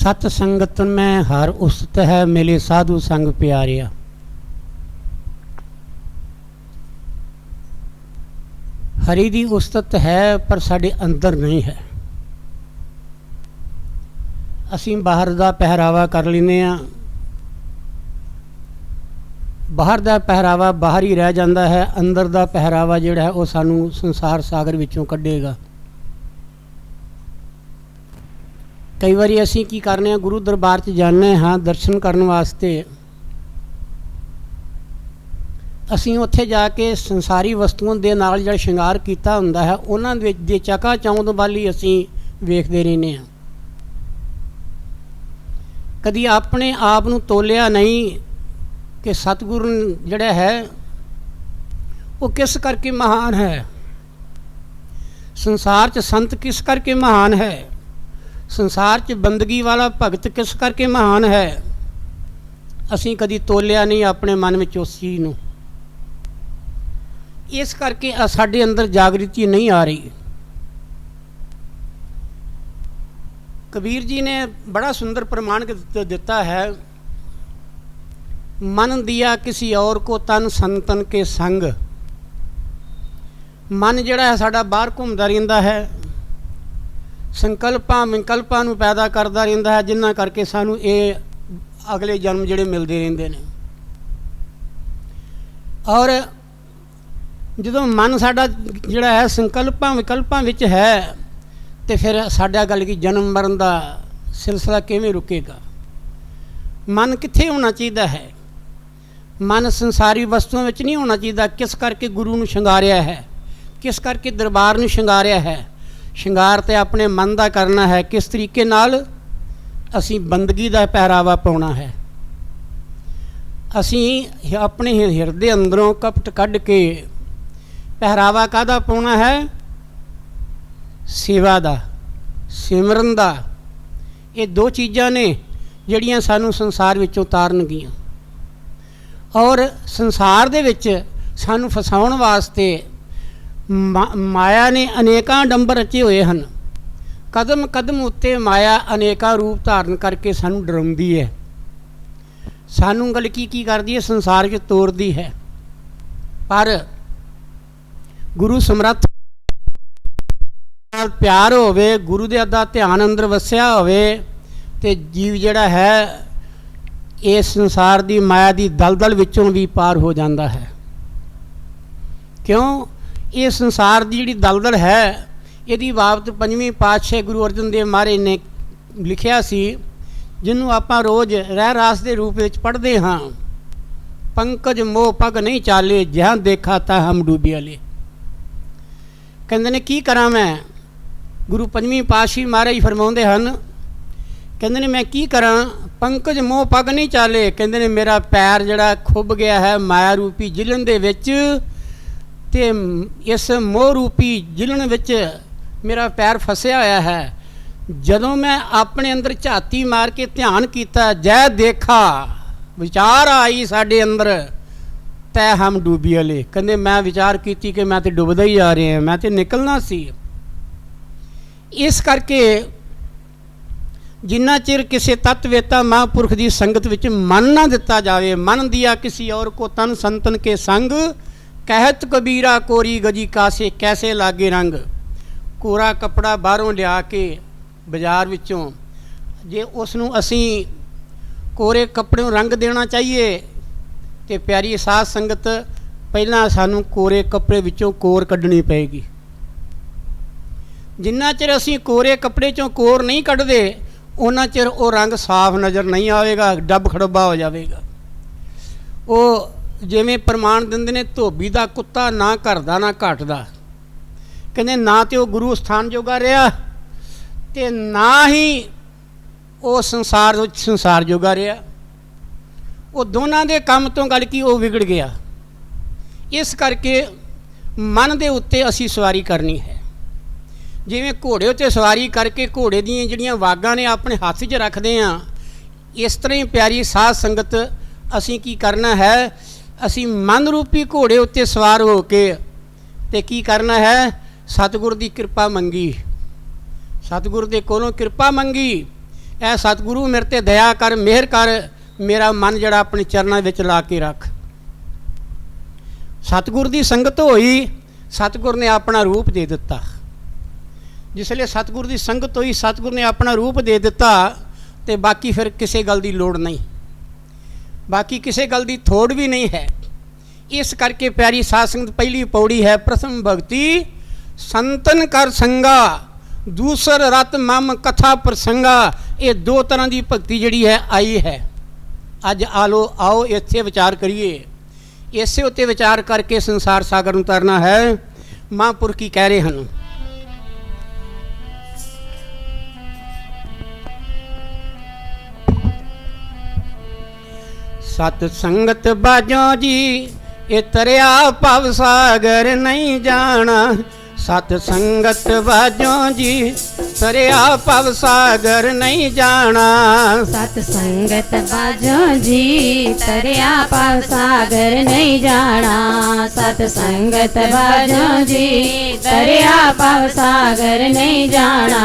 सत संगत में हर उस्त है, मिले साधु संग प्यारिया। हरी दी उस्तत है पर साडे अंदर नहीं है। असीं बाहर दा पहरावा कर लैंदे आ, बाहर दा पहरावा बाहर ही रह जाता है, अंदर दा पहरावा जिहड़ा है वो सानू संसार सागर विचों कढेगा। कई बारी असीं की करने, गुरु दरबार च जाने हाँ दर्शन करने वास्ते। असीं उत्थे जाके संसारी वस्तुओं दे नाल जिहड़ा श्रृंगार कीता हुंदा है उन्हां दे चका चौंध वाली असीं वेखदे रहने आ। कदी अपने आप नूं तोलिया नहीं कि सतगुरु जिहड़ा है वो किस करके महान है, संसार च संत किस करके महान है, संसार च बंदगी वाला भगत किस करके महान है। असीं कदी तोलिया नहीं अपने मन में उस चीज़ नूं, इस करके साडे अंदर जागृति नहीं आ रही। कबीर जी ने बड़ा सुंदर प्रमाण दिता है, मन दिया किसी और को तन संतन के संग। मन जिहड़ा है साडा बाहर घूमदा रहिंदा है, संकल्पां विकल्पां नूं पैदा करदा रहिंदा है, जिन्हां करके सानू ये अगले जन्म जिहड़े मिलदे रहिंदे ने। और जदों मन साडा जिहड़ा है संकल्पां विकल्पां विच है तो फिर साडा गल की जन्म मरण दा सिलसिला किवें रुकेगा। मन कित्थे होना चाहिए है, मन संसारी वस्तुओं में नहीं होना चाहिए। किस करके गुरु नूं शंगारिया है, किस करके दरबार नूं शंगारिया है। शंगार तो अपने मन का करना है, किस तरीके नाल असी बंदगी का पहरावा पाउणा है। असी अपने हिरदे अंदरों कपट कढ़ के पहरावा काहदा पाउणा है, सेवा दा, सिमरन दा। ये दो चीज़ां ने जिहड़ियां सानू संसार विचों तारनगियां। और संसार दे विच सानू फसाउण वास्ते माया ने अनेकां डंबर रचे हुए हैं। कदम कदम उत्ते माया अनेकां रूप धारण करके सानू डराउंदी है, सानू गल की करदी है, संसार च तोड़दी है। पर गुरु समर्थ प्यार होवे, गुरु दे दा ध्यान अंदर वसिया होवे ते जीव जिहड़ा है इस संसार दी माया दी दलदल विचों भी पार हो जाता है। क्यों? ये संसार की जिहड़ी दलदल है यदि बाबत पंजवीं पातशाह गुरु अर्जन देव महाराज ने लिखिया सी, जिन्हों आपां रोज़ रह रास के रूप में पढ़ते हाँ। पंकज मोह पग नहीं चाले, जहाँ देखा ता हम डूबे वाले। कहते ने की करा मैं, गुरु पंजवीं पातशाही महाराज फरमाउंदे हन, कहते ने मैं की करा, पंकज मोह पग नहीं चाले। कहते ने मेरा पैर जड़ा खुब गया है माया रूपी जिलन दे विच, ते इस मोह रूपी जिलन विच मेरा पैर फसिया होया है। जदों मैं अपने अंदर झाती मार के ध्यान किया, जै देखा विचार आई साडे अंदर, तै हम डूबी वाले। कहते मैं विचार की कि मैं तो डुबदा ही जा रहा, मैं तो निकलना सी। इस करके जिन्ना चिर किसी तत्ववेता महापुरख की संगत विच मन ना दिता जाए, मन दिया किसी और को तन संतन के संग। कहत कबीरा कोरी गजी कासे, कैसे लागे रंग। कोरा कपड़ा बाहरों लिया के बाजार विचों, जे उसनूं असी कोरे कपड़े रंग देना चाहिए तो प्यारी साध संगत पहला सानू कोरे कपड़े विचों कोर कढ़नी पेगी। जिन्ना चिर असी कोरे कपड़े चों कोर नहीं कढ़दे उन्ना चिर वो रंग साफ नज़र नहीं आएगा, डब खड़बा हो जाएगा। वो जिवें प्रमाण दिंदे ने, धोबी का कुत्ता ना घर दा ना घाट दा। कहते ना तो गुरु स्थान जोगा रहा ते ना ही वो संसार जोगा रहा। वो दोनों के काम तो गल की वो विगड़ गया। इस करके मन के उत्ते असी सवारी करनी है। जिवें घोड़े उत्ते सवारी करके घोड़े दी जिहड़ियां वागां ने अपने हाथ 'च रखते हैं, इस तरह ही प्यारी साध संगत असी की करना है, असी मन रूपी घोड़े उत्ते सवार हो के ते की करना है, सतगुर की कृपा मंगी, सतगुर के कोलों कृपा मंगी ਐ ਸਤਿਗੁਰੂ ਮੇਰੇ ਤੇ ਦਇਆ ਕਰ, ਮਿਹਰ ਕਰ, ਮੇਰਾ ਮਨ ਜਿਹੜਾ ਆਪਣੇ ਚਰਨਾਂ ਵਿੱਚ ਲਾ ਕੇ ਰੱਖ। ਸਤਿਗੁਰ ਦੀ ਸੰਗਤ ਹੋਈ, ਸਤਿਗੁਰ ਨੇ ਆਪਣਾ ਰੂਪ ਦੇ ਦਿੱਤਾ। ਜਿਸ ਵੇਲੇ ਸਤਿਗੁਰ ਦੀ ਸੰਗਤ ਹੋਈ, ਸਤਿਗੁਰ ਨੇ ਆਪਣਾ ਰੂਪ ਦੇ ਦਿੱਤਾ, ਤੇ ਬਾਕੀ ਫਿਰ ਕਿਸੇ ਗੱਲ ਦੀ ਲੋੜ ਨਹੀਂ, ਬਾਕੀ ਕਿਸੇ ਗੱਲ ਦੀ ਥੋੜ ਵੀ ਨਹੀਂ ਹੈ। ਇਸ ਕਰਕੇ ਪਿਆਰੀ ਸਾਧ ਸੰਗਤ, ਪਹਿਲੀ ਪੌੜੀ ਹੈ ਪ੍ਰਥਮ ਭਗਤੀ ਸੰਤਨ ਕਰ ਸੰਗਾ, ਦੂਸਰ ਰਤ ਮਮ ਕਥਾ ਪ੍ਰਸੰਗਾ। ਇਹ ਦੋ ਤਰ੍ਹਾਂ ਦੀ ਭਗਤੀ ਜਿਹੜੀ ਹੈ ਆਈ ਹੈ। ਅੱਜ ਆਓ ਇੱਥੇ ਵਿਚਾਰ ਕਰੀਏ, ਇਸੇ ਉੱਤੇ ਵਿਚਾਰ ਕਰਕੇ ਸੰਸਾਰ ਸਾਗਰ ਨੂੰ ਤਰਨਾ ਹੈ। ਮਹਾਂਪੁਰਖ ਕੀ ਕਹਿ ਰਹੇ ਹਨ? ਸਤ ਸੰਗਤ ਬਾਝੋਂ ਜੀ ਇਹ ਤਰਿਆ ਭਵ ਸਾਗਰ ਨਹੀਂ ਜਾਣਾ। ਸਤ ਸੰਗਤ ਬਾਝੋਂ ਜੀ ਤਰਿਆ ਭਵ ਸਾਗਰ ਨਹੀਂ ਜਾਣਾ। ਸਤ ਸੰਗਤ ਬਾਝੋਂ ਜੀ ਤਰਿਆ ਭਵ ਸਾਗਰ ਨਹੀਂ ਜਾਣਾ। ਸਤ ਸੰਗਤ ਬਾਝੋਂ ਜੀ ਤਰਿਆ ਭਵ ਸਾਗਰ ਨਹੀਂ ਜਾਣਾ।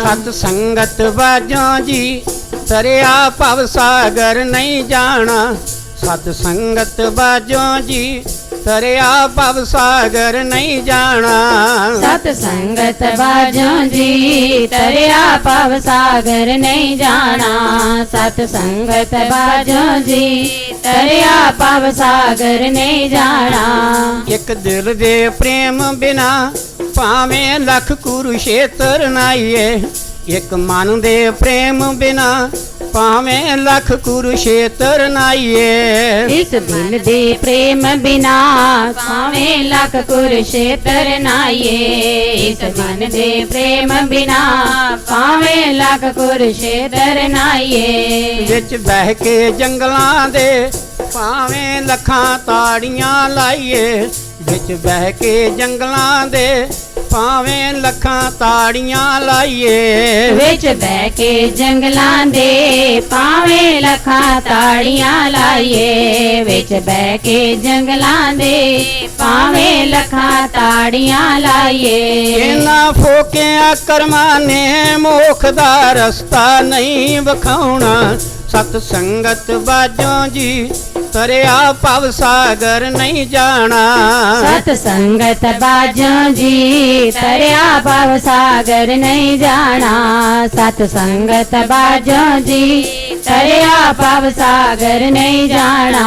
ਸਤ ਸੰਗਤ ਬਾਝੋਂ ਜੀ ਤਰਿਆ ਭਵ ਸਾਗਰ ਨਹੀਂ ਜਾਣਾ। ਸਤ ਸੰਗਤ ਬਾਝੋਂ ਜੀ ਤਰਿਆ ਭਵ ਸਾਗਰ ਨਹੀਂ ਜਾਣਾ। ਸਤ ਸੰਗਤ ਬਾਝੋਂ ਜੀ ਤਰਿਆ ਭਵ ਸਾਗਰ ਨਹੀਂ ਜਾਣਾ। ਸਤ ਸੰਗਤ ਬਾਝੋਂ ਜੀ ਤਰਿਆ ਭਵ ਸਾਗਰ ਨਹੀਂ ਜਾਣਾ। ਇੱਕ ਦਿਲ ਦੇ ਪ੍ਰੇਮ ਬਿਨਾ ਭਾਵੇਂ ਲੱਖ ਕੁਰੂਸ਼ੇਤਰ ਨਾਈਏ। ਇੱਕ ਮਨ ਦੇ ਪ੍ਰੇਮ ਬਿਨਾ ਭਾਵੇਂ ਲੱਖ ਕੁਰੂਸ਼ੇਤਰ ਨਾਈਏ। ਇਸ ਦਿਲ ਦੇ ਪ੍ਰੇਮ ਬਿਨਾ ਭਾਵੇਂ ਲੱਖ ਕੁਰੂਸ਼ੇਤਰ ਨਾਈਏ। ਇਸ ਮਨ ਦੇ ਪ੍ਰੇਮ ਬਿਨਾ ਭਾਵੇਂ ਲੱਖ ਕੁਰੂਸ਼ੇਤਰ ਨਾਈਏ। ਵਿੱਚ ਬਹਿ ਕੇ ਜੰਗਲਾਂ ਦੇ ਭਾਵੇਂ ਲੱਖਾਂ ਤਾੜੀਆਂ ਲਾਈਏ। ਵਿੱਚ ਬਹਿ ਕੇ ਜੰਗਲਾਂ ਦੇ ਭਾਵੇਂ ਲੱਖਾਂ ਤਾੜੀਆਂ ਲਾਈਏ। ਵਿੱਚ ਬਹਿ ਕੇ ਜੰਗਲਾਂ ਦੇ ਭਾਵੇਂ ਲੱਖਾਂ ਤਾੜੀਆਂ ਲਾਈਏ। ਵਿੱਚ ਬਹਿ ਕੇ ਜੰਗਲਾਂ ਦੇ ਭਾਵੇਂ ਲੱਖਾਂ ਤਾੜੀਆਂ ਲਾਈਏ। ਇਹਨਾਂ ਫੋਕਿਆਂ ਕਰਮਾਂ ਨੇ ਮੋਖ ਦਾ ਰਸਤਾ ਨਹੀਂ ਵਿਖਾਉਣਾ। ਸਤ ਸੰਗਤ ਬਾਝੋਂ ਜੀ ਤਰਿਆ ਭਵ ਸਾਗਰ ਨਹੀਂ ਜਾਣਾ। ਸਤ ਸੰਗਤ ਬਾਝੋਂ ਜੀ ਤਰਿਆ ਭਵ ਸਾਗਰ ਨਹੀਂ ਜਾਣਾ। ਸਤ ਸੰਗਤ ਬਾਝੋਂ ਜੀ ਤਰਿਆ ਭਵ ਸਾਗਰ ਨਹੀਂ ਜਾਣਾ।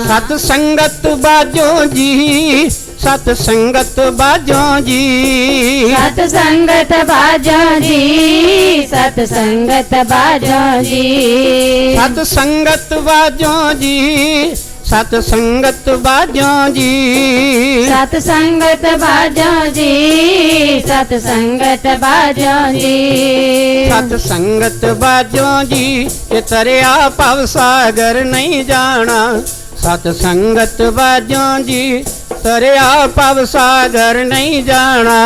ਸਤ ਸੰਗਤ ਬਾਝੋਂ ਜੀ ਸਤ ਸੰਗਤ ਬਾਝੋਂ ਜੀ। ਸਤ ਸੰਗਤ ਬਾਝੋਂ ਜੀ ਸਤ ਸੰਗਤ ਬਾਝੋਂ ਜੀ। ਸਤ ਸੰਗਤ ਬਾਝੋਂ ਜੀ ਸਤ ਸੰਗਤ ਬਾਝੋਂ ਜੀ। ਸਤ ਸੰਗਤ ਬਾਝੋਂ ਜੀ ਸਤ ਸੰਗਤ ਬਾਝੋਂ ਜੀ। ਸਤ ਸੰਗਤ ਬਾਝੋਂ ਜੀ ਇਹ ਤਰਿਆ ਭਵ ਸਾਗਰ ਨਹੀਂ ਜਾਣਾ। ਸਤ ਸੰਗਤ ਬਾਝੋਂ ਜੀ ਤਰਿਆ ਭਵ ਸਾਗਰ ਨਹੀਂ ਜਾਣਾ।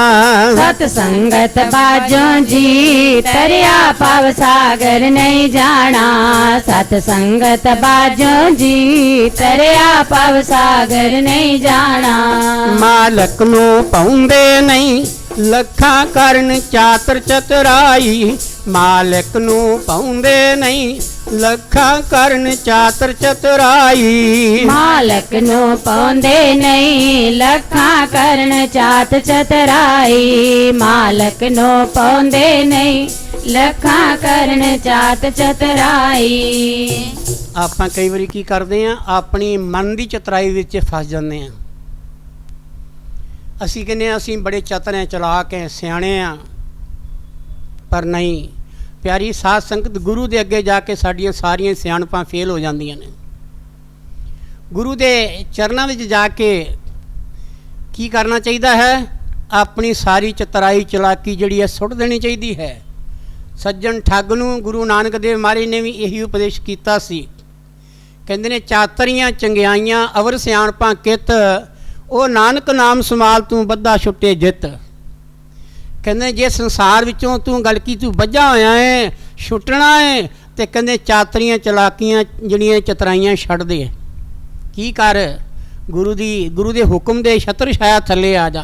ਸਤ ਸੰਗਤ ਬਾਝੋਂ ਜੀ ਤਰਿਆ ਭਵ ਸਾਗਰ ਨਹੀਂ ਜਾਣਾ। ਸਤ ਸੰਗਤ ਬਾਝੋਂ ਜੀ ਤਰਿਆ ਭਵ ਸਾਗਰ ਨਹੀਂ ਜਾਣਾ। ਮਾਲਕ ਨੂੰ ਪਾਉਂਦੇ ਨਹੀਂ ਲੱਖਾਂ ਕਰਨ ਚਾਤਰ ਚਤੁਰਾਈ। ਮਾਲਕ ਨੂੰ ਪਾਉਂਦੇ ਨਹੀਂ ਲੱਖਾਂ ਕਰਨ ਚਾਤਰ ਚਤੁਰਾਈ। ਮਾਲਕ ਨੂੰ ਪਾਉਂਦੇ ਨਹੀਂ ਲੱਖਾਂ ਕਰਨ ਚਾਤ ਚਤੁਰਾਈ। ਮਾਲਕ ਨੂੰ ਪਾਉਂਦੇ ਨਹੀਂ ਲੱਖਾਂ ਕਰਨ ਚਾਤ ਚਤੁਰਾਈ। ਆਪਾਂ ਕਈ ਵਾਰੀ ਕੀ ਕਰਦੇ ਆਂ, ਆਪਣੀ ਮਨ ਦੀ ਚਤੁਰਾਈ ਵਿੱਚ ਫਸ ਜਾਂਦੇ ਆਂ। ਅਸੀਂ ਕਹਿੰਦੇ ਹਾਂ ਅਸੀਂ ਬੜੇ ਚਤਰ ਹਾਂ, ਚਲਾਕ ਹਾਂ, ਸਿਆਣੇ ਹਾਂ, ਪਰ ਨਹੀਂ। ਪਿਆਰੀ ਸਾਧ ਸੰਗਤ, ਗੁਰੂ ਦੇ ਅੱਗੇ ਜਾ ਕੇ ਸਾਡੀਆਂ ਸਾਰੀਆਂ ਸਿਆਣਪਾਂ ਫੇਲ ਹੋ ਜਾਂਦੀਆਂ ਨੇ। ਗੁਰੂ ਦੇ ਚਰਨਾਂ ਵਿੱਚ ਜਾ ਕੇ ਕੀ ਕਰਨਾ ਚਾਹੀਦਾ ਹੈ? ਆਪਣੀ ਸਾਰੀ ਚਤੁਰਾਈ ਚਲਾਕੀ ਜਿਹੜੀ ਹੈ ਸੁੱਟ ਦੇਣੀ ਚਾਹੀਦੀ ਹੈ। ਸੱਜਣ ਠੱਗ ਨੂੰ ਗੁਰੂ ਨਾਨਕ ਦੇਵ ਮਹਾਰਾਜ ਨੇ ਵੀ ਇਹੀ ਉਪਦੇਸ਼ ਕੀਤਾ ਸੀ। ਕਹਿੰਦੇ ਨੇ ਚਾਤਰੀਆਂ ਚੰਗਿਆਈਆਂ ਅਵਰ ਸਿਆਣਪਾਂ ਕਿਤ, ਉਹ ਨਾਨਕ ਨਾਮ ਸਮਾਲ ਤੂੰ ਬੱਧਾ ਛੁੱਟੇ ਜਿੱਤ। ਕਹਿੰਦੇ ਜੇ ਸੰਸਾਰ ਵਿੱਚੋਂ ਤੂੰ ਗਲਕੀ ਤੂੰ ਬੱਝਾ ਹੋਇਆ ਹੈ, ਛੁੱਟਣਾ ਹੈ, ਤੇ ਕਹਿੰਦੇ ਚਾਤਰੀਆਂ ਚਲਾਕੀਆਂ ਜਿਹੜੀਆਂ ਚਤਰਾਈਆਂ ਛੱਡ ਦੇ। ਕੀ ਕਰ? ਗੁਰੂ ਦੇ ਹੁਕਮ ਦੇ ਛਤਰ ਛਾਇਆ ਥੱਲੇ ਆ ਜਾ।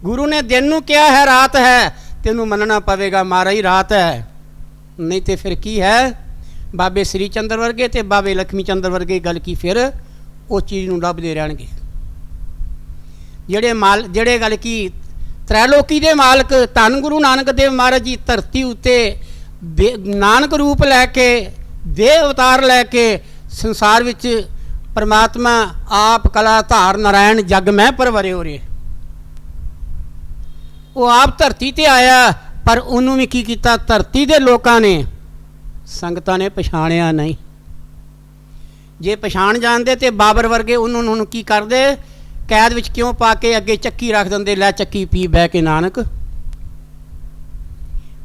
ਗੁਰੂ ਨੇ ਦਿਨ ਨੂੰ ਕਿਹਾ ਹੈ ਰਾਤ ਹੈ, ਤੈਨੂੰ ਮੰਨਣਾ ਪਵੇਗਾ ਮਹਾਰਾਜ ਰਾਤ ਹੈ। नहीं तो फिर की है बाबे श्री चंद्र वर्गे ते बाबे लक्ष्मी चंद्र वर्गे गल की फिर उस चीज़ नूं लभदे रहणगे। ਜਿਹੜੇ गल की त्रैलोकी दे मालक धन गुरु नानक देव महाराज जी धरती उत्ते नानक रूप लैके देह अवतार लैके संसार विच परमात्मा आप कला धार नारायण जग मैं परवरे हो रहे, वो आप धरती ते आया पर उन्होंने भी की कीता, धरती दे लोकां ने संगतां ने पछाणिया नहीं। जे पछाण जाणदे ते बाबर वर्गे उन्होंने की करदे, कैद विच क्यों पा के अगे चक्की रख देंदे, लै चक्की पी बह के नानक।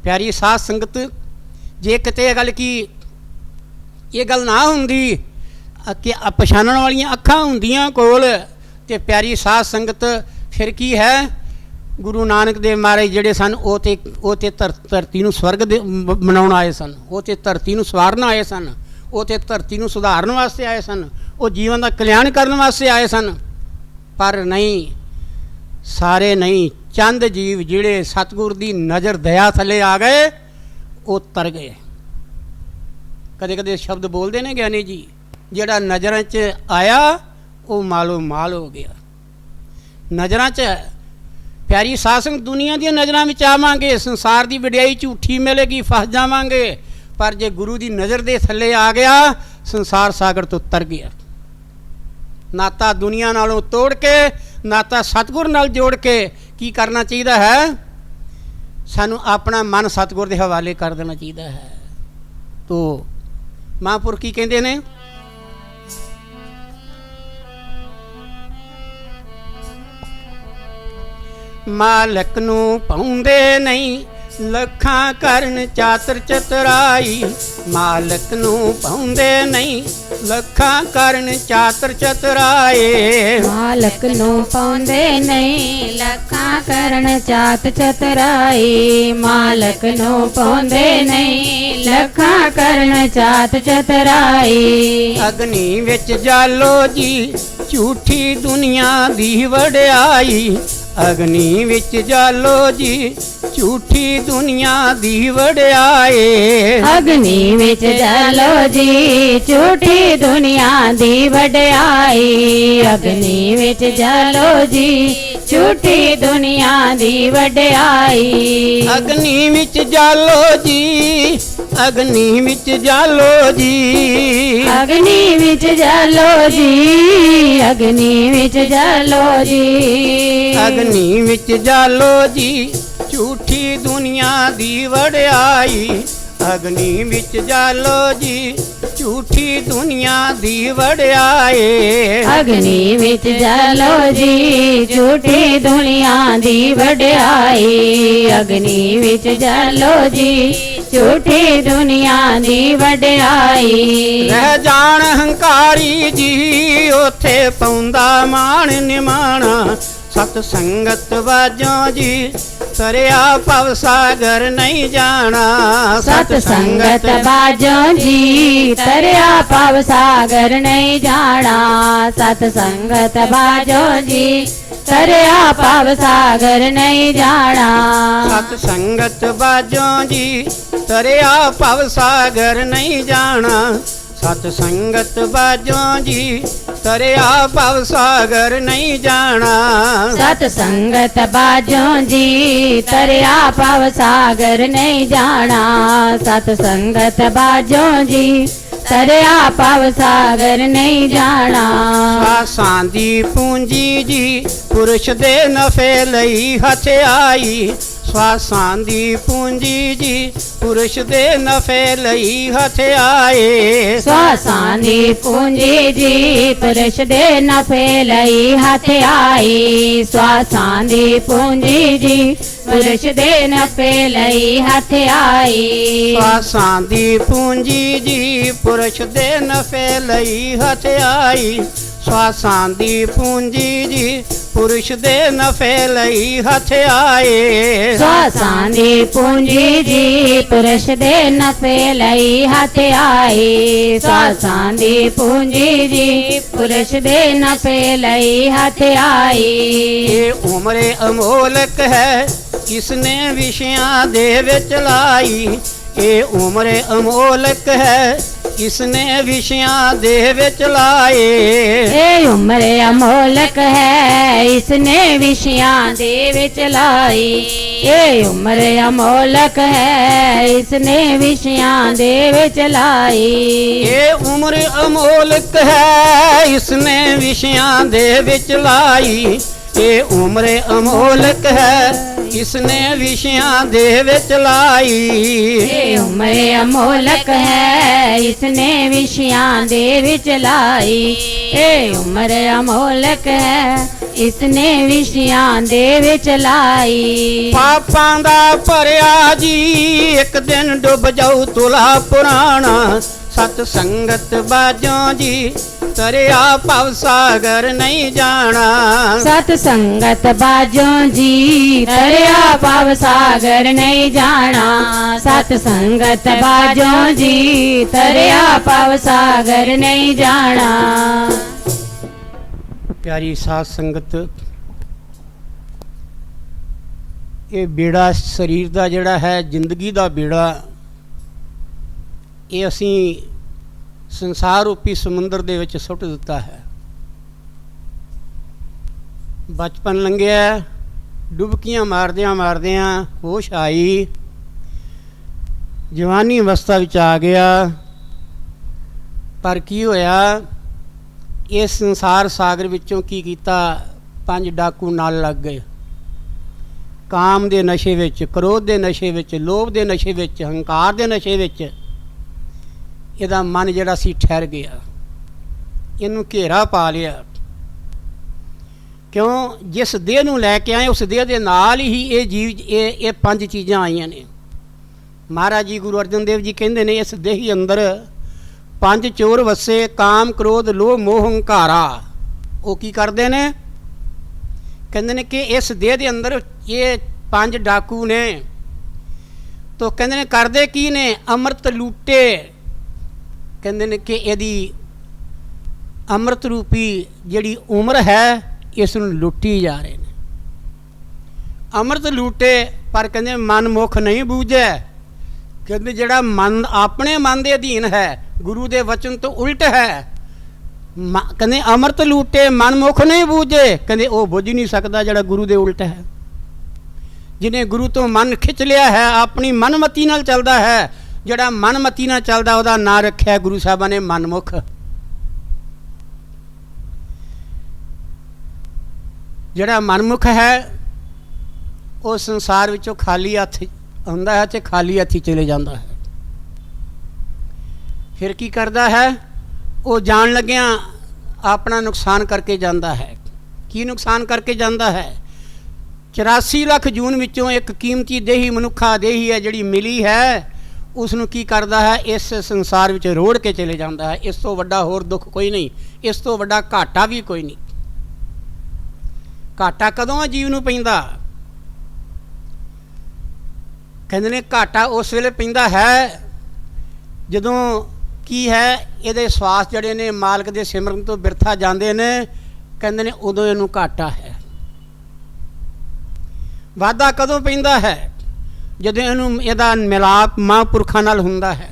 प्यारी साध संगत, जे किते गल की ये गल ना हुंदी कि पछाणन वालियां अखां हुंदियां कोल ते प्यारी साध संगत फिर की है, गुरु नानक देव महाराज जिहड़े सन ਉਹ ਤੇ ਧਰਤੀ ਨੂੰ स्वर्ग ਦੇ ਬਣਾਉਣ ਆਏ ਸਨ, ਉਹ ਤੇ ਧਰਤੀ ਨੂੰ ਸਵਾਰਨ ਆਏ ਸਨ, ਉਹ ਤੇ ਧਰਤੀ ਨੂੰ ਸੁਧਾਰਨ ਵਾਸਤੇ ਆਏ ਸਨ, ਉਹ ਜੀਵਨ ਦਾ ਕਲਿਆਣ ਕਰਨ ਵਾਸਤੇ ਆਏ ਸਨ। पर नहीं, सारे नहीं, चंद जीव जिहड़े सतगुर दी नज़र दया थले आ गए वो तर गए। कदे कदे शब्द बोलते ने ज्ञानी जी, जिहड़ा नज़रां च आया वो मालो माल हो गया। नज़रां च प्यारी सासंग दुनिया दी नज़रां विच आवांगे, संसार दी वडियाई झूठी मिलेगी, फस जावांगे, पर जे गुरु दी नज़र दे थले आ गया संसार सागर तो तर गया। नाता दुनिया नालों तोड़ के नाता सतगुर नाल जोड़ के की करना चाहिए है, सानू अपना मन सतगुर के हवाले कर देना चाहिए है। तो महापुर की कहते ने, मालक नू पाउंदे नहीं लखां करन चातर चतराई, मालक नू पाउंदे नहीं लखां करन चातर चतराए, मालक नू पाउंदे नहीं लखां करन चात चतराई, मालक नू पाउंदे नहीं लखां करन चात चतराई। अग्नि विच जालो जी झूठी दुनिया दी वडियाई, अग्नि विच जालो जी झूठी दुनिया दी वडियाई, अग्नि विच जालो जी झूठी दुनिया दी वडियाई, अग्नि विच जालो जी झूठी दुनिया दी वडियाई। अग्नि विच जालो जी, अग्नि विच जालो जी, अग्नि विच जालो जी, अग्नि विच जालो जी, अग्नि विच जालो जी झूठी दुनिया दी वडियाई, अग्नि विच जालो जी झूठी दुनिया दी वडियाई, अग्नि विच जालो जी झूठी दुनिया दी वडियाई, अग्नि विच जालो जी झूठी दुनिया दी वडियाई। रह जान हंकारी जी ओथे पौंदा मान निमाना, सत संगत बाजों जी तरिया भव सागर नहीं जाना, सत संगत बाजों जी तरिया भव सागर नहीं जाना, सत संगत बाजों जी तरिया भव सागर नहीं जाना, सत संगत बाजों जी तरिया भव सागर नहीं जाना, सत संगत बाजों जी तरिया भव सागर नहीं जाना, सत संगत बाजों जी तरिया भव सागर नहीं जाना, सत संगत बाजों जी तरिया भव सागर नहीं जाना। सासां दी पूंजी जी पुरुष दे नफे लई हथ आई, स्वासां दी पूंजी जी पुरुष दे नफे लई हथ आए, स्वासां दी पूंजी जी पुरुष दे नफे लई हथ आई, स्वासां दी पूंजी जी पुरुष दे नफे लई हथ आई, स्वासां दी पूंजी जी पुरुष दे नफे लई हथ आई, स्वासां दी पूंजी जी पुरुष दे नफे लई हथ आए, स्वासां दी पूंजी जी पुरुष दे नफे लई हथ आई, स्वासां दी पूंजी जी पुरुष दे नफे लई हथ आई। ये उम्र अमोलक है किसने विषयां दे विच लाई, ਇਹ ਉਮਰ ਅਮੋਲਕ ਹੈ ਇਸਨੇ ਵਿਸ਼ਿਆਂ ਦੇ ਵਿੱਚ ਲਾਏ। ਇਹ ਉਮਰ ਅਮੋਲਕ ਹੈ ਇਸਨੇ ਵਿਸ਼ਿਆਂ ਦੇ ਵਿੱਚ ਲਾਈ। ਇਹ ਉਮਰ ਅਮੋਲਕ ਹੈ ਇਸਨੇ ਵਿਸ਼ਿਆਂ ਦੇ ਵਿੱਚ ਲਾਈ। ਇਹ ਉਮਰ ਅਮੋਲਕ ਹੈ ਇਸਨੇ ਵਿਸ਼ਿਆਂ ਦੇ ਵਿੱਚ ਲਾਈ। ਇਹ ਉਮਰ ਅਮੋਲਕ ਹੈ ਇਸਨੇ ਵਿਸ਼ਿਆਂ ਦੇ ਵਿੱਚ ਲਾਈ। ਇਹ ਉਮਰ ਅਮੋਲਕ ਹੈ ਇਸਨੇ ਵਿਸ਼ਿਆਂ ਦੇ ਵਿੱਚ ਲਾਈ। ਇਹ ਉਮਰ ਅਮੋਲਕ ਹੈ ਇਸਨੇ ਵਿਸ਼ਿਆਂ ਦੇ ਵਿੱਚ ਲਾਈ। ਪਾਪਾਂ ਦਾ ਭਰਿਆ ਜੀ ਇੱਕ ਦਿਨ ਡੁੱਬ ਜਾਊ ਤੁਲਾ ਪੁਰਾਣਾ। ਸਤ ਸੰਗਤ ਬਾਝੋਂ ਜੀ ਤਰਿਆ ਭਵ ਸਾਗਰ ਨਹੀਂ ਜਾਣਾ। ਸਤ ਸੰਗਤ ਬਾਝੋਂ ਜੀ ਤਰਿਆ ਭਵ ਸਾਗਰ ਨਹੀਂ ਜਾਣਾ। ਸਤ ਸੰਗਤ ਬਾਝੋਂ ਜੀ ਤਰਿਆ ਭਵ ਸਾਗਰ ਨਹੀਂ ਜਾਣਾ। ਪਿਆਰੀ ਸਾਧ ਸੰਗਤ, ਇਹ ਬੇੜਾ ਸਰੀਰ ਦਾ ਜਿਹੜਾ ਹੈ, ਜ਼ਿੰਦਗੀ ਦਾ ਬੇੜਾ, ਇਹ ਅਸੀਂ ਸੰਸਾਰ ਰੂਪੀ ਸਮੁੰਦਰ ਦੇ ਵਿੱਚ ਸੁੱਟ ਦਿੱਤਾ ਹੈ। ਬਚਪਨ ਲੰਘਿਆ, ਡੁਬਕੀਆਂ ਮਾਰਦਿਆਂ ਮਾਰਦਿਆਂ ਹੋਸ਼ ਆਈ, ਜਵਾਨੀ ਅਵਸਥਾ ਵਿੱਚ ਆ ਗਿਆ। ਪਰ ਕੀ ਹੋਇਆ, ਇਸ ਸੰਸਾਰ ਸਾਗਰ ਵਿੱਚੋਂ ਕੀ ਕੀਤਾ, 5 ਡਾਕੂ ਨਾਲ ਲੱਗ ਗਏ। ਕਾਮ ਦੇ ਨਸ਼ੇ ਵਿੱਚ, ਕ੍ਰੋਧ ਦੇ ਨਸ਼ੇ ਵਿੱਚ, ਲੋਭ ਦੇ ਨਸ਼ੇ ਵਿੱਚ, ਹੰਕਾਰ ਦੇ ਨਸ਼ੇ ਵਿੱਚ ਇਹਦਾ ਮਨ ਜਿਹੜਾ ਸੀ ਠਹਿਰ ਗਿਆ, ਇਹਨੂੰ ਘੇਰਾ ਪਾ ਲਿਆ। ਕਿਉਂ? ਜਿਸ ਦੇਹ ਨੂੰ ਲੈ ਕੇ ਆਏ ਉਸ ਦੇਹ ਦੇ ਨਾਲ ਹੀ ਇਹ ਜੀਵ, ਇਹ 5 ਚੀਜ਼ਾਂ ਆਈਆਂ ਨੇ। ਮਹਾਰਾਜ ਜੀ ਗੁਰੂ ਅਰਜਨ ਦੇਵ ਜੀ ਕਹਿੰਦੇ ਨੇ, ਇਸ ਦੇਹ ਅੰਦਰ 5 ਚੋਰ ਵਸੇ, ਕਾਮ ਕ੍ਰੋਧ ਲੋਭ ਮੋਹ ਹੰਕਾਰਾ। ਉਹ ਕੀ ਕਰਦੇ ਨੇ? ਕਹਿੰਦੇ ਨੇ ਕਿ ਇਸ ਦੇਹ ਦੇ ਅੰਦਰ ਇਹ 5 ਡਾਕੂ ਨੇ। ਤੋ ਕਹਿੰਦੇ ਨੇ ਕਰਦੇ ਕੀ ਨੇ? ਅੰਮ੍ਰਿਤ ਲੂਟੇ। ਕਹਿੰਦੇ ਨੇ ਕਿ ਇਹਦੀ ਅੰਮ੍ਰਿਤ ਰੂਪੀ ਜਿਹੜੀ ਉਮਰ ਹੈ ਇਸ ਨੂੰ ਲੁੱਟੀ ਜਾ ਰਹੇ ਨੇ। ਅੰਮ੍ਰਿਤ ਲੂਟੇ, ਪਰ ਕਹਿੰਦੇ ਮਨ ਮੁਖ ਨਹੀਂ ਬੂਝੈ। ਕਹਿੰਦੇ ਜਿਹੜਾ ਮਨ ਆਪਣੇ ਮਨ ਦੇ ਅਧੀਨ ਹੈ, ਗੁਰੂ ਦੇ ਵਚਨ ਤੋਂ ਉਲਟ ਹੈ, ਕਹਿੰਦੇ ਅੰਮ੍ਰਿਤ ਲੂਟੇ ਮਨ ਮੁਖ ਨਹੀਂ ਬੂਝੇ। ਕਹਿੰਦੇ ਉਹ ਬੁੱਝ ਨਹੀਂ ਸਕਦਾ ਜਿਹੜਾ ਗੁਰੂ ਦੇ ਉਲਟ ਹੈ। ਜਿਹਨੇ ਗੁਰੂ ਤੋਂ ਮਨ ਖਿੱਚ ਲਿਆ ਹੈ, ਆਪਣੀ ਮਨਮਤੀ ਨਾਲ ਚੱਲਦਾ ਹੈ। ਜਿਹੜਾ ਮਨਮਤੀ ਨਾਲ ਚੱਲਦਾ ਉਹਦਾ ਨਾਂ ਰੱਖਿਆ ਗੁਰੂ ਸਾਹਿਬਾਂ ਨੇ ਮਨਮੁਖ। ਜਿਹੜਾ ਮਨਮੁਖ ਹੈ ਉਹ ਸੰਸਾਰ ਵਿੱਚੋਂ ਖਾਲੀ ਹੱਥ ਹੁੰਦਾ ਹੈ ਤੇ ਖਾਲੀ ਹੱਥੀ ਚਲੇ ਜਾਂਦਾ ਹੈ। ਫਿਰ ਕੀ ਕਰਦਾ ਹੈ? ਉਹ ਜਾਣ ਲੱਗਿਆਂ ਆਪਣਾ ਨੁਕਸਾਨ ਕਰਕੇ ਜਾਂਦਾ ਹੈ। ਕੀ ਨੁਕਸਾਨ ਕਰਕੇ ਜਾਂਦਾ ਹੈ? 84 ਲੱਖ ਜੂਨ ਵਿੱਚੋਂ ਇੱਕ ਕੀਮਤੀ ਦੇਹੀ ਮਨੁੱਖਾ ਦੇਹੀ ਹੈ ਜਿਹੜੀ ਮਿਲੀ ਹੈ, ਉਸ ਨੂੰ ਕੀ ਕਰਦਾ ਹੈ? ਇਸ ਸੰਸਾਰ ਵਿੱਚ ਰੋੜ ਕੇ ਚਲੇ ਜਾਂਦਾ ਹੈ। ਇਸ ਤੋਂ ਵੱਡਾ ਹੋਰ ਦੁੱਖ ਕੋਈ ਨਹੀਂ, ਇਸ ਤੋਂ ਵੱਡਾ ਘਾਟਾ ਵੀ ਕੋਈ ਨਹੀਂ। ਘਾਟਾ ਕਦੋਂ ਆ ਜੀਵ ਨੂੰ ਪੈਂਦਾ? ਕਹਿੰਦੇ ਨੇ ਘਾਟਾ ਉਸ ਵੇਲੇ ਪੈਂਦਾ ਹੈ ਜਦੋਂ ਕੀ ਹੈ, ਇਹਦੇ ਸਵਾਸ ਜਿਹੜੇ ਨੇ ਮਾਲਕ ਦੇ ਸਿਮਰਨ ਤੋਂ ਬਿਰਥਾ ਜਾਂਦੇ ਨੇ। ਕਹਿੰਦੇ ਨੇ ਉਦੋਂ ਇਹਨੂੰ ਘਾਟਾ ਹੈ। ਵਾਧਾ ਕਦੋਂ ਪੈਂਦਾ ਹੈ? ਜਦੋਂ ਇਹਨੂੰ ਇਹਦਾ ਮਿਲਾਪ ਮਹਾਂਪੁਰਖਾਂ ਨਾਲ ਹੁੰਦਾ ਹੈ।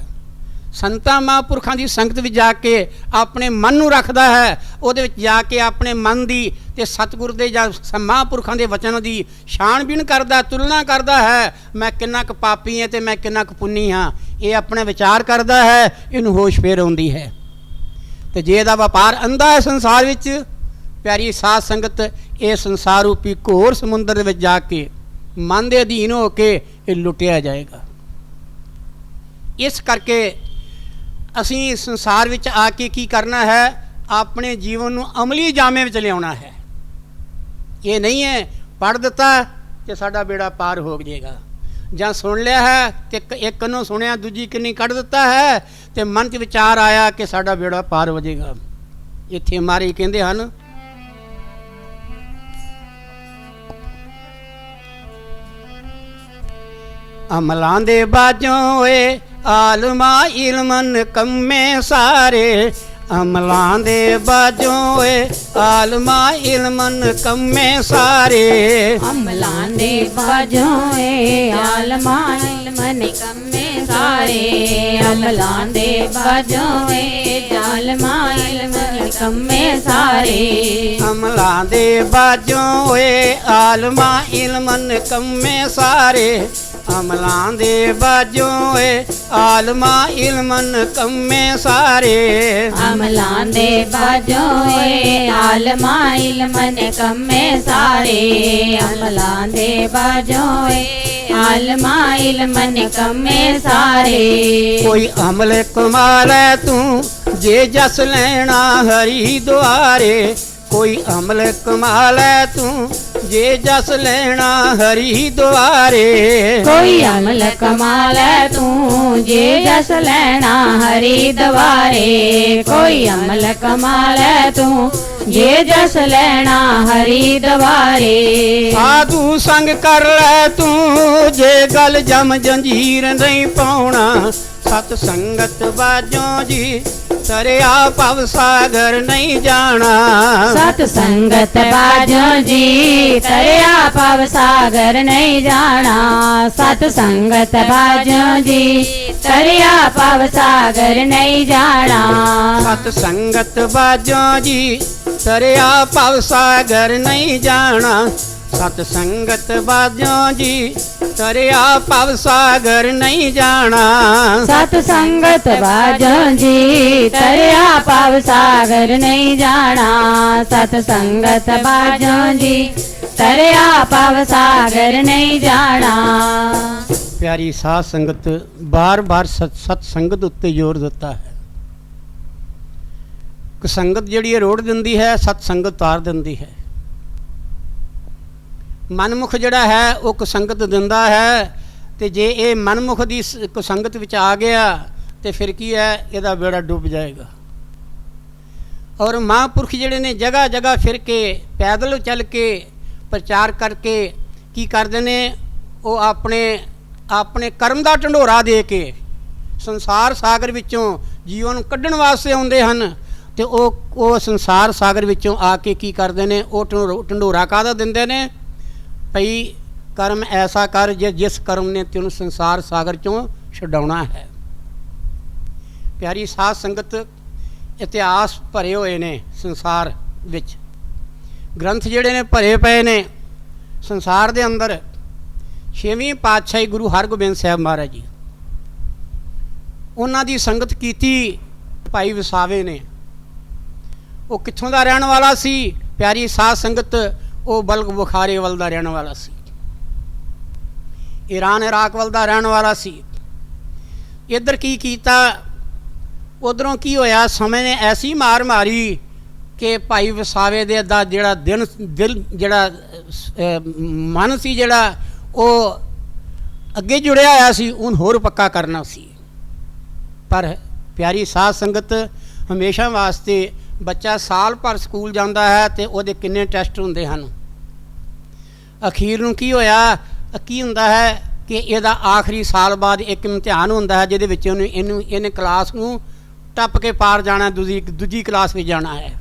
ਸੰਤਾਂ ਮਹਾਂਪੁਰਖਾਂ ਦੀ ਸੰਗਤ ਵਿੱਚ ਜਾ ਕੇ ਆਪਣੇ ਮਨ ਨੂੰ ਰੱਖਦਾ ਹੈ। ਉਹਦੇ ਵਿੱਚ ਜਾ ਕੇ ਆਪਣੇ ਮਨ ਦੀ ਤੇ ਸਤਿਗੁਰ ਦੇ ਜਾਂ ਮਹਾਂਪੁਰਖਾਂ ਦੇ ਵਚਨ ਦੀ ਛਾਣਬੀਣ ਕਰਦਾ, ਤੁਲਨਾ ਕਰਦਾ ਹੈ। ਮੈਂ ਕਿੰਨਾ ਕੁ ਪਾਪੀ ਹਾਂ ਤੇ ਮੈਂ ਕਿੰਨਾ ਕੁ ਪੁੰਨੀ ਹਾਂ, ਇਹ ਆਪਣੇ ਵਿਚਾਰ ਕਰਦਾ ਹੈ। ਇਹਨੂੰ ਹੋਸ਼ ਫੇਰ ਆਉਂਦੀ ਹੈ। ਤੇ ਜੇ ਇਹਦਾ ਵਪਾਰ ਅੰਧਾ ਹੈ ਸੰਸਾਰ ਵਿੱਚ, ਪਿਆਰੀ ਸਾਧ ਸੰਗਤ, ਇਹ ਸੰਸਾਰ ਰੂਪੀ ਘੋਰ ਸਮੁੰਦਰ ਦੇ ਵਿੱਚ ਜਾ ਕੇ ਮਨ ਦੇ ਅਧੀਨ ਹੋ ਕੇ ਇਹ ਲੁੱਟਿਆ ਜਾਏਗਾ। ਇਸ ਕਰਕੇ ਅਸੀਂ ਸੰਸਾਰ ਵਿੱਚ ਆ ਕੇ ਕੀ ਕਰਨਾ ਹੈ? ਆਪਣੇ ਜੀਵਨ ਨੂੰ ਅਮਲੀ ਜਾਮੇ ਵਿੱਚ ਲਿਆਉਣਾ ਹੈ। ਇਹ ਨਹੀਂ ਹੈ ਪੜ੍ਹ ਦਿੱਤਾ ਤੇ ਸਾਡਾ ਬੇੜਾ ਪਾਰ ਹੋ ਜਾਏਗਾ, ਜਾਂ ਸੁਣ ਲਿਆ ਹੈ ਤੇ ਇੱਕ ਕੰਨੋਂ ਸੁਣਿਆ ਦੂਜੀ ਕੰਨੀ ਕੱਢ ਦਿੱਤਾ ਹੈ ਤੇ ਮਨ 'ਚ ਵਿਚਾਰ ਆਇਆ ਕਿ ਸਾਡਾ ਬੇੜਾ ਪਾਰ ਹੋ ਜਾਏਗਾ। ਇੱਥੇ ਮਾਰੇ ਕਹਿੰਦੇ ਹਨ, ਅਮਲਾਂ ਦੇ ਬਾਝੋਂ ਓਏ ਆਲਮਾ ਇਲਮਨ ਕੰਮੇ ਸਾਰੇ। ਅਮਲਾਂ ਦੇ ਬਾਝੋਂ ਓਏ ਆਲਮਾ ਇਲਮਨ ਕੰਮੇ ਸਾਰੇ। ਅਮਲਾਂ ਦੇ ਬਾਝੋਂ ਏ ਆਲਮਾ ਇਲਮਨ ਕੰਮੇ ਸਾਰੇ। ਸਾਰੇ ਅਮਲਾਂ ਦੇ ਬਾਝੋਂ ਵੇ ਜ਼ਾਲਮਾਂ ਇਲਮ ਨਿਕੰਮੇ ਸਾਰੇ ਅਮਲਾਂ ਦੇ ਬਾਝੋਂ ਓਏ ਆਲਮਾਂ ਇਲਮ ਨਿਕੰਮੇ ਸਾਰੇ ਅਮਲਾਂ ਦੇ ਬਾਝੋਂ ਓਏ ਆਲਮਾਂ ਇਲਮ ਨਿਕੰਮੇ ਸਾਰੇ ਅਮਲਾਂ ਦੇ ਬਾਝੋਂ ਵੇ ਆਲਮਾਂ ਇਲਮ ਨਿਕੰਮੇ ਸਾਰੇ ਅਮਲਾਂ ਦੇ ਬਾਝੋਂ ਵੇ ਆਲਮਾਂ ਇਲਮ ਨਿਕੰਮੇ ਸਾਰੇ ਕੋਈ ਅਮਲ ਕਮਾਲੈ ਤੂੰ ਜੇ ਜਸ ਲੈਣਾ ਹਰੀ ਦੁਆਰੇ ਕੋਈ ਅਮਲ ਕਮਾਲੈ ਤੂੰ ਜੇ ਜਸ ਲੈਣਾ ਹਰੀ ਦੁਆਰੇ ਕੋਈ ਅਮਲ ਕਮਾਲੈ ਤੂੰ ਜੇ ਜਸ ਲੈਣਾ ਹਰੀ ਦਵਾਰੇ ਕੋਈ ਅਮਲ ਕਮਾਲੈ ਤੂੰ ਜੇ ਜਸ ਲੈਣਾ ਹਰੀ ਦਵਾਰੇ ਸਾਧੂ ਸੰਗ ਕਰ ਲੈ ਤੂੰ ਜੇ ਗਲ ਜਮ ਜੰਜੀਰ ਨਹੀਂ ਪਾਉਣਾ ਸਤ ਸੰਗਤ ਬਾਝੋਂ ਜੀ ਤਰਿਆ ਭਵ ਸਾਗਰ ਨਹੀਂ ਜਾਣਾ ਸਤ ਸੰਗਤ ਬਾਝੋਂ ਜੀ ਤਰਿਆ ਭਵ ਸਾਗਰ ਨਹੀਂ ਜਾਣਾ ਸਤ ਸੰਗਤ ਬਾਝੋਂ ਜੀ ਤਰਿਆ ਭਵ ਸਾਗਰ ਨਹੀਂ ਜਾਣਾ ਸਤ ਸੰਗਤ ਬਾਝੋਂ ਜੀ ਤਰਿਆ ਭਵ ਸਾਗਰ ਨਹੀਂ ਜਾਣਾ ਸਤ ਸੰਗਤ ਬਾਝੋਂ ਜੀ ਤਰਿਆ ਭਵ ਸਾਗਰ ਨਹੀਂ ਜਾਣਾ ਸਤ ਸੰਗਤ ਬਾਝੋਂ ਜੀ ਤਰਿਆ ਭਵ ਸਾਗਰ ਨਹੀਂ ਜਾਣਾ ਸਤ ਸੰਗਤ ਬਾਝੋਂ ਜੀ ਤਰਿਆ ਭਵ ਸਾਗਰ ਨਹੀਂ ਜਾਣਾ ਪਿਆਰੀ ਸਾਧ ਸੰਗਤ ਬਾਰ-ਬਾਰ ਸਤ ਸੰਗਤ ਉੱਤੇ ਜ਼ੋਰ ਦਿੱਤਾ ਹੈ ਕਿ ਸੰਗਤ ਜਿਹੜੀ ਰੋੜ ਦਿੰਦੀ ਹੈ ਸਤ ਸੰਗਤ ਤਾਰ ਦਿੰਦੀ ਹੈ ਮਨਮੁਖ ਜਿਹੜਾ ਹੈ ਉਹ ਕੁਸੰਗਤ ਦਿੰਦਾ ਹੈ ਤੇ ਜੇ ਇਹ ਮਨਮੁਖ ਦੀ ਕੁਸੰਗਤ ਵਿੱਚ ਆ ਗਿਆ ਤੇ ਫਿਰ ਕੀ ਹੈ ਇਹਦਾ ਬੇੜਾ ਡੁੱਬ ਜਾਏਗਾ ਔਰ ਮਹਾਂਪੁਰਖ ਜਿਹੜੇ ਨੇ ਜਗ੍ਹਾ ਜਗ੍ਹਾ ਫਿਰ ਕੇ ਪੈਦਲ ਚੱਲ ਕੇ ਪ੍ਰਚਾਰ ਕਰਕੇ ਕੀ ਕਰਦੇ ਨੇ ਉਹ ਆਪਣੇ ਕਰਮ ਦਾ ਢੰਡੋਰਾ ਦੇ ਕੇ ਸੰਸਾਰ ਸਾਗਰ ਵਿੱਚੋਂ ਜੀਵਨ ਨੂੰ ਕੱਢਣ ਵਾਸਤੇ ਆਉਂਦੇ ਹਨ ਤੇ ਉਹ ਸੰਸਾਰ ਸਾਗਰ ਵਿੱਚੋਂ ਆ ਕੇ ਕੀ ਕਰਦੇ ਨੇ ਉਹ ਢੰਡੋਰਾ ਕਾਹਦਾ ਦਿੰਦੇ ਨੇ ਭਈ ਕਰਮ ਐਸਾ ਕਰ ਜਿਸ ਕਰਮ ਨੇ ਤੈਨੂੰ ਸੰਸਾਰ ਸਾਗਰ ਚੋਂ ਛਡਾਉਣਾ ਹੈ ਪਿਆਰੀ ਸਾਧ ਸੰਗਤ ਇਤਿਹਾਸ ਭਰੇ ਹੋਏ ਨੇ ਸੰਸਾਰ ਵਿੱਚ ਗ੍ਰੰਥ ਜਿਹੜੇ ਨੇ ਭਰੇ ਪਏ ਨੇ ਸੰਸਾਰ ਦੇ ਅੰਦਰ 6ਵੀਂ ਪਾਤਸ਼ਾਹੀ ਗੁਰੂ ਹਰਗੋਬਿੰਦ ਸਾਹਿਬ ਮਹਾਰਾਜ ਜੀ ਉਹਨਾਂ ਦੀ ਸੰਗਤ ਕੀਤੀ ਭਾਈ ਵਸਾਵੇ ਨੇ ਉਹ ਕਿੱਥੋਂ ਦਾ ਰਹਿਣ ਵਾਲਾ ਸੀ ਪਿਆਰੀ ਸਾਧ ਸੰਗਤ ਉਹ ਬਲਕ ਬੁਖਾਰੇ ਵੱਲ ਦਾ ਰਹਿਣ ਵਾਲਾ ਸੀ ਈਰਾਨ ਇਰਾਕ ਵੱਲ ਦਾ ਰਹਿਣ ਵਾਲਾ ਸੀ ਇੱਧਰ ਕੀ ਕੀਤਾ ਉਧਰੋਂ ਕੀ ਹੋਇਆ ਸਮੇਂ ਨੇ ਐਸੀ ਮਾਰ ਮਾਰੀ ਕਿ ਭਾਈ ਵਸਾਵੇ ਦੇ ਦਾ ਜਿਹੜਾ ਦਿਲ ਜਿਹੜਾ ਮਨ ਸੀ ਜਿਹੜਾ ਉਹ ਅੱਗੇ ਜੁੜਿਆ ਹੋਇਆ ਸੀ ਉਹਨੂੰ ਹੋਰ ਪੱਕਾ ਕਰਨਾ ਸੀ ਪਰ ਪਿਆਰੀ ਸਾਧ ਸੰਗਤ ਹਮੇਸ਼ਾ ਵਾਸਤੇ ਬੱਚਾ ਸਾਲ ਭਰ ਸਕੂਲ ਜਾਂਦਾ ਹੈ ਤੇ ਉਹਦੇ ਕਿੰਨੇ ਟੈਸਟ ਹੁੰਦੇ ਹਨ ਅਖੀਰ ਨੂੰ ਕੀ ਹੋਇਆ ਕੀ ਹੁੰਦਾ ਹੈ ਕਿ ਇਹਦਾ ਆਖਰੀ ਸਾਲ ਬਾਅਦ ਇੱਕ ਇਮਤਿਹਾਨ ਹੁੰਦਾ ਹੈ ਜਿਹਦੇ ਵਿੱਚ ਇਹਨੇ ਕਲਾਸ ਨੂੰ ਟੱਪ ਕੇ ਪਾਰ ਜਾਣਾ ਦੂਜੀ ਕਲਾਸ ਵਿੱਚ ਜਾਣਾ ਹੈ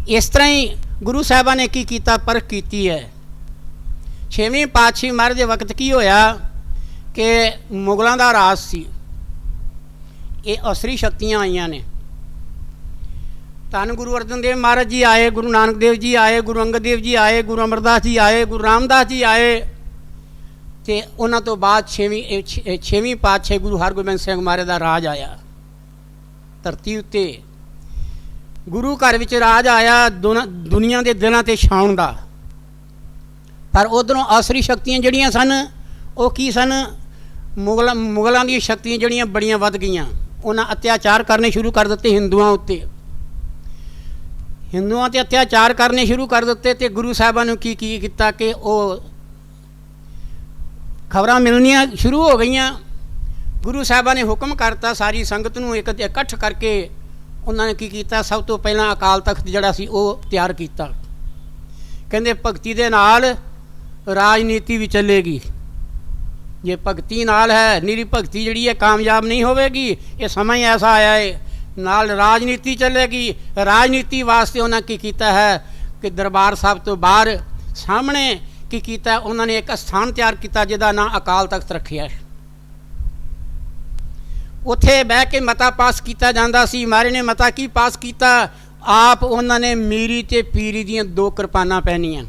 ਇਸ ਤਰ੍ਹਾਂ ਹੀ ਗੁਰੂ ਸਾਹਿਬਾਂ ਨੇ ਕੀ ਕੀਤਾ ਪਰਖ ਕੀਤੀ ਹੈ 6ਵੀਂ ਪਾਤਸ਼ਾਹੀ ਮਹਾਰਾਜ ਦੇ ਵਕਤ ਕੀ ਹੋਇਆ ਕਿ ਮੁਗਲਾਂ ਦਾ ਰਾਜ ਸੀ ਇਹ ਅਸਰੀ ਸ਼ਕਤੀਆਂ ਆਈਆਂ ਨੇ ਧੰਨ ਗੁਰੂ ਅਰਜਨ ਦੇਵ ਮਹਾਰਾਜ ਜੀ ਆਏ ਗੁਰੂ ਨਾਨਕ ਦੇਵ ਜੀ ਆਏ ਗੁਰੂ ਅੰਗਦ ਦੇਵ ਜੀ ਆਏ ਗੁਰੂ ਅਮਰਦਾਸ ਜੀ ਆਏ ਗੁਰੂ ਰਾਮਦਾਸ ਜੀ ਆਏ ਤੇ ਉਹਨਾਂ ਤੋਂ ਬਾਅਦ 6ਵੀਂ ਪਾਤਸ਼ਾਹੀ ਗੁਰੂ ਹਰਗੋਬਿੰਦ ਸਿੰਘ ਮਹਾਰਾਜ ਦਾ ਰਾਜ ਆਇਆ ਧਰਤੀ ਉੱਤੇ ਗੁਰੂ ਘਰ ਵਿੱਚ ਰਾਜ ਆਇਆ ਦੁਨੀਆ ਦੇ ਦਿਲਾਂ ਤੇ ਛਾਉਣ ਦਾ ਪਰ ਉਧਰੋਂ ਅਸਰੀ ਸ਼ਕਤੀਆਂ ਜਿਹੜੀਆਂ ਸਨ ਉਹ ਕੀ ਸਨ ਮੁਗਲਾਂ ਦੀਆਂ ਸ਼ਕਤੀਆਂ ਜਿਹੜੀਆਂ ਬੜੀਆਂ ਵੱਧ ਗਈਆਂ ਉਹਨਾਂ ਅਤਿਆਚਾਰ ਕਰਨੇ ਸ਼ੁਰੂ ਕਰ ਦਿੱਤੇ ਹਿੰਦੂਆਂ ਉੱਤੇ ਹਿੰਦੂਆਂ 'ਤੇ ਅਤਿਆਚਾਰ ਕਰਨੇ ਸ਼ੁਰੂ ਕਰ ਦਿੱਤੇ ਤੇ ਗੁਰੂ ਸਾਹਿਬਾਂ ਨੂੰ ਕੀ ਕੀਤਾ ਕਿ ਉਹ ਖਬਰਾਂ ਮਿਲਣੀਆਂ ਸ਼ੁਰੂ ਹੋ ਗਈਆਂ ਗੁਰੂ ਸਾਹਿਬਾਂ ਨੇ ਹੁਕਮ ਕਰਤਾ ਸਾਰੀ ਸੰਗਤ ਨੂੰ ਇਕੱਠ ਕਰਕੇ ਉਹਨਾਂ ਨੇ ਕੀ ਕੀਤਾ ਸਭ ਤੋਂ ਪਹਿਲਾਂ ਅਕਾਲ ਤਖਤ ਜਿਹੜਾ ਸੀ ਉਹ ਤਿਆਰ ਕੀਤਾ ਕਹਿੰਦੇ ਭਗਤੀ ਦੇ ਨਾਲ ਰਾਜਨੀਤੀ ਵੀ ਚੱਲੇਗੀ ਜੇ ਭਗਤੀ ਨਾਲ ਹੈ ਨਿਰੀ ਭਗਤੀ ਜਿਹੜੀ ਹੈ ਕਾਮਯਾਬ ਨਹੀਂ ਹੋਵੇਗੀ ਇਹ ਸਮਾਂ ਹੀ ਐਸਾ ਆਇਆ ਹੈ ਨਾਲ ਰਾਜਨੀਤੀ ਚੱਲੇਗੀ ਰਾਜਨੀਤੀ ਵਾਸਤੇ ਉਹਨਾਂ ਕੀ ਕੀਤਾ ਹੈ ਕਿ ਦਰਬਾਰ ਸਾਹਿਬ ਤੋਂ ਬਾਹਰ ਸਾਹਮਣੇ ਕੀ ਕੀਤਾ ਉਹਨਾਂ ਨੇ ਇੱਕ ਸਥਾਨ ਤਿਆਰ ਕੀਤਾ ਜਿਹਦਾ ਨਾਂ ਅਕਾਲ ਤਖਤ ਰੱਖਿਆ ਉੱਥੇ ਬਹਿ ਕੇ ਮਤਾ ਪਾਸ ਕੀਤਾ ਜਾਂਦਾ ਸੀ। ਮਹਾਰਾਜ ਨੇ ਮਤਾ ਕੀ ਪਾਸ ਕੀਤਾ? ਆਪ ਉਹਨਾਂ ਨੇ ਮੀਰੀ ਤੇ ਪੀਰੀ ਦੀਆਂ 2 ਕਿਰਪਾਨਾਂ ਪਹਿਨੀਆਂ।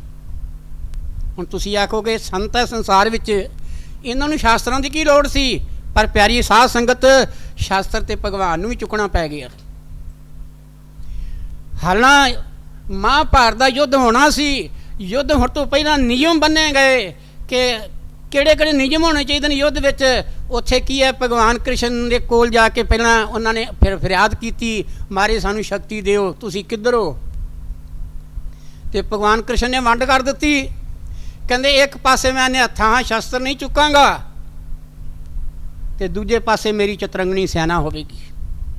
ਹੁਣ ਤੁਸੀਂ ਆਖੋਗੇ ਸੰਤ ਹੈ ਸੰਸਾਰ ਵਿੱਚ, ਇਹਨਾਂ ਨੂੰ ਸ਼ਾਸਤਰਾਂ ਦੀ ਕੀ ਲੋੜ ਸੀ? ਪਰ ਪਿਆਰੀ ਸਾਧ ਸੰਗਤ, ਸ਼ਾਸਤਰ ਤੇ ਭਗਵਾਨ ਨੂੰ ਵੀ ਚੁੱਕਣਾ ਪੈ ਗਿਆ। ਹਾਲਾਂ ਮਹਾਂਭਾਰਤ ਦਾ ਯੁੱਧ ਹੋਣਾ ਸੀ। ਯੁੱਧ ਹੋਣ ਤੋਂ ਪਹਿਲਾਂ ਨਿਯਮ ਬੰਨੇ ਗਏ ਕਿ ਕਿਹੜੇ ਕਿਹੜੇ ਨਿਯਮ ਹੋਣੇ ਚਾਹੀਦੇ ਨੇ ਯੁੱਧ ਵਿੱਚ। ਉੱਥੇ ਕੀ ਹੈ, ਭਗਵਾਨ ਕ੍ਰਿਸ਼ਨ ਦੇ ਕੋਲ ਜਾ ਕੇ ਪਹਿਲਾਂ ਉਹਨਾਂ ਨੇ ਫਿਰ ਫਰਿਆਦ ਕੀਤੀ, ਮਾਰੇ ਸਾਨੂੰ ਸ਼ਕਤੀ ਦਿਓ, ਤੁਸੀਂ ਕਿੱਧਰ ਹੋ? ਤੇ ਭਗਵਾਨ ਕ੍ਰਿਸ਼ਨ ਨੇ ਵੰਡ ਕਰ ਦਿੱਤੀ। ਕਹਿੰਦੇ ਇੱਕ ਪਾਸੇ ਮੈਂ ਹੱਥਾਂ ਸ਼ਸਤਰ ਨਹੀਂ ਚੁੱਕਾਂਗਾ ਤੇ ਦੂਜੇ ਪਾਸੇ ਮੇਰੀ ਚਤਰੰਗਣੀ ਸੈਨਾ ਹੋਵੇਗੀ,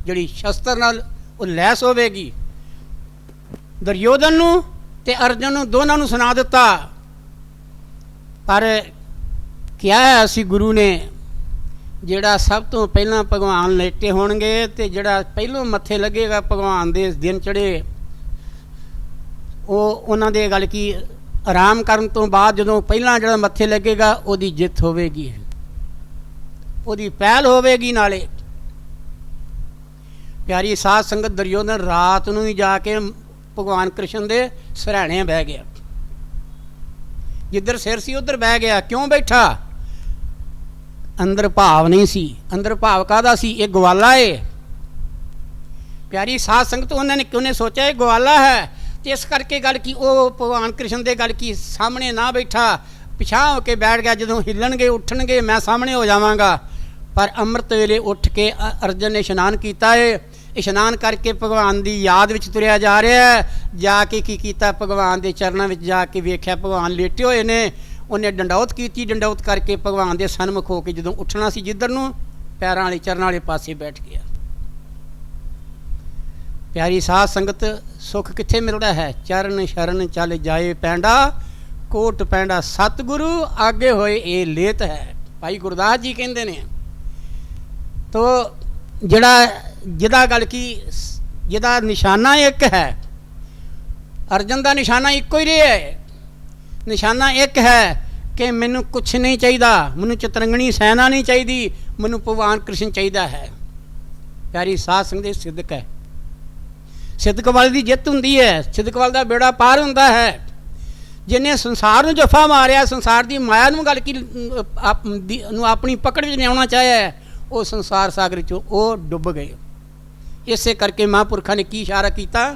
ਜਿਹੜੀ ਸ਼ਸਤਰ ਨਾਲ ਉਹ ਲੈਸ ਹੋਵੇਗੀ। ਦੁਰਯੋਧਨ ਨੂੰ ਤੇ ਅਰਜਨ ਨੂੰ ਦੋਨਾਂ ਨੂੰ ਸੁਣਾ ਦਿੱਤਾ। ਪਰ ਕਿਹਾ ਹੈ ਅਸੀਂ ਗੁਰੂ ਨੇ, ਜਿਹੜਾ ਸਭ ਤੋਂ ਪਹਿਲਾਂ ਭਗਵਾਨ ਲੇਟੇ ਹੋਣਗੇ ਤੇ ਜਿਹੜਾ ਪਹਿਲੋਂ ਮੱਥੇ ਲੱਗੇਗਾ ਭਗਵਾਨ ਦੇ ਦਿਨ ਚੜ੍ਹੇ, ਉਹ ਉਹਨਾਂ ਦੇ ਗੱਲ ਕੀ ਆਰਾਮ ਕਰਨ ਤੋਂ ਬਾਅਦ ਜਦੋਂ ਪਹਿਲਾਂ ਜਿਹੜਾ ਮੱਥੇ ਲੱਗੇਗਾ ਉਹਦੀ ਜਿੱਤ ਹੋਵੇਗੀ, ਉਹਦੀ ਪਹਿਲ ਹੋਵੇਗੀ। ਨਾਲੇ ਪਿਆਰੀ ਸਾਧ ਸੰਗਤ, ਦੁਰਯੋਧਨ ਰਾਤ ਨੂੰ ਹੀ ਜਾ ਕੇ ਭਗਵਾਨ ਕ੍ਰਿਸ਼ਨ ਦੇ ਸਿਰਹਾਣੇ ਬਹਿ ਗਿਆ। ਜਿੱਧਰ ਸਿਰ ਸੀ ਉੱਧਰ ਬਹਿ ਗਿਆ। ਕਿਉਂ ਬੈਠਾ? ਅੰਦਰ ਭਾਵ ਨਹੀਂ ਸੀ। ਅੰਦਰ ਭਾਵ ਕਾਹਦਾ ਸੀ? ਇਹ ਗਵਾਲਾ ਏ। ਪਿਆਰੀ ਸਾਧ ਸੰਗਤ, ਉਹਨੇ ਸੋਚਿਆ ਇਹ ਗਵਾਲਾ ਹੈ ਤੇ ਇਸ ਕਰਕੇ ਗੱਲ ਕੀ ਉਹ ਭਗਵਾਨ ਕ੍ਰਿਸ਼ਨ ਦੇ ਗੱਲ ਕੀ ਸਾਹਮਣੇ ਨਾ ਬੈਠਾ, ਪਿਛਾਂਹ ਹੋ ਕੇ ਬੈਠ ਗਿਆ। ਜਦੋਂ ਹਿੱਲਣਗੇ ਉੱਠਣਗੇ ਮੈਂ ਸਾਹਮਣੇ ਹੋ ਜਾਵਾਂਗਾ। ਪਰ ਅੰਮ੍ਰਿਤ ਵੇਲੇ ਉੱਠ ਕੇ ਅਰਜਨ ਨੇ ਇਸ਼ਨਾਨ ਕੀਤਾ ਏ। ਇਸ਼ਨਾਨ ਕਰਕੇ ਭਗਵਾਨ ਦੀ ਯਾਦ ਵਿੱਚ ਤੁਰਿਆ ਜਾ ਰਿਹਾ ਹੈ। ਜਾ ਕੇ ਕੀ ਕੀਤਾ? ਭਗਵਾਨ ਦੇ ਚਰਨਾਂ ਵਿੱਚ ਜਾ ਕੇ ਵੇਖਿਆ ਭਗਵਾਨ ਲੇਟੇ ਹੋਏ ਨੇ। ਉਹਨੇ ਡੰਡੌਤ ਕੀਤੀ। ਡੰਡੌਤ ਕਰਕੇ ਭਗਵਾਨ ਦੇ ਸਨਮੁਖ ਹੋ ਕੇ ਜਦੋਂ ਉੱਠਣਾ ਸੀ ਜਿੱਧਰ ਨੂੰ, ਪੈਰਾਂ ਵਾਲੇ ਚਰਨਾਂ ਵਾਲੇ ਪਾਸੇ ਬੈਠ ਗਿਆ। ਪਿਆਰੀ ਸਾਧ ਸੰਗਤ, ਸੁੱਖ ਕਿੱਥੇ ਮਿਲਦਾ ਹੈ? ਚਰਨ ਸ਼ਰਨ ਚੱਲ ਜਾਏ ਪੈਂਡਾ, ਕੋਟ ਪੈਂਡਾ ਸਤਿਗੁਰੂ ਆਗੇ ਹੋਏ ਇਹ ਲੇਤ ਹੈ। ਭਾਈ ਗੁਰਦਾਸ ਜੀ ਕਹਿੰਦੇ ਨੇ। ਤੋ ਜਿਹਦਾ ਗੱਲ ਕੀ, ਜਿਹਦਾ ਨਿਸ਼ਾਨਾ ਇੱਕ ਹੈ, ਅਰਜਨ ਦਾ ਨਿਸ਼ਾਨਾ ਇੱਕੋ ਹੀ ਰਿਹਾ ਹੈ। ਨਿਸ਼ਾਨਾ ਇੱਕ ਹੈ ਕਿ ਮੈਨੂੰ ਕੁਛ ਨਹੀਂ ਚਾਹੀਦਾ, ਮੈਨੂੰ ਚਤਰੰਗਣੀ ਸੈਨਾ ਨਹੀਂ ਚਾਹੀਦੀ, ਮੈਨੂੰ ਭਗਵਾਨ ਕ੍ਰਿਸ਼ਨ ਚਾਹੀਦਾ ਹੈ। ਪਿਆਰੀ ਸਾਧ ਸੰਗਤ, ਸਿੱਧਕ ਹੈ। ਸਿੱਧਕ ਵਾਲੇ ਦੀ ਜਿੱਤ ਹੁੰਦੀ ਹੈ। ਸਿੱਧਕ ਵਾਲੇ ਦਾ ਬੇੜਾ ਪਾਰ ਹੁੰਦਾ ਹੈ। ਜਿਹਨੇ ਸੰਸਾਰ ਨੂੰ ਜਫਾ ਮਾਰਿਆ, ਸੰਸਾਰ ਦੀ ਮਾਇਆ ਨੂੰ ਗੱਲ ਕੀ ਨੂੰ ਆਪਣੀ ਪਕੜ ਵਿੱਚ ਲਿਆਉਣਾ ਚਾਹਿਆ, ਉਹ ਸੰਸਾਰ ਸਾਗਰ 'ਚੋਂ ਉਹ ਡੁੱਬ ਗਏ। ਇਸੇ ਕਰਕੇ ਮਹਾਂਪੁਰਖਾਂ ਨੇ ਕੀ ਇਸ਼ਾਰਾ ਕੀਤਾ?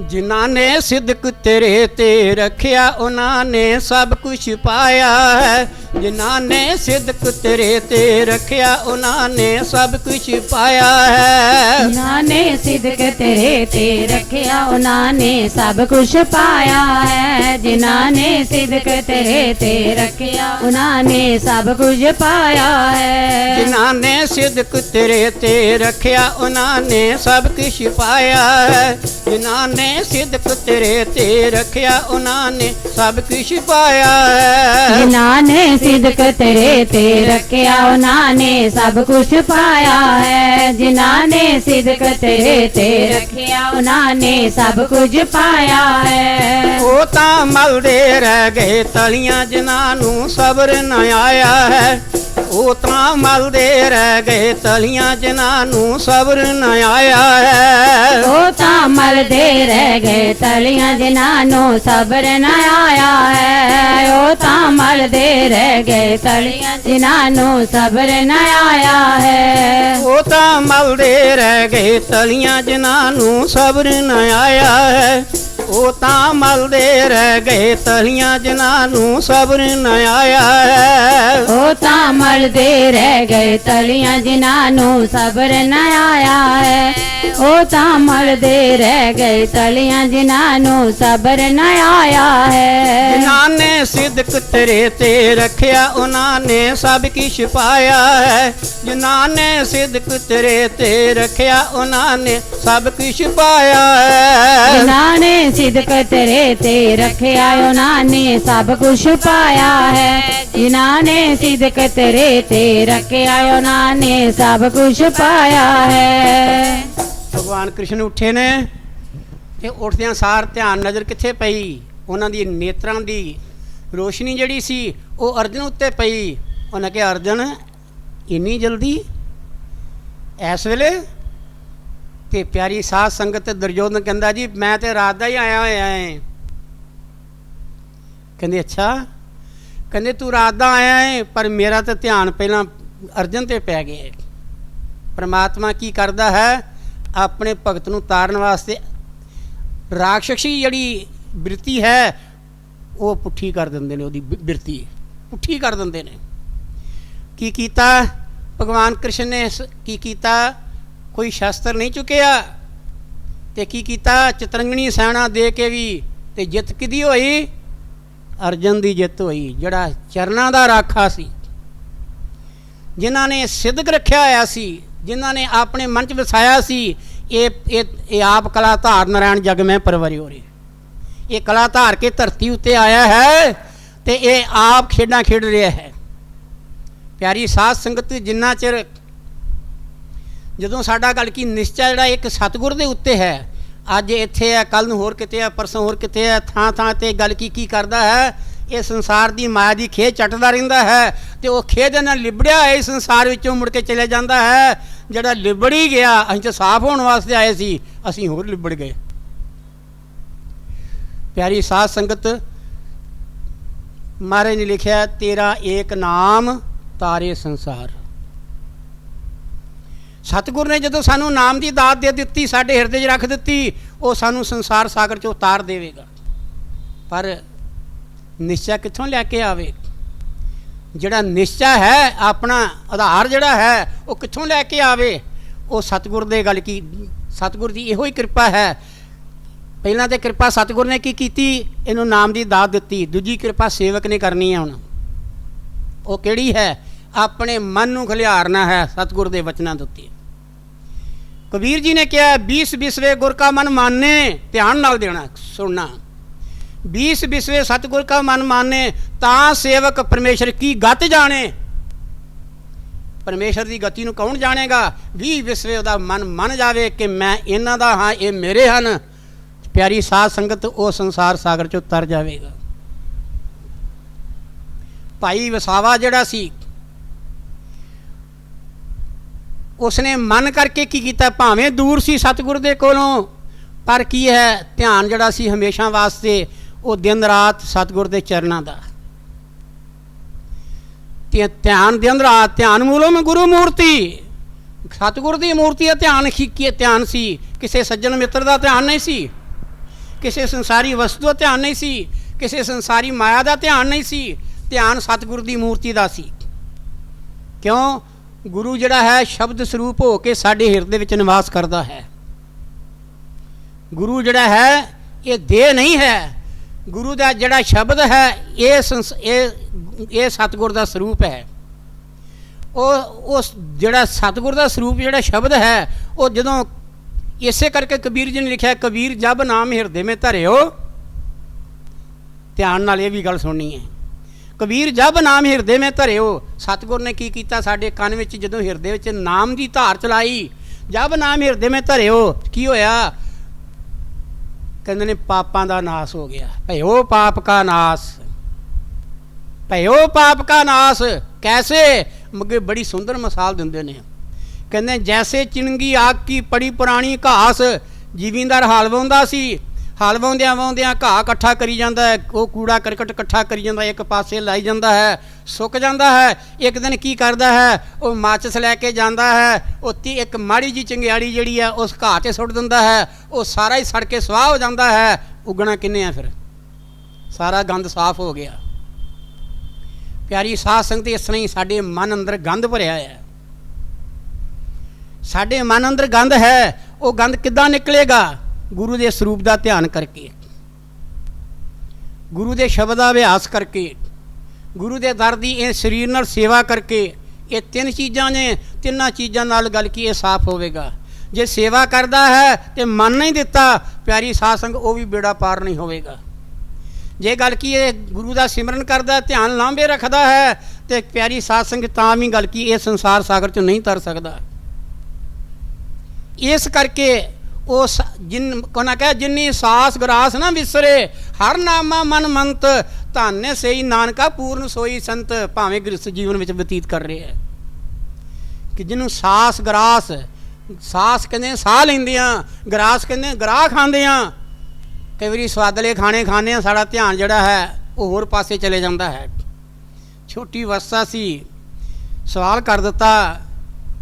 ਜਿਨ੍ਹਾਂ ਨੇ ਸਿਦਕ ਤੇਰੇ ਤੇ ਰੱਖਿਆ ਉਹਨਾਂ ਨੇ ਸਭ ਕੁਛ ਪਾਇਆ ਹੈ। ਜਿਨ੍ਹਾਂ ਨੇ ਸਿਦਕ ਤੇਰੇ ਤੇ ਰੱਖਿਆ ਉਹਨਾਂ ਨੇ ਸਭ ਕੁਛ ਪਾਇਆ ਹੈ। ਜਿਨ੍ਹਾਂ ਨੇ ਸਿਦਕ ਤੇਰੇ ਤੇ ਰੱਖਿਆ ਉਹਨਾਂ ਨੇ ਸਭ ਕੁਛ ਪਾਇਆ ਹੈ। ਜਿਨ੍ਹਾਂ ਨੇ ਸਿਦਕ ਤੇਰੇ ਤੇ ਰੱਖਿਆ ਉਹਨਾਂ ਨੇ ਸਭ ਕੁਝ ਪਾਇਆ ਹੈ। ਜਿਨ੍ਹਾਂ ਨੇ ਸਿਦਕ ਤੇਰੇ ਤੇ ਰੱਖਿਆ ਉਹਨਾਂ ਨੇ ਸਭ ਕੁਛ ਪਾਇਆ ਹੈ। ਜਿਨ੍ਹਾਂ ਨੇ ਸਿਦਕ ਤੇਰੇ ਤੇ ਰੱਖਿਆ ਉਹਨਾਂ ਨੇ ਸਭ ਕੁਛ ਪਾਇਆ ਹੈ। ਜਿਨ੍ਹਾਂ ਨੇ ਸਿਦਕ ਤੇਰੇ ਤੇ ਰੱਖਿਆ ਉਹਨਾਂ ਨੇ ਸਭ ਕੁਛ ਪਾਇਆ ਹੈ। ਜਿਨ੍ਹਾਂ ਨੇ ਸਿਦਕ ਤੇਰੇ ਤੇ ਰੱਖਿਆ ਉਹਨਾਂ ਨੇ ਸਭ ਕੁਝ ਪਾਇਆ ਹੈ। ਉਹ ਤਾਂ ਮਲਦੇ ਰਹਿ ਗਏ ਤਲੀਆਂ ਜਿਨ੍ਹਾਂ ਨੂੰ ਸਬਰ ਨਾ ਆਇਆ ਹੈ। ਉਹ ਤਾਂ ਮਲਦੇ ਰਹਿ ਗਏ ਤਲੀਆਂ ਜਿਨ੍ਹਾਂ ਨੂੰ ਸਬਰ ਨਾ ਆਇਆ ਹੈ। ਉਹ ਤਾਂ ਮਲਦੇ ਰਹਿ ਗਏ ਤਲੀਆਂ ਜਿਨ੍ਹਾਂ ਨੂੰ ਸਬਰ ਨਾ ਆਇਆ ਹੈ। ਉਹ ਤਾਂ ਮਲਦੇ ਰਹਿ ਗਏ ਤਲੀਆਂ ਜਿਨ੍ਹਾਂ ਨੂੰ ਸਬਰ ਨਾ ਆਇਆ ਹੈ। ਉਹ ਤਾਂ ਮਲਦੇ ਰਹਿ ਗਏ ਤਲੀਆਂ ਜਿਨ੍ਹਾਂ ਨੂੰ ਸਬਰ ਨਾ ਆਇਆ ਹੈ। ਉਹ ਤਾਂ ਮਲਦੇ ਰਹਿ ਗਏ ਤਲੀਆਂ ਜਿਨ੍ਹਾਂ ਨੂੰ ਸਬਰ ਨਾ ਆਇਆ ਹੈ। ਉਹ ਤਾਂ ਮਲਦੇ ਰਹਿ ਗਏ ਤਲੀਆਂ ਜਿਨ੍ਹਾਂ ਨੂੰ ਸਬਰ ਨਾ ਆਇਆ ਹੈ। ਉਹ ਤਾਂ ਮਲਦੇ ਰਹਿ ਗਏ ਤਲੀਆਂ ਜਿਨ੍ਹਾਂ ਨੂੰ ਸਬਰ ਨਾ ਆਇਆ ਹੈ। ਜਿਨ੍ਹਾਂ ਨੇ ਸਿਦਕ ਤੇਰੇ ਤੇ ਰੱਖਿਆ ਉਹਨਾਂ ਨੇ ਸਭ ਕੁਛ ਪਾਇਆ ਹੈ। ਜਿਨ੍ਹਾਂ ਨੇ ਸਿਦਕ ਤੇਰੇ ਤੇ ਰੱਖਿਆ ਉਹਨਾਂ ਨੇ ਸਭ ਕੁਛ ਪਾਇਆ ਹੈ। ਜਿਨ੍ਹਾਂ ਨੇ ਸਿਦਕ ਤੇਰੇ ਤੇ ਰੱਖਿਆ ਉਹਨਾਂ ਨੇ ਸਭ ਕੁਛ ਪਾਇਆ ਹੈ। ਜਿਨ੍ਹਾਂ ਨੇ ਸਿਦਕ ਤੇਰੇ ਤੇ ਰੱਖਿਆ ਉਹਨਾਂ ਨੇ ਸਭ ਕੁਛ ਪਾਇਆ ਹੈ। ਭਗਵਾਨ ਕ੍ਰਿਸ਼ਨ ਉੱਠੇ ਨੇ ਤੇ ਉੱਠਦਿਆਂ ਸਾਰ ਧਿਆਨ ਨਜ਼ਰ ਕਿੱਥੇ ਪਈ? ਉਹਨਾਂ ਦੀ ਨੇਤਰਾਂ ਦੀ ਰੋਸ਼ਨੀ ਜਿਹੜੀ ਸੀ ਉਹ ਅਰਜਨ ਉੱਤੇ ਪਈ। ਉਹਨੇ ਕਿਹਾ, ਅਰਜਨ ਇੰਨੀ ਜਲਦੀ ਇਸ ਵੇਲੇ? ਤੇ ਪਿਆਰੀ ਸਾਧ ਸੰਗਤ ਦੁਰਯੋਧਨ ਕਹਿੰਦਾ, ਜੀ ਮੈਂ ਤੇ ਰਾਤ ਦਾ ਹੀ ਆਇਆ ਹੋਇਆ ਹੈ। ਕਹਿੰਦੇ, ਅੱਛਾ। ਕਹਿੰਦੇ, ਤੂੰ ਰਾਤ ਦਾ ਆਇਆ ਹੈ, ਪਰ ਮੇਰਾ ਤਾਂ ਧਿਆਨ ਪਹਿਲਾਂ ਅਰਜਨ ਤੇ ਪੈ ਗਿਆ ਹੈ। ਪਰਮਾਤਮਾ ਕੀ ਕਰਦਾ ਹੈ, ਆਪਣੇ ਭਗਤ ਨੂੰ ਤਾਰਨ ਵਾਸਤੇ ਰਾਖਸ਼ੀ ਜਿਹੜੀ ਬਿਰਤੀ ਹੈ ਉਹ ਪੁੱਠੀ ਕਰ ਦਿੰਦੇ ਨੇ, ਉਹਦੀ ਬਿਰਤੀ ਪੁੱਠੀ ਕਰ ਦਿੰਦੇ ਨੇ। ਕੀ ਕੀਤਾ ਭਗਵਾਨ ਕ੍ਰਿਸ਼ਨ ਨੇ? ਕੀ ਕੀਤਾ? ਕੋਈ ਸ਼ਸਤਰ ਨਹੀਂ ਚੁੱਕਿਆ ਤੇ ਕੀ ਕੀਤਾ? ਚਤਰੰਗਣੀ ਸੈਨਾ ਦੇ ਕੇ ਵੀ। ਤੇ ਜਿੱਤ ਕਿਹਦੀ ਹੋਈ? ਅਰਜਨ ਦੀ ਜਿੱਤ ਹੋਈ, ਜਿਹੜਾ ਚਰਨਾਂ ਦਾ ਰਾਖਾ ਸੀ, ਜਿਨ੍ਹਾਂ ਨੇ ਸਿੱਧਕ ਰੱਖਿਆ ਹੋਇਆ ਸੀ, ਜਿਨ੍ਹਾਂ ਨੇ ਆਪਣੇ ਮਨ 'ਚ ਵਸਾਇਆ ਸੀ ਇਹ ਆਪ ਕਲਾ ਧਾਰ ਨਾਰਾਇਣ ਜਗ ਮੈਂ ਪਰਵਰਿ ਹੋ ਰਹੀ। ਇਹ ਕਲਾ ਧਾਰ ਕੇ ਧਰਤੀ ਉੱਤੇ ਆਇਆ ਹੈ ਤੇ ਇਹ ਆਪ ਖੇਡਾਂ ਖੇਡ ਰਿਹਾ ਹੈ। ਪਿਆਰੀ ਸਾਧ ਸੰਗਤ, ਜਿੰਨਾ ਚਿਰ ਜਦੋਂ ਸਾਡਾ ਗੱਲ ਕੀ ਨਿਸ਼ਚਾ ਜਿਹੜਾ ਇੱਕ ਸਤਿਗੁਰ ਦੇ ਉੱਤੇ ਹੈ, ਅੱਜ ਇੱਥੇ ਹੈ, ਕੱਲ੍ਹ ਨੂੰ ਹੋਰ ਕਿਤੇ ਹੈ, ਪਰਸੋਂ ਹੋਰ ਕਿਤੇ ਹੈ, ਥਾਂ ਥਾਂ 'ਤੇ ਗੱਲ ਕੀ ਕਰਦਾ ਹੈ, ਇਹ ਸੰਸਾਰ ਦੀ ਮਾਇਆ ਦੀ ਖੇਡ ਚੱਟਦਾ ਰਹਿੰਦਾ ਹੈ ਤੇ ਉਹ ਖੇਡ ਨਾਲ ਲਿਬੜਿਆ ਹੋਇਆ ਇਸ ਸੰਸਾਰ ਵਿੱਚੋਂ ਮੁੜ ਕੇ ਚਲੇ ਜਾਂਦਾ ਹੈ। ਜਿਹੜਾ ਲਿਬੜ ਹੀ ਗਿਆ, ਅਸੀਂ ਤਾਂ ਸਾਫ਼ ਹੋਣ ਵਾਸਤੇ ਆਏ ਸੀ, ਅਸੀਂ ਹੋਰ ਲਿਬੜ ਗਏ। ਪਿਆਰੀ ਸਾਧ ਸੰਗਤ, ਮਹਾਰਾਜ ਨੇ ਲਿਖਿਆ, ਤੇਰਾ ਏਕ ਨਾਮ ਤਾਰੇ ਸੰਸਾਰ। ਸਤਿਗੁਰ ਨੇ ਜਦੋਂ ਸਾਨੂੰ ਨਾਮ ਦੀ ਦਾਤ ਦੇ ਦਿੱਤੀ, ਸਾਡੇ ਹਿਰਦੇ 'ਚ ਰੱਖ ਦਿੱਤੀ, ਉਹ ਸਾਨੂੰ ਸੰਸਾਰ ਸਾਗਰ 'ਚੋਂ ਉਤਾਰ ਦੇਵੇਗਾ। ਪਰ ਨਿਸ਼ਚਾ ਕਿੱਥੋਂ ਲੈ ਕੇ ਆਵੇ? ਜਿਹੜਾ ਨਿਸ਼ਚਾ ਹੈ, ਆਪਣਾ ਆਧਾਰ ਜਿਹੜਾ ਹੈ, ਉਹ ਕਿੱਥੋਂ ਲੈ ਕੇ ਆਵੇ? ਉਹ ਸਤਿਗੁਰ ਦੇ ਗੱਲ ਕੀ, ਸਤਿਗੁਰ ਦੀ ਇਹੋ ਹੀ ਕਿਰਪਾ ਹੈ। ਪਹਿਲਾਂ ਤਾਂ ਕਿਰਪਾ ਸਤਿਗੁਰ ਨੇ ਕੀ ਕੀਤੀ? ਇਹਨੂੰ ਨਾਮ ਦੀ ਦਾਤ ਦਿੱਤੀ। ਦੂਜੀ ਕਿਰਪਾ ਸੇਵਕ ਨੇ ਕਰਨੀ ਹੈ। ਹੁਣ ਉਹ ਕਿਹੜੀ ਹੈ? ਆਪਣੇ ਮਨ ਨੂੰ ਖਿਲਾਰਨਾ ਹੈ ਸਤਿਗੁਰ ਦੇ ਵਚਨਾਂ ਦੇ ਉੱਤੇ। ਕਬੀਰ ਜੀ ਨੇ ਕਿਹਾ, 20 ਵਿਸਵੇ ਗੁਰ ਕਾ ਮਨ ਮਾਨੇ। ਧਿਆਨ ਨਾਲ ਦੇਣਾ, ਸੁਣਨਾ। 20 ਵਿਸਵੇ ਸਤਿਗੁਰ ਕਾ ਮਨ ਮਾਨੇ, ਤਾਂ ਸੇਵਕ ਪਰਮੇਸ਼ਰ ਕੀ ਗਤ ਜਾਣੇ। ਪਰਮੇਸ਼ਰ ਦੀ ਗਤੀ ਨੂੰ ਕੌਣ ਜਾਣੇਗਾ? 20 ਵਿਸਵੇ ਉਹਦਾ ਮਨ ਮੰਨ ਜਾਵੇ ਕਿ ਮੈਂ ਇਹਨਾਂ ਦਾ ਹਾਂ, ਇਹ ਮੇਰੇ ਹਨ। ਪਿਆਰੀ ਸਾਧ ਸੰਗਤ, ਉਹ ਸੰਸਾਰ ਸਾਗਰ 'ਚੋਂ ਤਰ ਜਾਵੇਗਾ। ਭਾਈ ਵਸਾਵਾ ਜਿਹੜਾ ਸੀ, ਉਸਨੇ ਮਨ ਕਰਕੇ ਕੀ ਕੀਤਾ? ਭਾਵੇਂ ਦੂਰ ਸੀ ਸਤਿਗੁਰ ਦੇ ਕੋਲੋਂ, ਪਰ ਕੀ ਹੈ, ਧਿਆਨ ਜਿਹੜਾ ਸੀ ਹਮੇਸ਼ਾ ਵਾਸਤੇ ਉਹ ਦਿਨ ਰਾਤ ਸਤਿਗੁਰ ਦੇ ਚਰਨਾਂ ਦਾ ਧਿਆਨ। ਦਿਨ ਰਾਤ ਧਿਆਨ ਮੂਲੋਂ ਗੁਰੂ ਮੂਰਤੀ, ਸਤਿਗੁਰ ਦੀ ਮੂਰਤੀ ਦਾ ਧਿਆਨ ਸੀ। ਕਿਸੇ ਸੱਜਣ ਮਿੱਤਰ ਦਾ ਧਿਆਨ ਨਹੀਂ ਸੀ, ਕਿਸੇ ਸੰਸਾਰੀ ਵਸਤੂ ਦਾ ਧਿਆਨ ਨਹੀਂ ਸੀ, ਕਿਸੇ ਸੰਸਾਰੀ ਮਾਇਆ ਦਾ ਧਿਆਨ ਨਹੀਂ ਸੀ। ਧਿਆਨ ਸਤਿਗੁਰ ਦੀ ਮੂਰਤੀ ਦਾ ਸੀ। ਕਿਉਂ? ਗੁਰੂ ਜਿਹੜਾ ਹੈ ਸ਼ਬਦ ਸਰੂਪ ਹੋ ਕੇ ਸਾਡੇ ਹਿਰਦੇ ਵਿੱਚ ਨਿਵਾਸ ਕਰਦਾ ਹੈ। ਗੁਰੂ ਜਿਹੜਾ ਹੈ ਇਹ ਦੇਹ ਨਹੀਂ ਹੈ। ਗੁਰੂ ਦਾ ਜਿਹੜਾ ਸ਼ਬਦ ਹੈ ਇਹ ਸਤਿਗੁਰ ਦਾ ਸਰੂਪ ਹੈ। ਉਹ ਜਿਹੜਾ ਸਤਿਗੁਰ ਦਾ ਸਰੂਪ ਜਿਹੜਾ ਸ਼ਬਦ ਹੈ, ਉਹ ਜਦੋਂ ਇਸੇ ਕਰਕੇ ਕਬੀਰ ਜੀ ਨੇ ਲਿਖਿਆ, ਕਬੀਰ ਜਬ ਨਾਮ ਹਿਰਦੇ ਮੇਂ ਧਰਿਓ। ਧਿਆਨ ਨਾਲ ਇਹ ਵੀ ਗੱਲ ਸੁਣਨੀ ਹੈ। ਕਬੀਰ ਜਬ ਨਾਮ ਹਿਰਦੇ ਮੇਂ ਧਰਿਓ। ਸਤਿਗੁਰ ਨੇ ਕੀ ਕੀਤਾ? ਸਾਡੇ ਕੰਨ ਵਿੱਚ ਜਦੋਂ ਹਿਰਦੇ ਵਿੱਚ ਨਾਮ ਦੀ ਧਾਰ ਚਲਾਈ, ਜਬ ਨਾਮ ਹਿਰਦੇ ਮੇਂ ਧਰਿਓ, ਕੀ ਹੋਇਆ? ਕਹਿੰਦੇ ਨੇ ਪਾਪਾਂ ਦਾ ਨਾਸ ਹੋ ਗਿਆ। ਭਇਓ ਪਾਪ ਕਾ ਨਾਸ, ਭਇਓ ਪਾਪ ਕਾ ਨਾਸ। ਕੈਸੇ? ਅੱਗੇ ਬੜੀ ਸੁੰਦਰ ਮਿਸਾਲ ਦਿੰਦੇ ਨੇ। ਕਹਿੰਦੇ ਜੈਸੇ ਚਿਣਗੀ ਆਗ ਕੀ ਪੜੀ ਪੁਰਾਣੀ ਘਾਸ। ਜ਼ਿਮੀਂਦਾਰ ਹਲ ਵਾਹੁੰਦਾ ਸੀ, ਹਲ ਵਾਹੁੰਦਿਆਂ ਵਾਹੁੰਦਿਆਂ ਘਾਹ ਇਕੱਠਾ ਕਰੀ ਜਾਂਦਾ ਹੈ, ਉਹ ਕੂੜਾ ਕਰਕਟ ਇਕੱਠਾ ਕਰੀ ਜਾਂਦਾ, ਇੱਕ ਪਾਸੇ ਲਾਈ ਜਾਂਦਾ ਹੈ, ਸੁੱਕ ਜਾਂਦਾ ਹੈ। ਇੱਕ ਦਿਨ ਕੀ ਕਰਦਾ ਹੈ? ਉਹ ਮਾਚਿਸ ਲੈ ਕੇ ਜਾਂਦਾ ਹੈ, ਉਹ ਇੱਕ ਮਾੜੀ ਜੀ ਚੰਗਿਆੜੀ ਜਿਹੜੀ ਹੈ ਉਸ ਘਾਹ 'ਤੇ ਸੁੱਟ ਦਿੰਦਾ ਹੈ, ਉਹ ਸਾਰਾ ਹੀ ਸੜ ਕੇ ਸਵਾਹ ਹੋ ਜਾਂਦਾ ਹੈ। ਉਗਣਾ ਕਿੰਨੇ ਆ? ਫਿਰ ਸਾਰਾ ਗੰਦ ਸਾਫ਼ ਹੋ ਗਿਆ। ਪਿਆਰੀ ਸਾਧ ਸੰਗਤ, ਇਸ ਤਰ੍ਹਾਂ ਹੀ ਸਾਡੇ ਮਨ ਅੰਦਰ ਗੰਦ ਭਰਿਆ ਹੈ। ਸਾਡੇ ਮਨ ਅੰਦਰ ਗੰਦ ਹੈ। ਉਹ ਗੰਦ ਕਿੱਦਾਂ ਨਿਕਲੇਗਾ? ਗੁਰੂ ਦੇ ਸਰੂਪ ਦਾ ਧਿਆਨ ਕਰਕੇ, ਗੁਰੂ ਦੇ ਸ਼ਬਦ ਦਾ ਅਭਿਆਸ ਕਰਕੇ, ਗੁਰੂ ਦੇ ਦਰ ਦੀ ਇਹ ਸਰੀਰ ਨਾਲ ਸੇਵਾ ਕਰਕੇ। ਇਹ ਤਿੰਨ ਚੀਜ਼ਾਂ ਨੇ। ਤਿੰਨਾਂ ਚੀਜ਼ਾਂ ਨਾਲ ਗੱਲ ਕੀ ਇਹ ਸਾਫ਼ ਹੋਵੇਗਾ। ਜੇ ਸੇਵਾ ਕਰਦਾ ਹੈ ਤੇ ਮਨ ਨਹੀਂ ਦਿੱਤਾ, ਪਿਆਰੀ ਸਾਧ ਸੰਗ, ਉਹ ਵੀ ਬੇੜਾ ਪਾਰ ਨਹੀਂ ਹੋਵੇਗਾ। ਜੇ ਗੱਲ ਕੀ ਇਹ ਗੁਰੂ ਦਾ ਸਿਮਰਨ ਕਰਦਾ, ਧਿਆਨ ਲਾਂਭੇ ਰੱਖਦਾ ਹੈ, ਤੇ ਪਿਆਰੀ ਸਾਧ ਸੰਗ ਤਾਂ ਵੀ ਗੱਲ ਕੀ ਇਹ ਸੰਸਾਰ ਸਾਗਰ 'ਚ ਨਹੀਂ ਤਰ ਸਕਦਾ। ਇਸ ਕਰਕੇ ਉਹ ਜਿਨ ਕੋਨਾ ਕਹੇ ਜਿੰਨੀ ਸਾਸ ਗਰਾਸ ਨਾ ਵਿਸਰੇ ਹਰ ਨਾਮਾ ਮਨ ਮੰਤ ਧਾਨੇ ਸਈ ਨਾਨਕਾ ਪੂਰਨ ਸੋਈ ਸੰਤ। ਭਾਵੇਂ ਗ੍ਰਸਥ ਜੀਵਨ ਵਿੱਚ ਬਤੀਤ ਕਰ ਰਹੇ ਹੈ ਕਿ ਜਿਹਨੂੰ ਸਾਸ ਗਰਾਸ, ਸਾਸ ਕਹਿੰਦੇ ਸਾਹ ਲੈਂਦਿਆਂ, ਗਰਾਸ ਕਹਿੰਦੇ ਗਰਾਹ ਖਾਂਦਿਆਂ। ਕਈ ਵਾਰੀ ਸਵਾਦਲੇ ਖਾਣੇ ਖਾਂਦੇ ਆ, ਸਾਡਾ ਧਿਆਨ ਜਿਹੜਾ ਹੈ ਉਹ ਹੋਰ ਪਾਸੇ ਚਲੇ ਜਾਂਦਾ ਹੈ। ਛੋਟੀ ਅਵਸਥਾ ਸੀ, ਸਵਾਲ ਕਰ ਦਿੱਤਾ,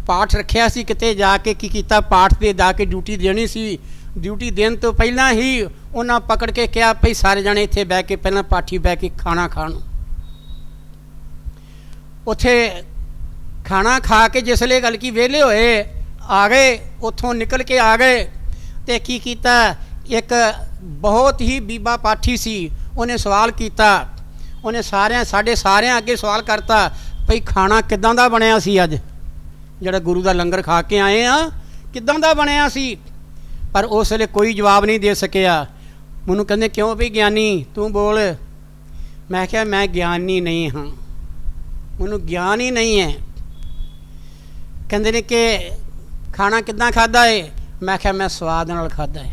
ਪਾਠ ਰੱਖਿਆ ਸੀ ਕਿਤੇ ਜਾ ਕੇ, ਕੀ ਕੀਤਾ ਪਾਠ 'ਤੇ ਜਾ ਕੇ ਡਿਊਟੀ ਦੇਣੀ ਸੀ। ਡਿਊਟੀ ਦੇਣ ਤੋਂ ਪਹਿਲਾਂ ਹੀ ਉਹਨਾਂ ਪਕੜ ਕੇ ਕਿਹਾ ਭਈ ਸਾਰੇ ਜਾਣੇ ਇੱਥੇ ਬਹਿ ਕੇ ਪਹਿਲਾਂ ਪਾਠੀ ਬਹਿ ਕੇ ਖਾਣਾ ਖਾਣ। ਉੱਥੇ ਖਾਣਾ ਖਾ ਕੇ ਜਿਸਲੇ ਗੱਲ ਕੀ ਵਿਹਲੇ ਹੋਏ ਆ ਗਏ, ਉੱਥੋਂ ਨਿਕਲ ਕੇ ਆ ਗਏ ਅਤੇ ਕੀ ਕੀਤਾ, ਇੱਕ ਬਹੁਤ ਹੀ ਬੀਬਾ ਪਾਠੀ ਸੀ, ਉਹਨੇ ਸਵਾਲ ਕੀਤਾ। ਉਹਨੇ ਸਾਡੇ ਸਾਰਿਆਂ ਅੱਗੇ ਸਵਾਲ ਕਰਤਾ ਭਈ ਖਾਣਾ ਕਿੱਦਾਂ ਦਾ ਬਣਿਆ ਸੀ ਅੱਜ, ਜਿਹੜਾ ਗੁਰੂ ਦਾ ਲੰਗਰ ਖਾ ਕੇ ਆਏ ਆ ਕਿੱਦਾਂ ਦਾ ਬਣਿਆ ਸੀ। ਪਰ ਉਸ ਵੇਲੇ ਕੋਈ ਜਵਾਬ ਨਹੀਂ ਦੇ ਸਕਿਆ। ਮੈਨੂੰ ਕਹਿੰਦੇ ਕਿਉਂ ਵੀ ਗਿਆਨੀ ਤੂੰ ਬੋਲ। ਮੈਂ ਕਿਹਾ ਮੈਂ ਗਿਆਨੀ ਨਹੀਂ ਹਾਂ, ਮੈਨੂੰ ਗਿਆਨ ਹੀ ਨਹੀਂ ਹੈ। ਕਹਿੰਦੇ ਨੇ ਕਿ ਖਾਣਾ ਕਿੱਦਾਂ ਖਾਧਾ ਏ। ਮੈਂ ਕਿਹਾ ਮੈਂ ਸਵਾਦ ਨਾਲ ਖਾਧਾ ਏ।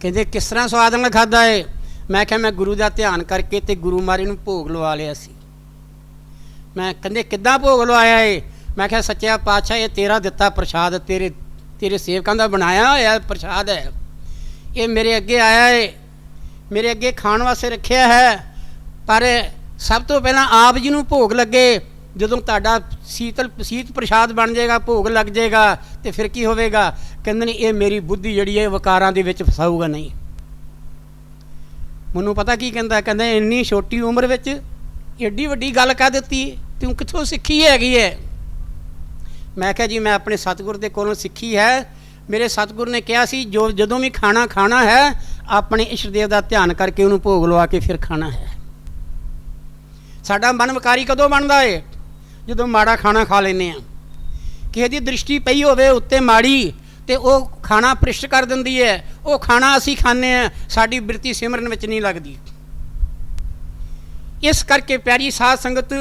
ਕਹਿੰਦੇ ਕਿਸ ਤਰ੍ਹਾਂ ਸਵਾਦ ਨਾਲ ਖਾਧਾ ਏ। ਮੈਂ ਕਿਹਾ ਮੈਂ ਗੁਰੂ ਦਾ ਧਿਆਨ ਕਰਕੇ ਤੇ ਗੁਰੂ ਮਹਾਰਾਜ ਨੂੰ ਭੋਗ ਲਵਾ ਲਿਆ ਸੀ। ਮੈਂ ਕਹਿੰਦੇ ਕਿੱਦਾਂ ਭੋਗ ਲਵਾਇਆ ਏ। ਮੈਂ ਕਿਹਾ ਸੱਚਾ ਪਾਤਸ਼ਾਹ ਇਹ ਤੇਰਾ ਦਿੱਤਾ ਪ੍ਰਸ਼ਾਦ, ਤੇਰੇ ਸੇਵਕਾਂ ਦਾ ਬਣਾਇਆ ਹੋਇਆ ਪ੍ਰਸ਼ਾਦ ਹੈ, ਇਹ ਮੇਰੇ ਅੱਗੇ ਆਇਆ ਏ, ਮੇਰੇ ਅੱਗੇ ਖਾਣ ਵਾਸਤੇ ਰੱਖਿਆ ਹੈ। ਪਰ ਸਭ ਤੋਂ ਪਹਿਲਾਂ ਆਪ ਜੀ ਨੂੰ ਭੋਗ ਲੱਗੇ, ਜਦੋਂ ਤੁਹਾਡਾ ਸੀਤ ਪ੍ਰਸ਼ਾਦ ਬਣ ਜਾਏਗਾ, ਭੋਗ ਲੱਗ ਜਾਏਗਾ ਤੇ ਫਿਰ ਕੀ ਹੋਵੇਗਾ। ਕਹਿੰਦੇ ਨੇ ਇਹ ਮੇਰੀ ਬੁੱਧੀ ਜਿਹੜੀ ਹੈ ਵਿਕਾਰਾਂ ਦੇ ਵਿੱਚ ਫਸਾਊਗਾ ਨਹੀਂ। ਮੈਨੂੰ ਪਤਾ ਕੀ ਕਹਿੰਦਾ, ਕਹਿੰਦਾ ਇੰਨੀ ਛੋਟੀ ਉਮਰ ਵਿੱਚ ਏਡੀ ਵੱਡੀ ਗੱਲ ਕਹਿ ਦਿੱਤੀ, ਤੂੰ ਕਿੱਥੋਂ ਸਿੱਖੀ ਹੈਗੀ ਹੈ। ਮੈਂ ਕਿਹਾ ਜੀ ਮੈਂ ਆਪਣੇ ਸਤਿਗੁਰ ਦੇ ਕੋਲੋਂ ਸਿੱਖੀ ਹੈ। ਮੇਰੇ ਸਤਿਗੁਰ ਨੇ ਕਿਹਾ ਸੀ ਜਦੋਂ ਵੀ ਖਾਣਾ ਖਾਣਾ ਹੈ ਆਪਣੇ ਇਸ਼ਟਦੇਵ ਦਾ ਧਿਆਨ ਕਰਕੇ ਉਹਨੂੰ ਭੋਗ ਲਵਾ ਕੇ ਫਿਰ ਖਾਣਾ ਹੈ। ਸਾਡਾ ਮਨ ਵਿਕਾਰੀ ਕਦੋਂ ਬਣਦਾ ਏ, ਜਦੋਂ ਮਾੜਾ ਖਾਣਾ ਖਾ ਲੈਂਦੇ ਹਾਂ। ਕਿਸੇ ਦੀ ਦ੍ਰਿਸ਼ਟੀ ਪਈ ਹੋਵੇ ਉੱਤੇ ਮਾੜੀ ਤੇ ਉਹ ਖਾਣਾ ਭ੍ਰਿਸ਼ਟ ਕਰ ਦਿੰਦੀ ਹੈ। ਉਹ ਖਾਣਾ ਅਸੀਂ ਖਾਂਦੇ ਹਾਂ, ਸਾਡੀ ਬਿਰਤੀ ਸਿਮਰਨ ਵਿੱਚ ਨਹੀਂ ਲੱਗਦੀ। ਇਸ ਕਰਕੇ ਪਿਆਰੀ ਸਾਧ ਸੰਗਤ,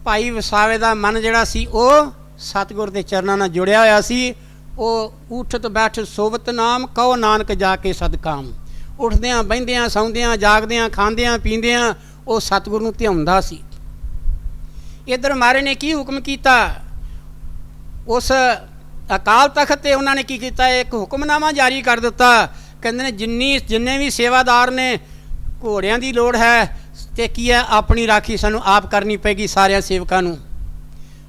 ਭਾਈ ਵਸਾਵੇ ਦਾ ਮਨ ਜਿਹੜਾ ਸੀ ਉਹ ਸਤਿਗੁਰ ਦੇ ਚਰਨਾਂ ਨਾਲ ਜੁੜਿਆ ਹੋਇਆ ਸੀ। ਉਹ ਉਠਤ ਬੈਠ ਸੋਵਤ ਨਾਮ ਕਹੋ ਨਾਨਕ ਜਾ ਕੇ ਸਦਕਾਮ। ਉੱਠਦਿਆਂ ਬਹਿੰਦਿਆਂ ਸੌਂਦਿਆਂ ਜਾਗਦਿਆਂ ਖਾਂਦਿਆਂ ਪੀਂਦਿਆਂ ਉਹ ਸਤਿਗੁਰ ਨੂੰ ਧਿਆਉਂਦਾ ਸੀ। ਇੱਧਰ ਮਹਾਰਾਜ ਨੇ ਕੀ ਹੁਕਮ ਕੀਤਾ, ਉਸ ਅਕਾਲ ਤਖਤ 'ਤੇ ਉਹਨਾਂ ਨੇ ਕੀ ਕੀਤਾ, ਇੱਕ ਹੁਕਮਨਾਮਾ ਜਾਰੀ ਕਰ ਦਿੱਤਾ। ਕਹਿੰਦੇ ਨੇ ਜਿੰਨੇ ਵੀ ਸੇਵਾਦਾਰ ਨੇ, ਘੋੜਿਆਂ ਦੀ ਲੋੜ ਹੈ ਅਤੇ ਕੀ ਹੈ ਆਪਣੀ ਰਾਖੀ ਸਾਨੂੰ ਆਪ ਕਰਨੀ ਪਏਗੀ ਸਾਰਿਆਂ ਸੇਵਕਾਂ ਨੂੰ।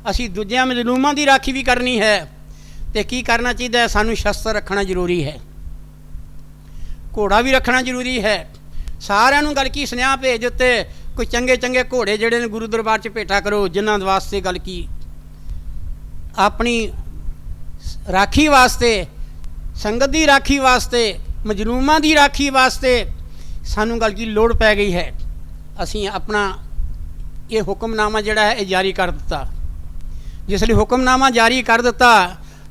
ਅਸੀਂ ਦੂਜਿਆਂ ਮਜ਼ਲੂਮਾਂ ਦੀ ਰਾਖੀ ਵੀ ਕਰਨੀ ਹੈ। ਅਤੇ ਕੀ ਕਰਨਾ ਚਾਹੀਦਾ ਹੈ, ਸਾਨੂੰ ਸ਼ਸਤਰ ਰੱਖਣਾ ਜ਼ਰੂਰੀ ਹੈ, ਘੋੜਾ ਵੀ ਰੱਖਣਾ ਜ਼ਰੂਰੀ ਹੈ। ਸਾਰਿਆਂ ਨੂੰ ਗੱਲ ਕੀ ਸੁਨੇਹਾ ਭੇਜ ਦਿੱਤੇ, ਕੋਈ ਚੰਗੇ ਚੰਗੇ ਘੋੜੇ ਜਿਹੜੇ ਨੇ ਗੁਰੂ ਦਰਬਾਰ 'ਚ ਭੇਟਾ ਕਰੋ, ਜਿਨ੍ਹਾਂ ਵਾਸਤੇ ਗੱਲ ਕੀ ਆਪਣੀ ਰਾਖੀ ਵਾਸਤੇ, ਸੰਗਤ ਦੀ ਰਾਖੀ ਵਾਸਤੇ, ਮਜਲੂਮਾਂ ਦੀ ਰਾਖੀ ਵਾਸਤੇ ਸਾਨੂੰ ਗੱਲ ਕੀ ਲੋੜ ਪੈ ਗਈ ਹੈ। ਅਸੀਂ ਆਪਣਾ ਇਹ ਹੁਕਮਨਾਮਾ ਜਿਹੜਾ ਹੈ ਇਹ ਜਾਰੀ ਕਰ ਦਿੱਤਾ। ਜਿਸ ਲਈ ਹੁਕਮਨਾਮਾ ਜਾਰੀ ਕਰ ਦਿੱਤਾ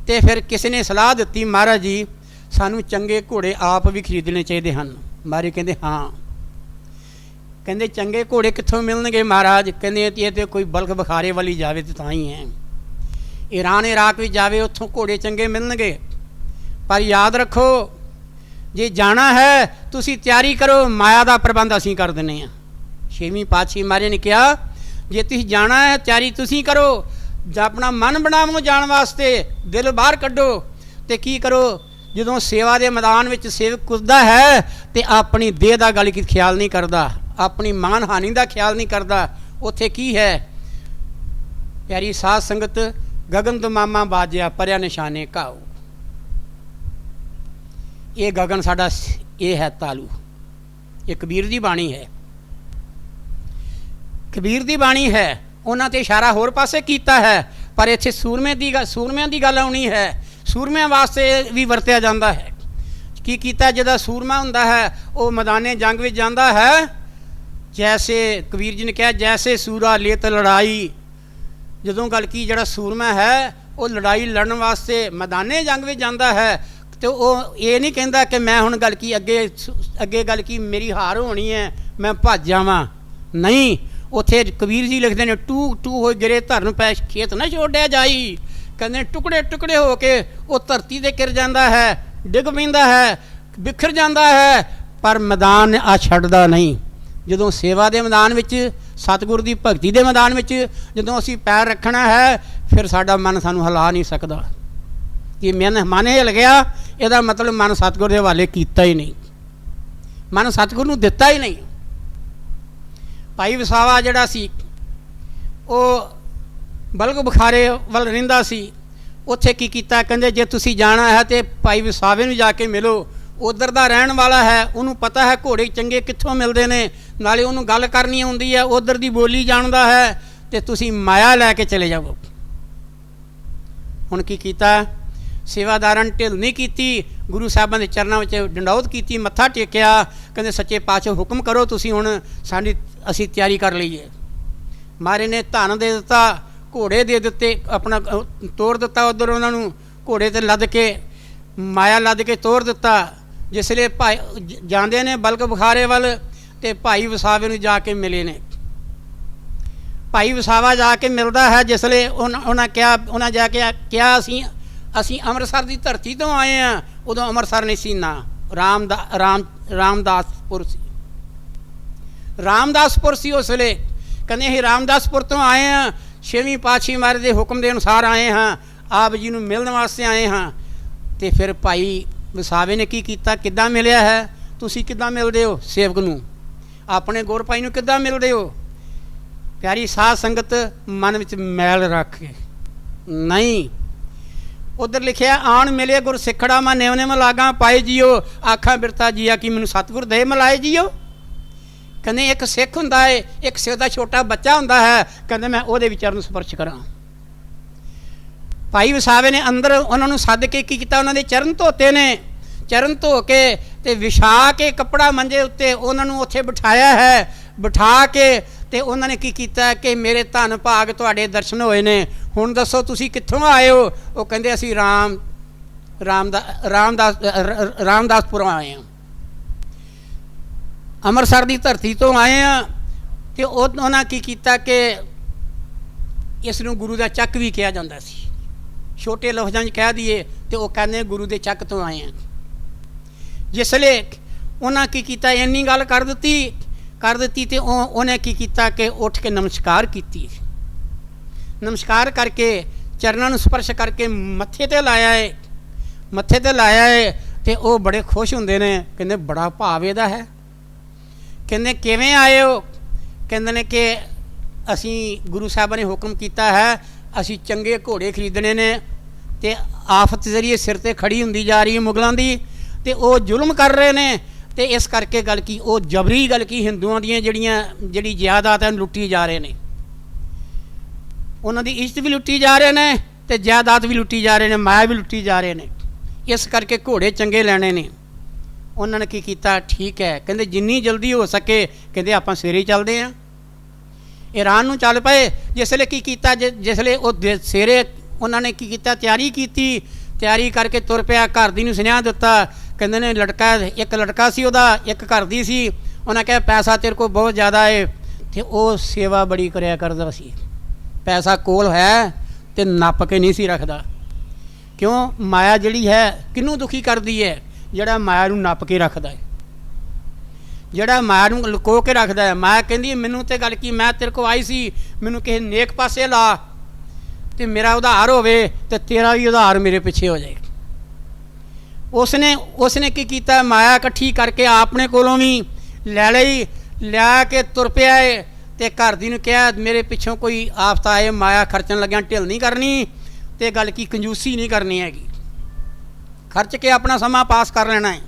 ਅਤੇ ਫਿਰ ਕਿਸੇ ਨੇ ਸਲਾਹ ਦਿੱਤੀ, ਮਹਾਰਾਜ ਜੀ ਸਾਨੂੰ ਚੰਗੇ ਘੋੜੇ ਆਪ ਵੀ ਖਰੀਦਣੇ ਚਾਹੀਦੇ ਹਨ। ਮਹਾਰਾਜ ਕਹਿੰਦੇ ਹਾਂ। ਕਹਿੰਦੇ ਚੰਗੇ ਘੋੜੇ ਕਿੱਥੋਂ ਮਿਲਣਗੇ ਮਹਾਰਾਜ। ਕਹਿੰਦੇ ਇਹ ਤਾਂ ਕੋਈ ਬਲਖ ਬੁਖਾਰੇ ਵਾਲੀ ਜਾਵੇ ਤਾਂ ਤਾਂ ਹੀ ਹੈ। ਈਰਾਨ ਇਰਾਕ ਵੀ ਜਾਵੇ ਉੱਥੋਂ ਘੋੜੇ ਚੰਗੇ ਮਿਲਣਗੇ। ਪਰ ਯਾਦ ਰੱਖੋ ਜੇ ਜਾਣਾ ਹੈ ਤੁਸੀਂ ਤਿਆਰੀ ਕਰੋ, ਮਾਇਆ ਦਾ ਪ੍ਰਬੰਧ ਅਸੀਂ ਕਰ ਦਿੰਦੇ ਹਾਂ। ਛੇਵੀਂ ਪਾਤਸ਼ਾਹੀ ਮਹਾਰਾਜ ਨੇ ਕਿਹਾ ਜੇ ਤੁਸੀਂ ਜਾਣਾ ਹੈ ਤਿਆਰੀ ਤੁਸੀਂ ਕਰੋ, ਜਾਂ ਆਪਣਾ ਮਨ ਬਣਾਵੋ ਜਾਣ ਵਾਸਤੇ, ਦਿਲ ਬਾਹਰ ਕੱਢੋ ਅਤੇ ਕੀ ਕਰੋ, ਜਦੋਂ ਸੇਵਾ ਦੇ ਮੈਦਾਨ ਵਿੱਚ ਸੇਵਕ ਕੁੱਦਦਾ ਹੈ ਅਤੇ ਆਪਣੀ ਦੇਹ ਦਾ ਗੱਲ ਕੀ ਖਿਆਲ ਨਹੀਂ ਕਰਦਾ, ਆਪਣੀ ਮਾਨ ਹਾਨੀ ਦਾ ਖਿਆਲ ਨਹੀਂ ਕਰਦਾ। ਉੱਥੇ ਕੀ ਹੈ ਪਿਆਰੀ ਸਾਧ ਸੰਗਤ, ਗਗਨ ਦਮਾਮਾ ਬਾਜਿਆ ਪਰਿਆ ਨਿਸ਼ਾਨੇ ਘਾਓ। ਇਹ ਗਗਨ ਸਾਡਾ ਇਹ ਹੈ ਤਾਲੂ। ਇਹ ਕਬੀਰ ਦੀ ਬਾਣੀ ਹੈ, ਕਬੀਰ ਦੀ ਬਾਣੀ ਹੈ। ਉਹਨਾਂ 'ਤੇ ਇਸ਼ਾਰਾ ਹੋਰ ਪਾਸੇ ਕੀਤਾ ਹੈ, ਪਰ ਇੱਥੇ ਸੂਰਮਿਆਂ ਦੀ ਗੱਲ ਆਉਣੀ ਹੈ। ਸੂਰਮਿਆਂ ਵਾਸਤੇ ਵੀ ਵਰਤਿਆ ਜਾਂਦਾ ਹੈ। ਕੀ ਕੀਤਾ, ਜਿਹਦਾ ਸੂਰਮਾ ਹੁੰਦਾ ਹੈ ਉਹ ਮੈਦਾਨੇ ਜੰਗ ਵਿੱਚ ਜਾਂਦਾ ਹੈ। ਜੈਸੇ ਕਬੀਰ ਜੀ ਨੇ ਕਿਹਾ ਜੈਸੇ ਸੂਰਾ ਲੇਤ ਲੜਾਈ। ਜਦੋਂ ਗੱਲ ਕੀ ਜਿਹੜਾ ਸੂਰਮਾ ਹੈ ਉਹ ਲੜਾਈ ਲੜਨ ਵਾਸਤੇ ਮੈਦਾਨੇ ਜੰਗ ਵਿੱਚ ਜਾਂਦਾ ਹੈ ਅਤੇ ਉਹ ਇਹ ਨਹੀਂ ਕਹਿੰਦਾ ਕਿ ਮੈਂ ਹੁਣ ਗੱਲ ਕੀ ਅੱਗੇ ਗੱਲ ਕੀ ਮੇਰੀ ਹਾਰ ਹੋਣੀ ਹੈ ਮੈਂ ਭੱਜ ਜਾਵਾਂ। ਨਹੀਂ, ਉੱਥੇ ਕਬੀਰ ਜੀ ਲਿਖਦੇ ਨੇ ਟੂ ਟੂ ਹੋਏ ਗਿਰੇ ਧਰਨ ਪੈ ਖੇਤ ਨਾ ਛੋੜਿਆ ਜਾਈ। ਕਹਿੰਦੇ ਟੁਕੜੇ ਟੁਕੜੇ ਹੋ ਕੇ ਉਹ ਧਰਤੀ 'ਤੇ ਗਿਰ ਜਾਂਦਾ ਹੈ, ਡਿੱਗ ਪੈਂਦਾ ਹੈ, ਬਿਖਰ ਜਾਂਦਾ ਹੈ, ਪਰ ਮੈਦਾਨ ਆ ਛੱਡਦਾ ਨਹੀਂ। ਜਦੋਂ ਸੇਵਾ ਦੇ ਮੈਦਾਨ ਵਿੱਚ, ਸਤਿਗੁਰ ਦੀ ਭਗਤੀ ਦੇ ਮੈਦਾਨ ਵਿੱਚ ਜਦੋਂ ਅਸੀਂ ਪੈਰ ਰੱਖਣਾ ਹੈ, ਫਿਰ ਸਾਡਾ ਮਨ ਸਾਨੂੰ ਹਿਲਾ ਨਹੀਂ ਸਕਦਾ। ਕਿ ਮਨ ਹਿਲ ਗਿਆ, ਇਹਦਾ ਮਤਲਬ ਮਨ ਸਤਿਗੁਰ ਦੇ ਹਵਾਲੇ ਕੀਤਾ ਹੀ ਨਹੀਂ, ਮਨ ਸਤਿਗੁਰ ਨੂੰ ਦਿੱਤਾ ਹੀ ਨਹੀਂ। ਭਾਈ ਵਸਾਵਾ ਜਿਹੜਾ ਸੀ ਉਹ ਬਲਗ ਬੁਖਾਰੇ ਵੱਲ ਰਹਿੰਦਾ ਸੀ। ਉੱਥੇ ਕੀ ਕੀਤਾ, ਕਹਿੰਦੇ ਜੇ ਤੁਸੀਂ ਜਾਣਾ ਹੈ ਤਾਂ ਭਾਈ ਵਸਾਵੇ ਨੂੰ ਜਾ ਕੇ ਮਿਲੋ, ਉੱਧਰ ਦਾ ਰਹਿਣ ਵਾਲਾ ਹੈ, ਉਹਨੂੰ ਪਤਾ ਹੈ ਘੋੜੇ ਚੰਗੇ ਕਿੱਥੋਂ ਮਿਲਦੇ ਨੇ, ਨਾਲੇ ਉਹਨੂੰ ਗੱਲ ਕਰਨੀ ਆਉਂਦੀ ਹੈ, ਉੱਧਰ ਦੀ ਬੋਲੀ ਜਾਣਦਾ ਹੈ, ਅਤੇ ਤੁਸੀਂ ਮਾਇਆ ਲੈ ਕੇ ਚਲੇ ਜਾਵੋ। ਹੁਣ ਕੀ ਕੀਤਾ, ਸੇਵਾਦਾਰਾਂ ਨੇ ਢਿੱਲ ਨਹੀਂ ਕੀਤੀ, ਗੁਰੂ ਸਾਹਿਬਾਂ ਦੇ ਚਰਨਾਂ ਵਿੱਚ ਡੰਡੌਤ ਕੀਤੀ, ਮੱਥਾ ਟੇਕਿਆ। ਕਹਿੰਦੇ ਸੱਚੇ ਪਾਤਸ਼ਾਹ ਹੁਕਮ ਕਰੋ, ਤੁਸੀਂ ਹੁਣ ਅਸੀਂ ਤਿਆਰੀ ਕਰ ਲਈਏ। ਮਹਾਰਾਜ ਨੇ ਧਨ ਦੇ ਦਿੱਤਾ, ਘੋੜੇ ਦੇ ਦਿੱਤੇ, ਆਪਣਾ ਤੋਰ ਦਿੱਤਾ ਉੱਧਰ ਉਹਨਾਂ ਨੂੰ, ਘੋੜੇ 'ਤੇ ਲੱਦ ਕੇ ਮਾਇਆ ਲੱਦ ਕੇ ਤੋਰ ਦਿੱਤਾ। ਜਿਸ ਵੇਲੇ ਭਾਈ ਜਾਂਦੇ ਨੇ ਬਲਗ ਬੁਖਾਰੇ ਵੱਲ, ਅਤੇ ਭਾਈ ਵਸਾਵੇ ਨੂੰ ਜਾ ਕੇ ਮਿਲੇ ਨੇ। ਭਾਈ ਵਸਾਵਾ ਜਾ ਕੇ ਮਿਲਦਾ ਹੈ, ਜਿਸ ਵੇਲੇ ਉਹਨਾਂ ਜਾ ਕੇ ਕਿਹਾ ਅਸੀਂ ਅੰਮ੍ਰਿਤਸਰ ਦੀ ਧਰਤੀ ਤੋਂ ਆਏ ਹਾਂ। ਉਦੋਂ ਅੰਮ੍ਰਿਤਸਰ ਨਹੀਂ ਸੀ ਨਾ, ਰਾਮਦਾਸਪੁਰ ਸੀ, ਰਾਮਦਾਸਪੁਰ ਸੀ ਉਸ ਵੇਲੇ। ਕਹਿੰਦੇ ਅਸੀਂ ਰਾਮਦਾਸਪੁਰ ਤੋਂ ਆਏ ਹਾਂ, 6ਵੀਂ ਪਾਤਸ਼ਾਹੀ ਮਹਾਰਾਜ ਦੇ ਹੁਕਮ ਦੇ ਅਨੁਸਾਰ ਆਏ ਹਾਂ, ਆਪ ਜੀ ਨੂੰ ਮਿਲਣ ਵਾਸਤੇ ਆਏ ਹਾਂ। ਅਤੇ ਫਿਰ ਭਾਈ ਵਸਾਵੇ ਨੇ ਕੀ ਕੀਤਾ, ਕਿੱਦਾਂ ਮਿਲਿਆ ਹੈ, ਤੁਸੀਂ ਕਿੱਦਾਂ ਮਿਲਦੇ ਹੋ ਸੇਵਕ ਨੂੰ, ਆਪਣੇ ਗੁਰ ਭਾਈ ਨੂੰ ਕਿੱਦਾਂ ਮਿਲਦੇ ਹੋ? ਪਿਆਰੀ ਸਾਧ ਸੰਗਤ, ਮਨ ਵਿੱਚ ਮੈਲ ਰੱਖ ਕੇ ਨਹੀਂ। ਉੱਧਰ ਲਿਖਿਆ, ਆਣ ਮਿਲੇ ਗੁਰ ਸਿੱਖੜਾ ਮੈਂ ਨਿਵ ਨਿਵ ਲਾਗਾਂ ਪਾਏ ਜੀਓ, ਆਖਾਂ ਬਿਰਤਾ ਜੀਆ ਕਿ ਮੈਨੂੰ ਸਤਿਗੁਰ ਦੇ ਮਿਲਾਏ ਜੀਓ। ਕਹਿੰਦੇ ਇੱਕ ਸਿੱਖ ਹੁੰਦਾ ਹੈ, ਇੱਕ ਸਿੱਖ ਦਾ ਛੋਟਾ ਬੱਚਾ ਹੁੰਦਾ ਹੈ, ਕਹਿੰਦੇ ਮੈਂ ਉਹਦੇ ਵੀ ਚਰਨ ਸਪਰਸ਼ ਕਰਾਂ। ਭਾਈ ਵਸਾਵੇ ਨੇ ਅੰਦਰ ਉਹਨਾਂ ਨੂੰ ਸੱਦ ਕੇ ਕੀ ਕੀਤਾ, ਉਹਨਾਂ ਦੇ ਚਰਨ ਧੋਤੇ ਨੇ, ਚਰਨ ਧੋ ਕੇ ਅਤੇ ਵਿਛਾ ਕੇ ਕੱਪੜਾ ਮੰਜੇ ਉੱਤੇ ਉਹਨਾਂ ਨੂੰ ਉੱਥੇ ਬਿਠਾਇਆ ਹੈ। ਬਿਠਾ ਕੇ ਅਤੇ ਉਹਨਾਂ ਨੇ ਕੀ ਕੀਤਾ ਕਿ ਮੇਰੇ ਧੰਨ ਭਾਗ ਤੁਹਾਡੇ ਦਰਸ਼ਨ ਹੋਏ ਨੇ, ਹੁਣ ਦੱਸੋ ਤੁਸੀਂ ਕਿੱਥੋਂ ਆਏ ਹੋ? ਉਹ ਕਹਿੰਦੇ ਅਸੀਂ ਰਾਮਦਾਸਪੁਰੋਂ ਆਏ ਹਾਂ, ਅੰਮ੍ਰਿਤਸਰ ਦੀ ਧਰਤੀ ਤੋਂ ਆਏ ਹਾਂ। ਅਤੇ ਉਹਨਾਂ ਕੀ ਕੀਤਾ ਕਿ ਇਸ ਨੂੰ ਗੁਰੂ ਦਾ ਚੱਕ ਵੀ ਕਿਹਾ ਜਾਂਦਾ ਸੀ, ਛੋਟੇ ਲਫ਼ਜ਼ਾਂ 'ਚ ਕਹਿ ਦਈਏ ਅਤੇ ਉਹ ਕਹਿੰਦੇ ਗੁਰੂ ਦੇ ਚੱਕ ਤੋਂ ਆਏ ਹਾਂ। ਜਿਸ ਵੇਲੇ ਉਹਨਾਂ ਕੀ ਕੀਤਾ, ਇੰਨੀ ਗੱਲ ਕਰ ਦਿੱਤੀ ਅਤੇ ਉਹਨੇ ਕੀ ਕੀਤਾ ਕਿ ਉੱਠ ਕੇ ਨਮਸਕਾਰ ਕੀਤੀ। ਨਮਸਕਾਰ ਕਰਕੇ ਚਰਨਾਂ ਨੂੰ ਸਪਰਸ਼ ਕਰਕੇ ਮੱਥੇ 'ਤੇ ਲਾਇਆ ਹੈ, ਮੱਥੇ 'ਤੇ ਲਾਇਆ ਹੈ। ਅਤੇ ਉਹ ਬੜੇ ਖੁਸ਼ ਹੁੰਦੇ ਨੇ, ਕਹਿੰਦੇ ਬੜਾ ਭਾਵ ਇਹਦਾ ਹੈ। ਕਹਿੰਦੇ ਕਿਵੇਂ ਆਏ ਹੋ? ਕਹਿੰਦੇ ਨੇ ਕਿ ਅਸੀਂ ਗੁਰੂ ਸਾਹਿਬਾਂ ਨੇ ਹੁਕਮ ਕੀਤਾ ਹੈ, ਅਸੀਂ ਚੰਗੇ ਘੋੜੇ ਖਰੀਦਣੇ ਨੇ, ਅਤੇ ਆਫਤ ਜ਼ਰੀਏ ਸਿਰ 'ਤੇ ਖੜੀ ਹੁੰਦੀ ਜਾ ਰਹੀ ਹੈ ਮੁਗਲਾਂ ਦੀ, ਅਤੇ ਉਹ ਜ਼ੁਲਮ ਕਰ ਰਹੇ ਨੇ। ਅਤੇ ਇਸ ਕਰਕੇ ਗੱਲ ਕੀ, ਉਹ ਜਬਰੀ ਗੱਲ ਕੀ, ਹਿੰਦੂਆਂ ਦੀਆਂ ਜਿਹੜੀ ਜਾਇਦਾਦ ਹੈ ਲੁੱਟੀ ਜਾ ਰਹੇ ਨੇ, ਉਹਨਾਂ ਦੀ ਇੱਜ਼ਤ ਵੀ ਲੁੱਟੀ ਜਾ ਰਹੇ ਨੇ ਅਤੇ ਜਾਇਦਾਦ ਵੀ ਲੁੱਟੀ ਜਾ ਰਹੇ ਨੇ, ਮਾਇਆ ਵੀ ਲੁੱਟੀ ਜਾ ਰਹੇ ਨੇ। ਇਸ ਕਰਕੇ ਘੋੜੇ ਚੰਗੇ ਲੈਣੇ ਨੇ। ਉਹਨਾਂ ਨੇ ਕੀ ਕੀਤਾ, ਠੀਕ ਹੈ, ਕਹਿੰਦੇ ਜਿੰਨੀ ਜਲਦੀ ਹੋ ਸਕੇ, ਕਹਿੰਦੇ ਆਪਾਂ ਸਵੇਰੇ ਚੱਲਦੇ ਹਾਂ। ਈਰਾਨ ਨੂੰ ਚੱਲ ਪਏ। ਜਿਸ ਵੇਲੇ ਕੀ ਕੀਤਾ, ਜਿਸ ਵੇਲੇ ਉਹ ਸਵੇਰੇ ਉਹਨਾਂ ਨੇ ਕੀ ਕੀਤਾ, ਤਿਆਰੀ ਕੀਤੀ, ਤਿਆਰੀ ਕਰਕੇ ਤੁਰ ਪਿਆ। ਘਰ ਦੀ ਨੂੰ ਸੁਨੇਹਾ ਦਿੱਤਾ, ਕਹਿੰਦੇ ਨੇ ਇੱਕ ਲੜਕਾ ਸੀ ਉਹਦਾ, ਇੱਕ ਘਰ ਦੀ ਸੀ। ਉਹਨਾਂ ਕਿਹਾ ਪੈਸਾ ਤੇਰੇ ਕੋਲ ਬਹੁਤ ਜ਼ਿਆਦਾ ਹੈ, ਅਤੇ ਉਹ ਸੇਵਾ ਬੜੀ ਕਰਿਆ ਕਰਦਾ ਸੀ, ਪੈਸਾ ਕੋਲ ਹੈ ਅਤੇ ਨੱਪ ਕੇ ਨਹੀਂ ਸੀ ਰੱਖਦਾ। ਕਿਉਂ? ਮਾਇਆ ਜਿਹੜੀ ਹੈ ਕਿਹਨੂੰ ਦੁਖੀ ਕਰਦੀ ਹੈ? ਜਿਹੜਾ ਮਾਇਆ ਨੂੰ ਨੱਪ ਕੇ ਰੱਖਦਾ ਹੈ, ਜਿਹੜਾ ਮਾਇਆ ਨੂੰ ਲੁਕੋ ਕੇ ਰੱਖਦਾ ਹੈ। ਮਾਇਆ ਕਹਿੰਦੀ ਮੈਨੂੰ ਤੇ ਗੱਲ ਕੀ, ਮੈਂ ਤੇਰੇ ਕੋਲ ਆਈ ਸੀ, ਮੈਨੂੰ ਕਿਸੇ ਨੇਕ ਪਾਸੇ ਲਾ ਅਤੇ ਮੇਰਾ ਉਧਾਰ ਹੋਵੇ, ਅਤੇ ਤੇਰਾ ਵੀ ਉਧਾਰ ਮੇਰੇ ਪਿੱਛੇ ਹੋ ਜਾਏ। ਉਸਨੇ ਕੀ ਕੀਤਾ, ਮਾਇਆ ਇਕੱਠੀ ਕਰਕੇ ਆਪਣੇ ਕੋਲੋਂ ਵੀ ਲੈ ਲਈ, ਲਿਆ ਕੇ ਤੁਰ ਪਿਆ ਹੈ। ਅਤੇ ਘਰ ਦੀ ਨੂੰ ਕਿਹਾ ਮੇਰੇ ਪਿੱਛੋਂ ਕੋਈ ਆਫਤ ਆਏ, ਮਾਇਆ ਖਰਚਣ ਲੱਗਿਆ ਢਿੱਲ ਨਹੀਂ ਕਰਨੀ, ਅਤੇ ਗੱਲ ਕੀ ਕੰਜੂਸੀ ਨਹੀਂ ਕਰਨੀ ਹੈਗੀ, ਖਰਚ ਕੇ ਆਪਣਾ ਸਮਾਂ ਪਾਸ ਕਰ ਲੈਣਾ ਹੈ।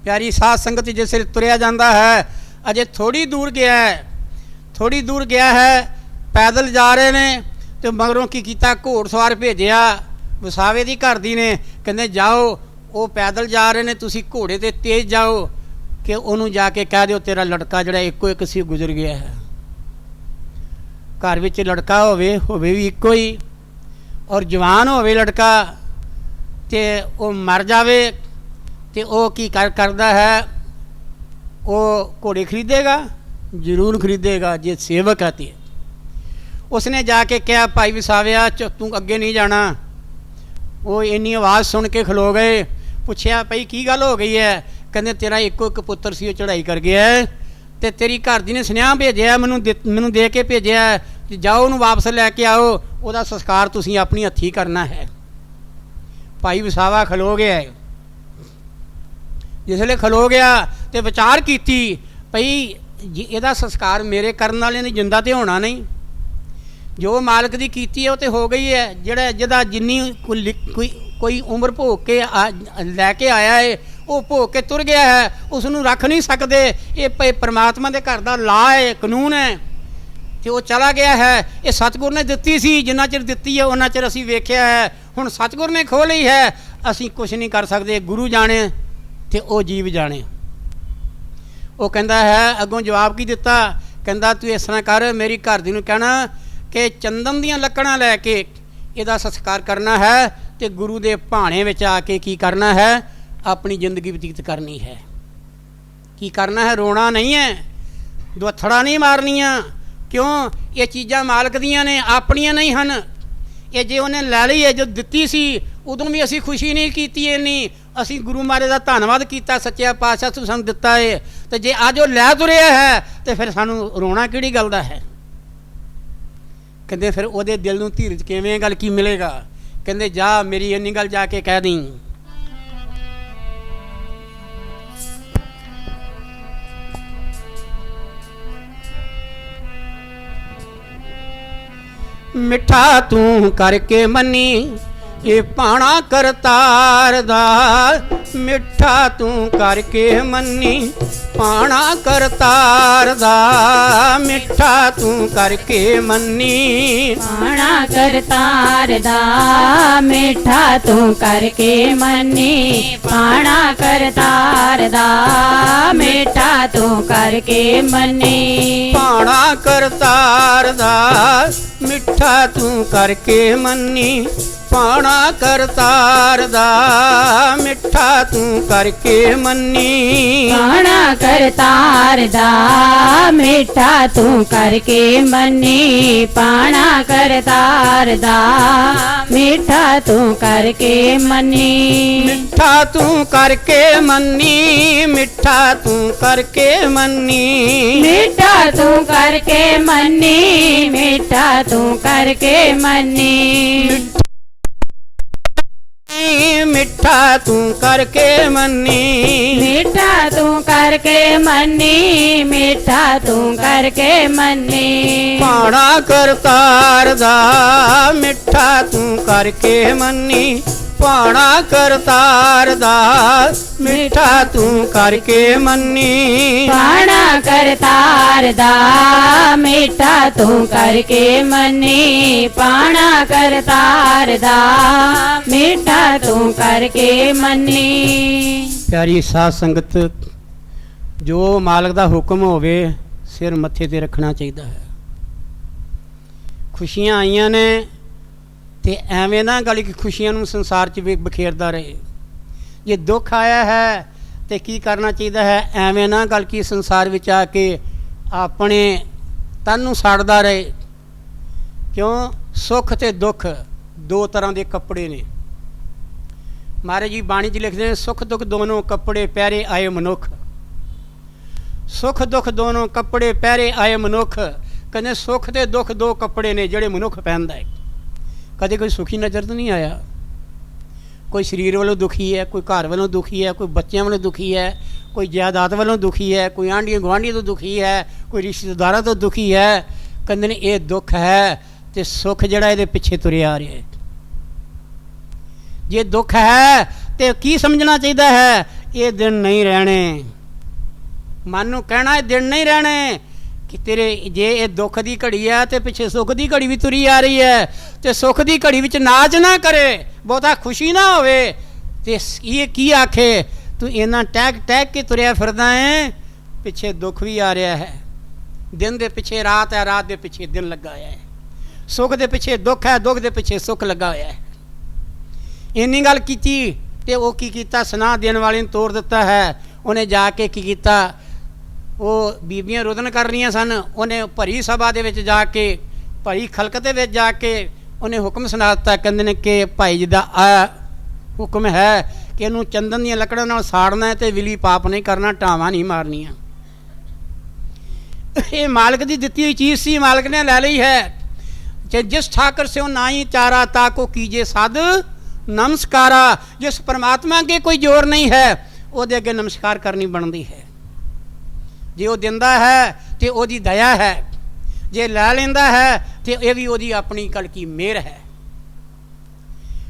ਪਿਆਰੀ ਸਾਧ ਸੰਗਤ, ਜਿਸ ਵੇਲੇ ਤੁਰਿਆ ਜਾਂਦਾ ਹੈ, ਅਜੇ ਥੋੜ੍ਹੀ ਦੂਰ ਗਿਆ ਹੈ, ਪੈਦਲ ਜਾ ਰਹੇ ਨੇ, ਅਤੇ ਮਗਰੋਂ ਕੀ ਕੀਤਾ, ਘੋੜ ਸਵਾਰ ਭੇਜਿਆ ਵਸਾਵੇ ਦੀ ਘਰ ਦੀ ਨੇ। ਕਹਿੰਦੇ ਜਾਓ, ਉਹ ਪੈਦਲ ਜਾ ਰਹੇ ਨੇ, ਤੁਸੀਂ ਘੋੜੇ 'ਤੇ ਤੇਜ਼ ਜਾਓ, ਕਿ ਉਹਨੂੰ ਜਾ ਕੇ ਕਹਿ ਦਿਓ ਤੇਰਾ ਲੜਕਾ ਜਿਹੜਾ ਇੱਕੋ ਇੱਕ ਸੀ ਗੁਜ਼ਰ ਗਿਆ ਹੈ। ਘਰ ਵਿੱਚ ਲੜਕਾ ਹੋਵੇ ਵੀ ਇੱਕੋ ਹੀ, ਔਰ ਜਵਾਨ ਹੋਵੇ ਲੜਕਾ, ਅਤੇ ਉਹ ਮਰ ਜਾਵੇ, ਅਤੇ ਉਹ ਕੀ ਕਰਦਾ ਹੈ, ਉਹ ਘੋੜੇ ਖਰੀਦੇਗਾ, ਜ਼ਰੂਰ ਖਰੀਦੇਗਾ ਜੇ ਸੇਵਕ ਹੈ। ਅਤੇ ਉਸਨੇ ਜਾ ਕੇ ਕਿਹਾ ਭਾਈ ਵਸਾਵਿਆ ਤੂੰ ਅੱਗੇ ਨਹੀਂ ਜਾਣਾ, ਉਹ ਇੰਨੀ ਆਵਾਜ਼ ਸੁਣ ਕੇ ਖਲੋ ਗਏ। ਪੁੱਛਿਆ ਭਈ ਕੀ ਗੱਲ ਹੋ ਗਈ ਹੈ? ਕਹਿੰਦੇ ਤੇਰਾ ਇੱਕੋ ਇੱਕ ਪੁੱਤਰ ਸੀ, ਉਹ ਚੜ੍ਹਾਈ ਕਰ ਗਿਆ ਤੇ ਤੇਰੀ ਘਰ ਦੀ ਨੇ ਸੁਨੇਹਾ ਭੇਜਿਆ, ਮੈਨੂੰ ਦੇ ਕੇ ਭੇਜਿਆ ਕਿ ਜਾਓ ਉਹਨੂੰ ਵਾਪਸ ਲੈ ਕੇ ਆਓ, ਉਹਦਾ ਸੰਸਕਾਰ ਤੁਸੀਂ ਆਪਣੀ ਹੱਥੀਂ ਕਰਨਾ ਹੈ। ਭਾਈ ਵਸਾਵਾ ਖਲੋ ਗਿਆ। ਜਿਸ ਵੇਲੇ ਖਲੋ ਗਿਆ ਤੇ ਵਿਚਾਰ ਕੀਤੀ ਭਈ ਇਹਦਾ ਸੰਸਕਾਰ ਮੇਰੇ ਕਰਨ ਵਾਲੇ ਨੇ ਜਿੰਦਾ ਤੇ ਹੋਣਾ ਨਹੀਂ, ਜੋ ਮਾਲਕ ਦੀ ਕੀਤੀ ਹੈ ਉਹ ਤੇ ਹੋ ਗਈ ਹੈ। ਜਿਹਦਾ ਜਿੰਨੀ ਕੋਈ ਉਮਰ ਭੋਗ ਕੇ ਲੈ ਕੇ ਆਇਆ ਹੈ, ਉਹ ਭੋਗ ਕੇ ਤੁਰ ਗਿਆ ਹੈ, ਉਸ ਨੂੰ ਰੱਖ ਨਹੀਂ ਸਕਦੇ। ਇਹ ਪਰਮਾਤਮਾ ਦੇ ਘਰ ਦਾ ਲਾ ਹੈ, ਕਾਨੂੰਨ ਹੈ, ਤੇ ਉਹ ਚਲਾ ਗਿਆ ਹੈ। ਇਹ ਸਤਿਗੁਰ ਨੇ ਦਿੱਤੀ ਸੀ, ਜਿੰਨਾ ਚਿਰ ਦਿੱਤੀ ਹੈ ਉਹਨਾਂ ਚਿਰ ਅਸੀਂ ਵੇਖਿਆ ਹੈ। ਹੁਣ ਸਤਿਗੁਰ ਨੇ ਖੋਹ ਲਈ ਹੈ, ਅਸੀਂ ਕੁਛ ਨਹੀਂ ਕਰ ਸਕਦੇ। ਗੁਰੂ ਜਾਣੇ ਤੇ ਉਹ ਜੀਵ ਜਾਣੇ। ਉਹ ਕਹਿੰਦਾ ਹੈ, ਅੱਗੋਂ ਜਵਾਬ ਕੀ ਦਿੱਤਾ? ਕਹਿੰਦਾ ਤੂੰ ਇਸ ਤਰ੍ਹਾਂ ਕਰ, ਮੇਰੀ ਘਰ ਦੀ ਨੂੰ ਕਹਿਣਾ ਕਿ ਚੰਦਨ ਦੀਆਂ ਲੱਕੜਾਂ ਲੈ ਕੇ ਇਹਦਾ ਸੰਸਕਾਰ ਕਰਨਾ ਹੈ ਤੇ ਗੁਰੂ ਦੇ ਭਾਣੇ ਵਿੱਚ ਆ ਕੇ ਕੀ ਕਰਨਾ ਹੈ? ਆਪਣੀ ਜ਼ਿੰਦਗੀ ਬਤੀਤ ਕਰਨੀ ਹੈ। ਕੀ ਕਰਨਾ ਹੈ? ਰੋਣਾ ਨਹੀਂ ਹੈ, ਦੁੱਥੜਾ ਨਹੀਂ ਮਾਰਨੀਆਂ। ਕਿਉਂ? ਇਹ ਚੀਜ਼ਾਂ ਮਾਲਕ ਦੀਆਂ ਨੇ, ਆਪਣੀਆਂ ਨਹੀਂ ਹਨ। ਇਹ ਜੇ ਉਹਨੇ ਲੈ ਲਈ ਹੈ, ਜੋ ਦਿੱਤੀ ਸੀ ਉਦੋਂ ਵੀ ਅਸੀਂ ਖੁਸ਼ੀ ਨਹੀਂ ਕੀਤੀ ਇੰਨੀ, ਅਸੀਂ ਗੁਰੂ ਮਹਾਰਾਜ ਦਾ ਧੰਨਵਾਦ ਕੀਤਾ, ਸੱਚਿਆ ਪਾਤਸ਼ਾਹ ਤੂੰ ਸਾਨੂੰ ਦਿੱਤਾ ਏ। ਤੇ ਜੇ ਅੱਜ ਉਹ ਲੈ ਤੁਰਿਆ ਹੈ ਤੇ ਫਿਰ ਸਾਨੂੰ ਰੋਣਾ ਕਿਹੜੀ ਗੱਲ ਦਾ ਹੈ? ਕਹਿੰਦੇ ਫਿਰ ਉਹਦੇ ਦਿਲ ਨੂੰ ਧੀਰਜ ਕਿਵੇਂ, ਗੱਲ ਕੀ ਮਿਲੇਗਾ? ਕਹਿੰਦੇ ਜਾ ਮੇਰੀ ਇੰਨੀ ਗੱਲ ਜਾ ਕੇ ਕਹਿ ਦੇਈਂ। ਮਿੱਠਾ ਤੂੰ ਕਰਕੇ ਮੰਨੀ ਇਹ ਭਾਣਾ ਕਰਤਾਰ ਦਾ, ਮਿੱਠਾ ਤੂੰ ਕਰਕੇ ਮੰਨੀ ਭਾਣਾ ਕਰਤਾਰ ਦਾ, ਮਿੱਠਾ ਤੂੰ ਕਰਕੇ ਮੰਨੀ ਭਾਣਾ ਕਰਤਾਰ ਦਾ, ਮਿੱਠਾ ਤੂੰ ਕਰਕੇ ਮੰਨੀ ਭਾਣਾ ਕਰਤਾਰ ਦਾ, ਮਿੱਠਾ ਤੂੰ ਕਰਕੇ ਮੰਨੀ ਭਾਣਾ ਕਰਤਾਰ ਦਾ, ਮਿੱਠਾ ਤੂੰ ਕਰਕੇ ਮੰਨੀ ਭਾਣਾ ਕਰਤਾਰ ਦਾ, ਮਿੱਠਾ ਤੂੰ ਕਰਕੇ ਮੰਨੀ ਭਾਣਾ ਕਰਤਾਰ ਦਾ, ਮਿੱਠਾ ਤੂੰ ਕਰਕੇ ਮੰਨੀ ਭਾਣਾ ਕਰਤਾਰ ਦਾ, ਮਿੱਠਾ ਤੂੰ ਕਰਕੇ ਮੰਨੀ ਮਿੱਠਾ ਤੂੰ ਕਰਕੇ ਮੰਨੀ, ਮਿੱਠਾ ਤੂੰ ਕਰਕੇ ਮੰਨੀ ਮਿੱਠਾ ਤੂੰ ਕਰਕੇ ਮੰਨੀ, ਮਿੱਠਾ ਤੂੰ ਕਰਕੇ ਮੰਨੀ ਮਿੱਠਾ ਤੂੰ ਕਰਕੇ ਮੰਨੀ ਮਿੱਠਾ ਤੂੰ ਕਰਕੇ ਮੰਨੀ, ਮਿੱਠਾ ਤੂੰ ਕਰਕੇ ਮੰਨੀ ਭਾਣਾ ਕਰਤਾਰ ਦਾ, ਮਿੱਠਾ ਤੂੰ ਕਰਕੇ ਮੰਨੀ ਭਾਣਾ ਕਰਤਾਰ ਦਾ, ਮਿੱਠਾ ਤੂੰ ਕਰਕੇ ਮੰਨੀ ਭਾਣਾ ਕਰਤਾਰ ਦਾ, ਮਿੱਠਾ ਤੂੰ ਕਰਕੇ ਮੰਨੀ ਭਾਣਾ ਕਰਤਾਰ ਦਾ, ਮਿੱਠਾ ਤੂੰ ਕਰਕੇ ਮੰਨੀ। ਪਿਆਰੀ ਸਾਧ ਸੰਗਤ, ਜੋ ਮਾਲਕ ਦਾ ਹੁਕਮ ਹੋਵੇ ਸਿਰ ਮੱਥੇ ਤੇ ਰੱਖਣਾ ਚਾਹੀਦਾ ਹੈ। ਖੁਸ਼ੀਆਂ ਆਈਆਂ ਨੇ ਤੇ ਐਵੇਂ ਨਾ ਗੱਲ ਕਿ ਖੁਸ਼ੀਆਂ ਨੂੰ ਸੰਸਾਰ 'ਚ ਵੀ ਬਖੇਰਦਾ ਰਹੇ। ਜੇ ਦੁੱਖ ਆਇਆ ਹੈ ਤੇ ਕੀ ਕਰਨਾ ਚਾਹੀਦਾ ਹੈ? ਐਵੇਂ ਨਾ ਗੱਲ ਕਿ ਸੰਸਾਰ ਵਿੱਚ ਆ ਕੇ ਆਪਣੇ ਤਨ ਨੂੰ ਸਾੜਦਾ ਰਹੇ। ਕਿਉਂ? ਸੁੱਖ ਤੇ ਦੁੱਖ ਦੋ ਤਰ੍ਹਾਂ ਦੇ ਕੱਪੜੇ ਨੇ। ਮਹਾਰਾਜ ਜੀ ਬਾਣੀ 'ਚ ਲਿਖਦੇ ਨੇ, ਸੁੱਖ ਦੁੱਖ ਦੋਨੋਂ ਕੱਪੜੇ ਪਹਿਰੇ ਆਏ ਮਨੁੱਖ। ਸੁੱਖ ਦੁੱਖ ਦੋਨੋਂ ਕੱਪੜੇ ਪਹਿਰੇ ਆਏ ਮਨੁੱਖ। ਕਹਿੰਦੇ ਸੁੱਖ ਤੇ ਦੁੱਖ ਦੋ ਕੱਪੜੇ ਨੇ ਜਿਹੜੇ ਮਨੁੱਖ ਪਹਿਨਦਾ ਹੈ। ਕਦੇ ਕੋਈ ਸੁਖੀ ਨਜ਼ਰ ਤਾਂ ਨਹੀਂ ਆਇਆ। ਕੋਈ ਸਰੀਰ ਵੱਲੋਂ ਦੁਖੀ ਹੈ, ਕੋਈ ਘਰ ਵੱਲੋਂ ਦੁਖੀ ਹੈ, ਕੋਈ ਬੱਚਿਆਂ ਵੱਲੋਂ ਦੁਖੀ ਹੈ, ਕੋਈ ਜਾਇਦਾਦ ਵੱਲੋਂ ਦੁਖੀ ਹੈ, ਕੋਈ ਆਂਢੀਆਂ ਗੁਆਂਢੀਆਂ ਤੋਂ ਦੁਖੀ ਹੈ, ਕੋਈ ਰਿਸ਼ਤੇਦਾਰਾਂ ਤੋਂ ਦੁਖੀ ਹੈ। ਕਹਿੰਦੇ ਨੇ ਇਹ ਦੁੱਖ ਹੈ ਤੇ ਸੁੱਖ ਜਿਹੜਾ ਇਹਦੇ ਪਿੱਛੇ ਤੁਰਿਆ ਆ ਰਿਹਾ ਹੈ। ਜੇ ਦੁੱਖ ਹੈ ਤੇ ਕੀ ਸਮਝਣਾ ਚਾਹੀਦਾ ਹੈ? ਇਹ ਦਿਨ ਨਹੀਂ ਰਹਿਣੇ। ਮਨ ਨੂੰ ਕਹਿਣਾ ਇਹ ਦਿਨ ਨਹੀਂ ਰਹਿਣੇ ਕਿ ਤੇਰੇ ਜੇ ਇਹ ਦੁੱਖ ਦੀ ਘੜੀ ਹੈ ਤੇ ਪਿੱਛੇ ਸੁੱਖ ਦੀ ਘੜੀ ਵੀ ਤੁਰੀ ਆ ਰਹੀ ਹੈ, ਤੇ ਸੁੱਖ ਦੀ ਘੜੀ ਵਿੱਚ ਨਾਚ ਨਾ ਕਰੇ, ਬਹੁਤਾ ਖੁਸ਼ੀ ਨਾ ਹੋਵੇ ਤੇ ਇਹ ਕੀ ਆਖੇ ਤੂੰ ਇੰਨਾ ਟਹਿਕ ਕੇ ਤੁਰਿਆ ਫਿਰਦਾ ਹੈ, ਪਿੱਛੇ ਦੁੱਖ ਵੀ ਆ ਰਿਹਾ ਹੈ। ਦਿਨ ਦੇ ਪਿੱਛੇ ਰਾਤ ਹੈ, ਰਾਤ ਦੇ ਪਿੱਛੇ ਦਿਨ ਲੱਗਾ ਹੋਇਆ ਹੈ। ਸੁੱਖ ਦੇ ਪਿੱਛੇ ਦੁੱਖ ਹੈ, ਦੁੱਖ ਦੇ ਪਿੱਛੇ ਸੁੱਖ ਲੱਗਾ ਹੋਇਆ ਹੈ। ਇੰਨੀ ਗੱਲ ਕੀਤੀ ਤੇ ਉਹ ਕੀ ਕੀਤਾ? ਸੁਨਾਹ ਦੇਣ ਵਾਲੇ ਨੂੰ ਤੋੜ ਦਿੱਤਾ ਹੈ। ਉਹਨੇ ਜਾ ਕੇ ਕੀ ਕੀਤਾ? ਉਹ ਬੀਬੀਆਂ ਰੁਦਨ ਕਰ ਰਹੀਆਂ ਸਨ, ਉਹਨੇ ਭਰੀ ਸਭਾ ਦੇ ਵਿੱਚ ਜਾ ਕੇ, ਭਰੀ ਖਲਕ ਦੇ ਵਿੱਚ ਜਾ ਕੇ ਉਹਨੇ ਹੁਕਮ ਸੁਣਾ ਦਿੱਤਾ। ਕਹਿੰਦੇ ਨੇ ਕਿ ਭਾਈ ਜੀ ਦਾ ਆ ਹੁਕਮ ਹੈ ਕਿ ਇਹਨੂੰ ਚੰਦਨ ਦੀਆਂ ਲੱਕੜਾਂ ਨਾਲ ਸਾੜਨਾ ਤੇ ਵਿਲੀ ਪਾਪ ਨਹੀਂ ਕਰਨਾ, ਢਾਵਾਂ ਨਹੀਂ ਮਾਰਨੀਆਂ। ਇਹ ਮਾਲਕ ਦੀ ਦਿੱਤੀ ਹੋਈ ਚੀਜ਼ ਸੀ, ਮਾਲਕ ਨੇ ਲੈ ਲਈ ਹੈ। ਜਿਸ ਠਾਕਰ से नाई चारा ताको कीजे सद नमस्कारा। जिस परमात्मा अगे कोई जोर नहीं है ਉਹਦੇ ਅੱਗੇ ਨਮਸਕਾਰ ਕਰਨੀ ਬਣਦੀ ਹੈ। ਜੇ ਉਹ ਦਿੰਦਾ ਹੈ ਤੇ ਉਹਦੀ ਦਇਆ ਹੈ, ਜੇ ਲੈ ਲੈਂਦਾ ਹੈ ਤੇ ਇਹ ਵੀ ਉਹਦੀ ਆਪਣੀ ਕਲਕੀ ਮਿਹਰ ਹੈ।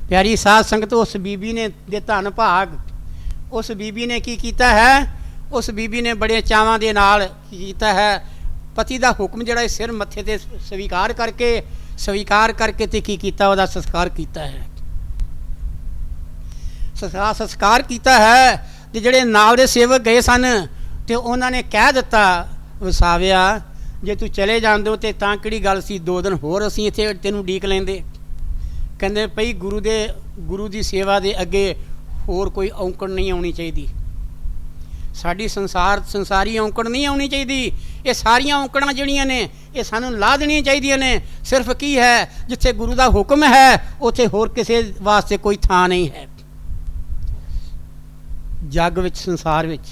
ਪਿਆਰੀ ਸਾਧ ਸੰਗਤ, ਉਸ ਬੀਬੀ ਨੇ ਦੇ ਧੰਨ ਭਾਗ, ਉਸ ਬੀਬੀ ਨੇ ਕੀ ਕੀਤਾ ਹੈ? ਉਸ ਬੀਬੀ ਨੇ ਬੜੇ ਚਾਵਾਂ ਦੇ ਨਾਲ ਕੀ ਕੀਤਾ ਹੈ? ਪਤੀ ਦਾ ਹੁਕਮ ਜਿਹੜਾ ਸਿਰ ਮੱਥੇ ਤੇ ਸਵੀਕਾਰ ਕਰਕੇ ਤੇ ਕੀ ਕੀਤਾ? ਉਹਦਾ ਸੰਸਕਾਰ ਕੀਤਾ ਹੈ। ਸੰਸਕਾਰ ਕੀਤਾ ਹੈ। ਤੇ ਜਿਹੜੇ ਨਾਲ ਦੇ ਸੇਵਕ ਗਏ ਸਨ ਤੇ ਉਹਨਾਂ ਨੇ ਕਹਿ ਦਿੱਤਾ, ਵਸਾਵਿਆ ਜੇ ਤੂੰ ਚਲੇ ਜਾਂਦੇ ਹੋ ਤੇ ਤਾਂ ਕਿਹੜੀ ਗੱਲ ਸੀ, 2 ਦਿਨ ਹੋਰ ਅਸੀਂ ਇੱਥੇ ਤੈਨੂੰ ਉਡੀਕ ਲੈਂਦੇ। ਕਹਿੰਦੇ ਭਈ ਗੁਰੂ ਦੀ ਸੇਵਾ ਦੇ ਅੱਗੇ ਹੋਰ ਕੋਈ ਔਂਕੜ ਨਹੀਂ ਆਉਣੀ ਚਾਹੀਦੀ। ਸਾਡੀ ਸੰਸਾਰੀ ਔਂਕੜ ਨਹੀਂ ਆਉਣੀ ਚਾਹੀਦੀ। ਇਹ ਸਾਰੀਆਂ ਔਂਕੜਾਂ ਜਿਹੜੀਆਂ ਨੇ ਇਹ ਸਾਨੂੰ ਲਾ ਦੇਣੀਆਂ ਚਾਹੀਦੀਆਂ ਨੇ। ਸਿਰਫ ਕੀ ਹੈ, ਜਿੱਥੇ ਗੁਰੂ ਦਾ ਹੁਕਮ ਹੈ ਉੱਥੇ ਹੋਰ ਕਿਸੇ ਵਾਸਤੇ ਕੋਈ ਥਾਂ ਨਹੀਂ ਹੈ। ਜੱਗ ਵਿੱਚ, ਸੰਸਾਰ ਵਿੱਚ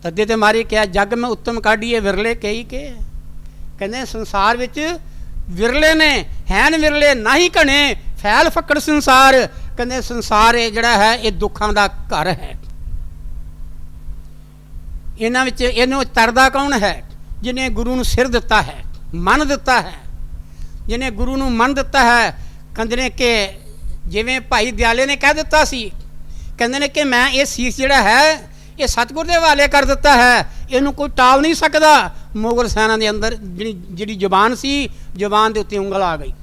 ਤੱਦੇ ਤੇ ਮਾਰੇ ਕਿਹਾ ਜੱਗ ਮੈਂ ਉੱਤਮ ਕਾਢੀਏ ਵਿਰਲੇ ਕਈ ਕੇ। ਕਹਿੰਦੇ ਸੰਸਾਰ ਵਿੱਚ ਵਿਰਲੇ ਨੇ, ਹੈਨ ਵਿਰਲੇ ਨਾਹੀ ਘਣੇ, ਫੈਲ ਫੱਕੜ ਸੰਸਾਰ। ਕਹਿੰਦੇ ਸੰਸਾਰ ਇਹ ਜਿਹੜਾ ਹੈ ਇਹ ਦੁੱਖਾਂ ਦਾ ਘਰ ਹੈ। ਇਹਨਾਂ ਵਿੱਚ ਇਹਨੂੰ ਤਰਦਾ ਕੌਣ ਹੈ? ਜਿਹਨੇ ਗੁਰੂ ਨੂੰ ਸਿਰ ਦਿੱਤਾ ਹੈ, ਮਨ ਦਿੱਤਾ ਹੈ। ਜਿਹਨੇ ਗੁਰੂ ਨੂੰ ਮਨ ਦਿੱਤਾ ਹੈ। ਕਹਿੰਦੇ ਨੇ ਕਿ ਜਿਵੇਂ ਭਾਈ ਦਿਆਲੇ ਨੇ ਕਹਿ ਦਿੱਤਾ ਸੀ, ਕਹਿੰਦੇ ਨੇ ਕਿ ਮੈਂ ਇਹ ਸੀਸ ਜਿਹੜਾ ਹੈ ਇਹ ਸਤਿਗੁਰ ਦੇ ਹਵਾਲੇ ਕਰ ਦਿੱਤਾ ਹੈ, ਇਹਨੂੰ ਕੋਈ ਟਾਲ ਨਹੀਂ ਸਕਦਾ। ਮੁਗਲ ਸੈਨਾ ਦੇ ਅੰਦਰ ਜਿਹੜੀ ਜ਼ੁਬਾਨ ਸੀ, ਜ਼ੁਬਾਨ ਦੇ ਉੱਤੇ ਉਂਗਲ ਆ ਗਈ।